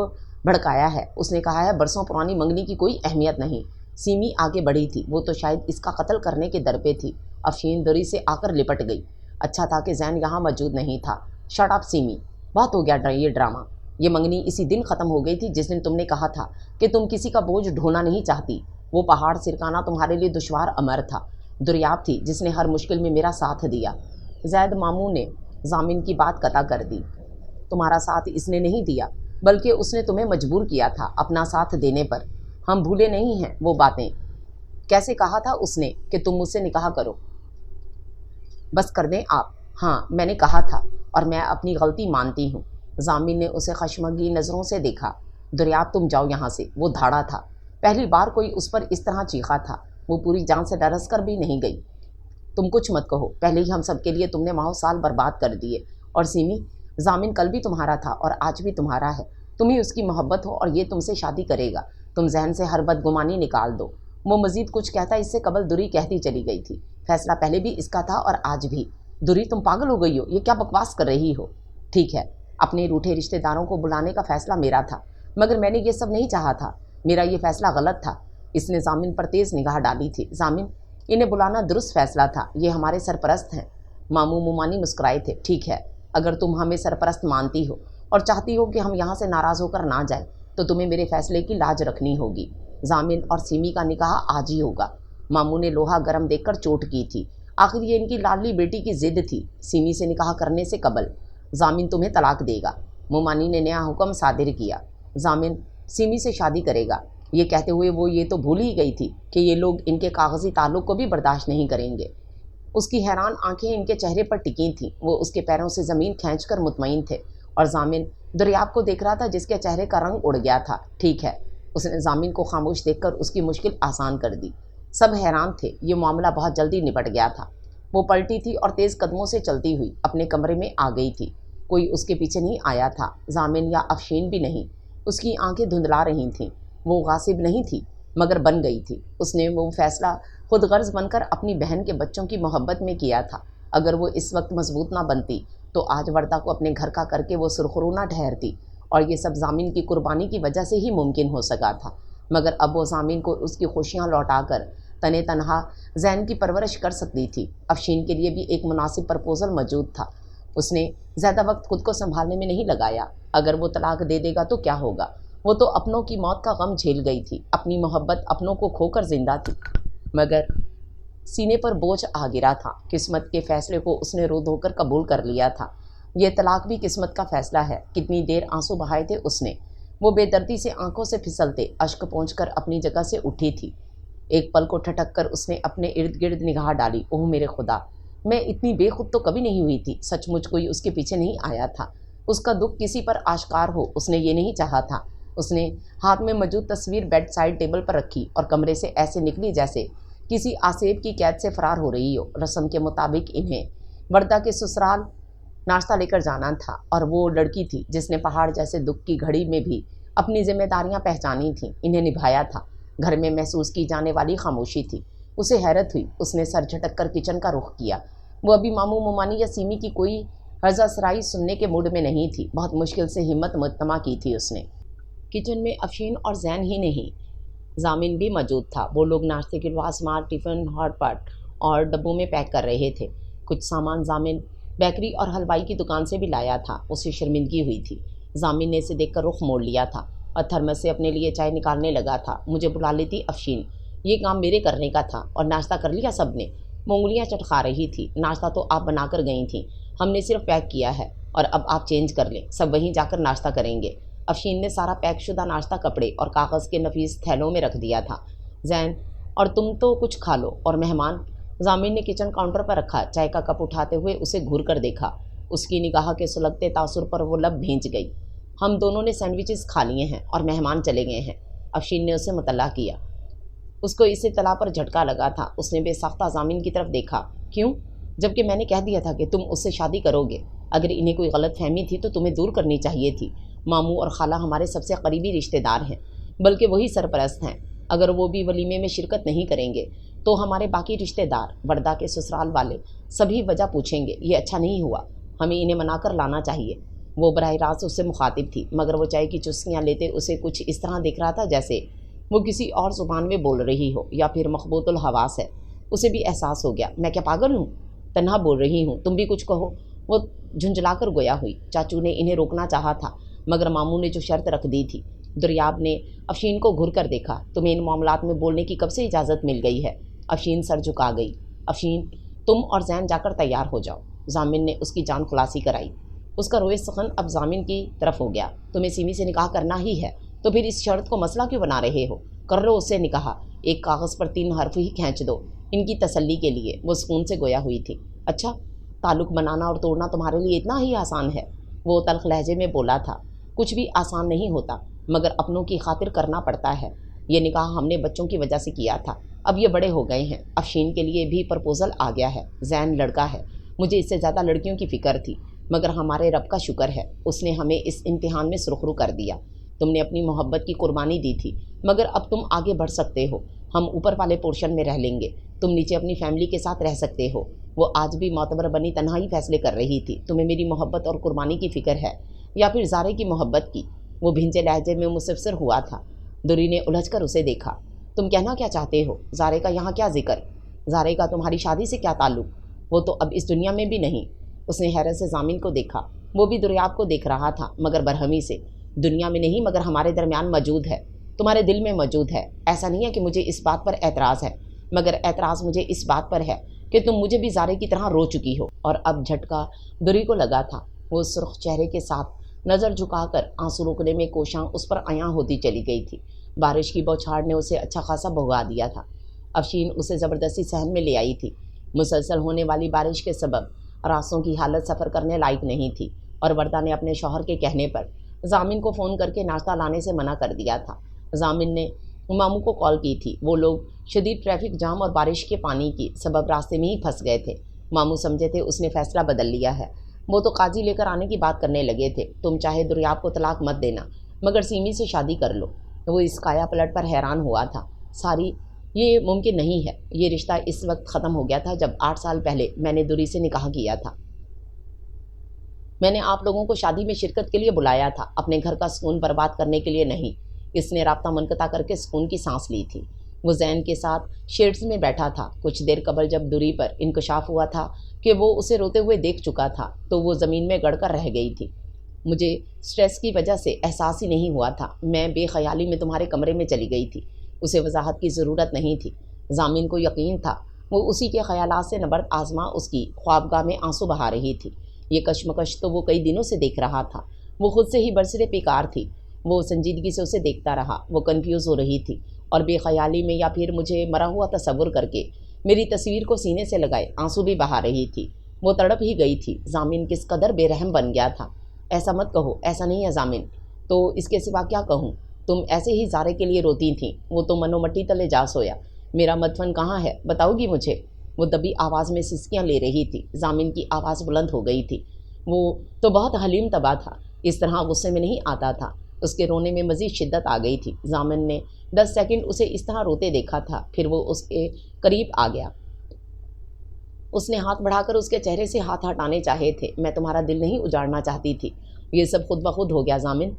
بھڑکایا ہے۔ اس نے کہا ہے برسوں پرانی منگنی کی کوئی اہمیت نہیں۔ سیمی آگے بڑھی تھی، وہ تو شاید اس کا قتل کرنے کے در پہ تھی۔ افشین دری سے آ کر لپٹ گئی۔ اچھا تھا کہ زین یہاں موجود نہیں تھا۔ شٹ اپ سیمی، بہت ہو گیا یہ ڈرامہ۔ یہ منگنی اسی دن ختم ہو گئی تھی جس دن تم نے کہا تھا کہ تم کسی کا بوجھ ڈھونا نہیں چاہتی۔ وہ پہاڑ سرکانا تمہارے لیے دشوار امر تھا۔ دریاب تھی جس نے ہر مشکل میں میرا ساتھ دیا۔ زید ماموں نے ضامن کی بات قطع کر دی۔ تمہارا ساتھ اس نے نہیں دیا، بلکہ اس نے تمہیں مجبور کیا تھا اپنا ساتھ دینے پر۔ ہم بھولے نہیں ہیں وہ باتیں۔ کیسے کہا تھا اس نے کہ تم مجھ سے نکاح کرو؟ بس کر دیں آپ۔ ہاں میں نے کہا تھا، اور میں اپنی غلطی مانتی ہوں۔ ضامن نے اسے خشمگین نظروں سے دیکھا۔ دریاب تم جاؤ یہاں سے، وہ دھاڑا تھا۔ پہلی بار کوئی اس پر اس طرح چیخا تھا۔ وہ پوری جان سے ڈرس کر بھی نہیں گئی۔ تم کچھ مت کہو، پہلے ہی ہم سب کے لیے تم نے ماہ سال برباد کر دیے۔ اور سیمی، ضامن کل بھی تمہارا تھا اور آج بھی تمہارا ہے۔ تمہیں اس کی محبت ہو اور یہ تم سے شادی کرے گا۔ تم ذہن سے ہر بدگمانی نکال دو۔ وہ مزید کچھ کہتا اس سے قبل دری کہتی چلی گئی تھی، فیصلہ پہلے بھی اس کا تھا اور آج بھی۔ دری تم پاگل ہو گئی ہو، یہ کیا بکواس کر رہی ہو؟ ٹھیک ہے، اپنے روٹھے رشتہ داروں کو بلانے کا فیصلہ میرا تھا، مگر میں نے یہ سب نہیں چاہا تھا۔ میرا یہ فیصلہ غلط تھا۔ اس نے ضامن پر تیز نگاہ ڈالی تھی۔ ضامن، انہیں بلانا درست فیصلہ تھا، یہ ہمارے سرپرست ہیں۔ ماموں مومانی مسکرائے تھے۔ ٹھیک ہے، اگر تم ہمیں سرپرست مانتی ہو اور چاہتی ہو کہ ہم یہاں سے ناراض ہو کر نہ جائیں تو تمہیں میرے فیصلے کی لاج رکھنی ہوگی۔ ضامن اور سیمی کا نکاح آج ہی ہوگا۔ ماموں نے لوہا گرم دیکھ کر چوٹ کی تھی۔ آخر یہ ان کی لاڈلی بیٹی کی ضد تھی۔ سیمی سے نکاح کرنے سے قبل ضامن تمہیں طلاق دے گا۔ مومانی نے نیا حکم صادر کیا۔ ضامن سیمی سے شادی کرے گا۔ یہ کہتے ہوئے وہ یہ تو بھول ہی گئی تھی کہ یہ لوگ ان کے کاغذی تعلق کو بھی برداشت نہیں کریں گے۔ اس کی حیران آنکھیں ان کے چہرے پر ٹکی تھیں۔ وہ اس کے پیروں سے زمین کھینچ کر مطمئن تھے، اور ضامن دریاب کو دیکھ رہا تھا جس کے چہرے کا رنگ اڑ گیا تھا۔ ٹھیک ہے، اس نے ضامن کو خاموش دیکھ کر اس کی مشکل آسان کر دی۔ سب حیران تھے، یہ معاملہ بہت جلدی نپٹ گیا تھا۔ وہ پلٹی تھی اور تیز قدموں سے چلتی ہوئی اپنے کمرے میں آ گئی تھی۔ کوئی اس کے پیچھے نہیں آیا تھا، ضامن یا افشین بھی نہیں۔ اس کی آنکھیں دھندلا رہی تھیں۔ وہ غاصب نہیں تھی، مگر بن گئی تھی۔ اس نے وہ فیصلہ خود غرض بن کر اپنی بہن کے بچوں کی محبت میں کیا تھا۔ اگر وہ اس وقت مضبوط نہ بنتی تو آج وردہ کو اپنے گھر کا کر کے وہ سرخرو نہ ٹھہرتی، اور یہ سب ضامن کی قربانی کی وجہ سے ہی ممکن ہو سکا تھا۔ مگر اب وہ ضامن کو اس کی خوشیاں لوٹا کر تنے تنہا زین کی پرورش کر سکتی تھی۔ افشین کے لیے بھی ایک مناسب پرپوزل موجود تھا۔ اس نے زیادہ وقت خود کو سنبھالنے میں نہیں لگایا۔ اگر وہ طلاق دے دے گا تو کیا ہوگا؟ وہ تو اپنوں کی موت کا غم جھیل گئی تھی، اپنی محبت اپنوں کو کھو کر زندہ تھی، مگر سینے پر بوجھ آ گرا تھا۔ قسمت کے فیصلے کو اس نے رو دھو کر قبول کر لیا تھا۔ یہ طلاق بھی قسمت کا فیصلہ ہے۔ کتنی دیر آنسو بہائے تھے اس نے۔ وہ بے دردی سے آنکھوں سے پھسلتے اشک پونچھ کر اپنی جگہ سے اٹھی تھی۔ ایک پل کو ٹھٹک کر اس نے اپنے ارد گرد نگاہ ڈالی۔ اوہ میرے خدا، میں اتنی بے خود تو کبھی نہیں ہوئی تھی۔ سچ مچ کوئی اس کے پیچھے نہیں آیا تھا۔ اس کا دکھ کسی پر آشکار ہو اس نے یہ نہیں چاہا تھا۔ اس نے ہاتھ میں موجود تصویر بیڈ سائڈ ٹیبل پر رکھی اور کمرے سے ایسے نکلی جیسے کسی آسیب کی قید سے فرار ہو رہی ہو۔ رسم کے مطابق انہیں وردہ کے سسرال ناشتہ لے کر جانا تھا، اور وہ لڑکی تھی جس نے پہاڑ جیسے دکھ کی گھڑی میں بھی اپنی ذمہ داریاں پہچانی تھیں، انہیں نبھایا تھا۔ گھر میں محسوس کی جانے والی خاموشی تھی۔ اسے حیرت ہوئی۔ اس نے سر جھٹک کر کچن کا رخ کیا۔ وہ ابھی ماموں مومانی یا سیمی کی کوئی ہرزہ سرائی سننے کے موڈ میں نہیں تھی۔ بہت مشکل سے ہمت مجتمع کی تھی اس نے۔ کچن میں افشین اور زین ہی نہیں، ضامن بھی موجود تھا۔ وہ لوگ ناشتے کے لوازمات ٹفن ہاٹ پاٹ اور ڈبوں میں پیک کر رہے تھے۔ کچھ سامان ضامن بیکری اور حلوائی کی دکان سے بھی لایا تھا۔ اسے شرمندگی ہوئی تھی۔ ضامن نے اسے دیکھ کر رخ موڑ لیا تھا اور تھرمس سے اپنے لیے چائے نکالنے لگا تھا۔ مجھے بلا لیتی افشین، یہ کام میرے کرنے کا تھا۔ اور ناشتہ کر لیا سب نے؟ وہ انگلیاں چٹکا رہی تھی۔ ناشتہ تو آپ بنا کر گئی تھیں، ہم نے صرف پیک کیا ہے، اور اب آپ چینج کر لیں، سب وہیں جا کر ناشتہ کریں گے۔ افشین نے سارا پیک شدہ ناشتہ کپڑے اور کاغذ کے نفیس تھیلوں میں رکھ دیا تھا۔ زین، اور تم تو کچھ کھا لو، اور مہمان؟ ضامن نے کچن کاؤنٹر پر رکھا چائے کا کپ اٹھاتے ہوئے اسے گھور کر دیکھا۔ اس کی نگاہ کے سلگتے تاثر پر وہ لب بھیج گئی۔ ہم دونوں نے سینڈوچز کھا لیے ہیں اور مہمان چلے گئے ہیں، افشین نے اسے مطلع کیا۔ اس کو اس اطلاع پر جھٹکا لگا تھا۔ اس نے بے ساختہ ضامن کی طرف دیکھا۔ کیوں؟ جبکہ میں نے کہہ دیا تھا کہ تم اس سے شادی کرو گے۔ اگر انہیں کوئی غلط فہمی تھی تو تمہیں دور کرنی چاہیے تھی۔ ماموں اور خالہ ہمارے سب سے قریبی رشتہ دار ہیں، بلکہ وہی سرپرست ہیں۔ اگر وہ بھی ولیمے میں شرکت نہیں کریں گے تو ہمارے باقی رشتہ دار، وردہ کے سسرال والے، سبھی وجہ پوچھیں گے۔ یہ اچھا نہیں ہوا، ہمیں انہیں منا کر لانا چاہیے۔ وہ براہ راست اس سے مخاطب تھی، مگر وہ چائے کی چسکیاں لیتے اسے کچھ اس طرح دیکھ رہا تھا جیسے وہ کسی اور زبان میں بول رہی ہو یا پھر مخبوط الحواس ہے۔ اسے بھی احساس ہو گیا، میں کیا پاگل ہوں؟ تنہا بول رہی ہوں، تم بھی کچھ کہو۔ وہ جھنجھلا کر گویا ہوئی۔ چاچو نے انہیں روکنا چاہا تھا، مگر ماموں نے جو شرط رکھ دی تھی۔ دریاب نے افشین کو گھر کر دیکھا۔ تمہیں ان معاملات میں بولنے کی کب سے اجازت مل گئی ہے؟ افشین سر جھکا گئی۔ افشین، تم اور زین جا کر تیار ہو جاؤ۔ ضامن نے اس کی جان خلاصی کرائی۔ اس کا روئے سخن اب ضامن کی طرف ہو گیا۔ تمہیں سیمی سے نکاح کرنا ہی ہے تو پھر اس شرط کو مسئلہ کیوں بنا رہے ہو؟ کر لو اس سے نکاح، ایک کاغذ پر 3 حرف ہی کھینچ دو ان کی تسلی کے لیے۔ وہ سکون سے گویا ہوئی تھی۔ اچھا، تعلق بنانا اور توڑنا تمہارے لیے اتنا ہی آسان ہے؟ وہ تلخ لہجے میں بولا تھا۔ کچھ بھی آسان نہیں ہوتا، مگر اپنوں کی خاطر کرنا پڑتا ہے۔ یہ نکاح ہم نے بچوں کی وجہ سے کیا تھا، اب یہ بڑے ہو گئے ہیں۔ افشین کے لیے بھی پرپوزل آ گیا ہے۔ زین لڑکا ہے، مجھے اس سے زیادہ لڑکیوں کی فکر تھی، مگر ہمارے رب کا شکر ہے اس نے ہمیں اس امتحان میں سرخرو کر دیا۔ تم نے اپنی محبت کی قربانی دی تھی، مگر اب تم آگے بڑھ سکتے ہو۔ ہم اوپر والے پورشن میں رہ لیں گے، تم نیچے اپنی فیملی کے ساتھ رہ سکتے ہو۔ وہ آج بھی معتبر بنی تنہائی فیصلے کر رہی تھی۔ تمہیں میری محبت اور قربانی کی فکر ہے یا پھر زارے کی محبت کی؟ وہ بھینجے لہجے میں مستفسر ہوا تھا۔ دوری نے الجھ کر اسے دیکھا۔ تم کہنا کیا چاہتے ہو؟ زارے کا یہاں کیا ذکر؟ زارے کا تمہاری شادی سے کیا تعلق؟ وہ تو اب اس دنیا میں بھی نہیں۔ اس نے حیرت سے ضامن کو دیکھا۔ وہ بھی دریاب کو دیکھ رہا تھا، مگر برہمی سے۔ دنیا میں نہیں، مگر ہمارے درمیان موجود ہے، تمہارے دل میں موجود ہے۔ ایسا نہیں ہے کہ مجھے اس بات پر اعتراض ہے، مگر اعتراض مجھے اس بات پر ہے کہ تم مجھے بھی زارے کی طرح رو چکی ہو۔ اور اب جھٹکا دوری کو لگا تھا۔ وہ سرخ چہرے کے ساتھ نظر جھکا کر آنسو روکنے میں کوشاں اس پر عیاں ہوتی چلی گئی تھی۔ بارش کی بوچھاڑ نے اسے اچھا خاصا بھگا دیا تھا۔ افشین اسے زبردستی صحن میں لے آئی تھی۔ مسلسل ہونے والی بارش کے سبب راستوں کی حالت سفر کرنے لائق نہیں تھی، اور وردہ نے اپنے شوہر کے کہنے پر ضامن کو فون کر کے ناشتہ لانے سے منع کر دیا تھا۔ ضامن نے ماموں کو کال کی تھی۔ وہ لوگ شدید ٹریفک جام اور بارش کے پانی کی سبب راستے میں ہی پھنس گئے تھے۔ ماموں سمجھے تھے اس نے فیصلہ بدل لیا ہے۔ وہ تو قاضی لے کر آنے کی بات کرنے لگے تھے۔ تم چاہے دریاب کو طلاق مت دینا، مگر سیمی سے شادی کر لو۔ وہ اس کایا پلٹ پر حیران ہوا تھا۔ ساری یہ ممکن نہیں ہے۔ یہ رشتہ اس وقت ختم ہو گیا تھا جب 8 سال پہلے میں نے دوری سے نکاح کیا تھا۔ میں نے آپ لوگوں کو شادی میں شرکت کے لیے بلایا تھا، اپنے گھر کا سکون برباد کرنے کے لیے نہیں۔ اس نے رابطہ منقطع کر کے سکون کی سانس لی تھی۔ وہ زین کے ساتھ شیڈز میں بیٹھا تھا۔ کچھ دیر قبل جب دوری پر انکشاف ہوا تھا کہ وہ اسے روتے ہوئے دیکھ چکا تھا تو وہ زمین میں گڑ کر رہ گئی تھی۔ مجھے سٹریس کی وجہ سے احساس ہی نہیں ہوا تھا، میں بے خیالی میں تمہارے کمرے میں چلی گئی تھی۔ اسے وضاحت کی ضرورت نہیں تھی۔ ضامن کو یقین تھا وہ اسی کے خیالات سے نبرد آزما اس کی خوابگاہ میں آنسو بہا رہی تھی۔ یہ کشمکش تو وہ کئی دنوں سے دیکھ رہا تھا۔ وہ خود سے ہی برسرے بیکار تھی۔ وہ سنجیدگی سے اسے دیکھتا رہا۔ وہ کنفیوز ہو رہی تھی اور بے خیالی میں یا پھر مجھے مرا ہوا تصور کر کے میری تصویر کو سینے سے لگائے آنسو بھی بہا رہی تھی۔ وہ تڑپ ہی گئی تھی۔ ضامن کس قدر بے رحم بن گیا تھا۔ ایسا مت کہو، ایسا نہیں ہے ضامن، تو اس کے سوا کیا کہوں؟ تم ایسے ہی زارے کے لیے روتی تھیں، وہ تو منو مٹی تلے جا سویا۔ میرا مدفن کہاں ہے، بتاؤ گی مجھے؟ وہ دبی آواز میں سسکیاں لے رہی تھی۔ ضامن کی آواز بلند ہو گئی تھی۔ وہ تو بہت حلیم طبع تھا، اس طرح غصے میں نہیں آتا تھا۔ اس کے رونے میں مزید شدت آ گئی تھی۔ ضامن نے 10 سیکنڈ اسے اس طرح روتے دیکھا تھا، پھر وہ اس کے قریب آ گیا۔ اس نے ہاتھ بڑھا کر اس کے چہرے سے ہاتھ ہٹانے چاہے تھے۔ میں تمہارا دل نہیں اجاڑنا چاہتی تھی، یہ سب خود بخود ہو گیا ضامن۔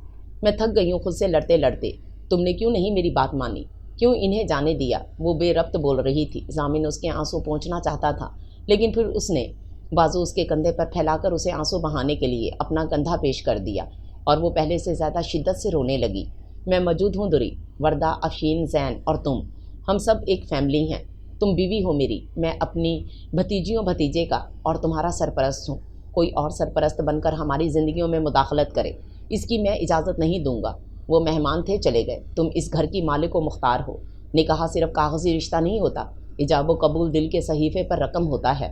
میں تھک گئی ہوں خود سے لڑتے لڑتے۔ تم نے کیوں نہیں میری بات مانی، کیوں انہیں جانے دیا؟ وہ بے ربط بول رہی تھی۔ ضامن اس کے آنسو پہنچنا چاہتا تھا، لیکن پھر اس نے بازو اس کے کندھے پر پھیلا کر اسے آنسو بہانے کے لیے اپنا کندھا پیش کر دیا، اور وہ پہلے سے زیادہ شدت سے رونے لگی۔ میں موجود ہوں دوری، وردہ، افشین، زین اور تم، ہم سب ایک فیملی ہیں۔ تم بیوی ہو میری، میں اپنی بھتیجیوں بھتیجے کا اور تمہارا سرپرست ہوں۔ کوئی اور سرپرست بن کر ہماری زندگیوں میں مداخلت کرے، اس کی میں اجازت نہیں دوں گا۔ وہ مہمان تھے، چلے گئے۔ تم اس گھر کی مالک و مختار ہو۔ نکاح صرف کاغذی رشتہ نہیں ہوتا، ایجاب و قبول دل کے صحیفے پر رقم ہوتا ہے۔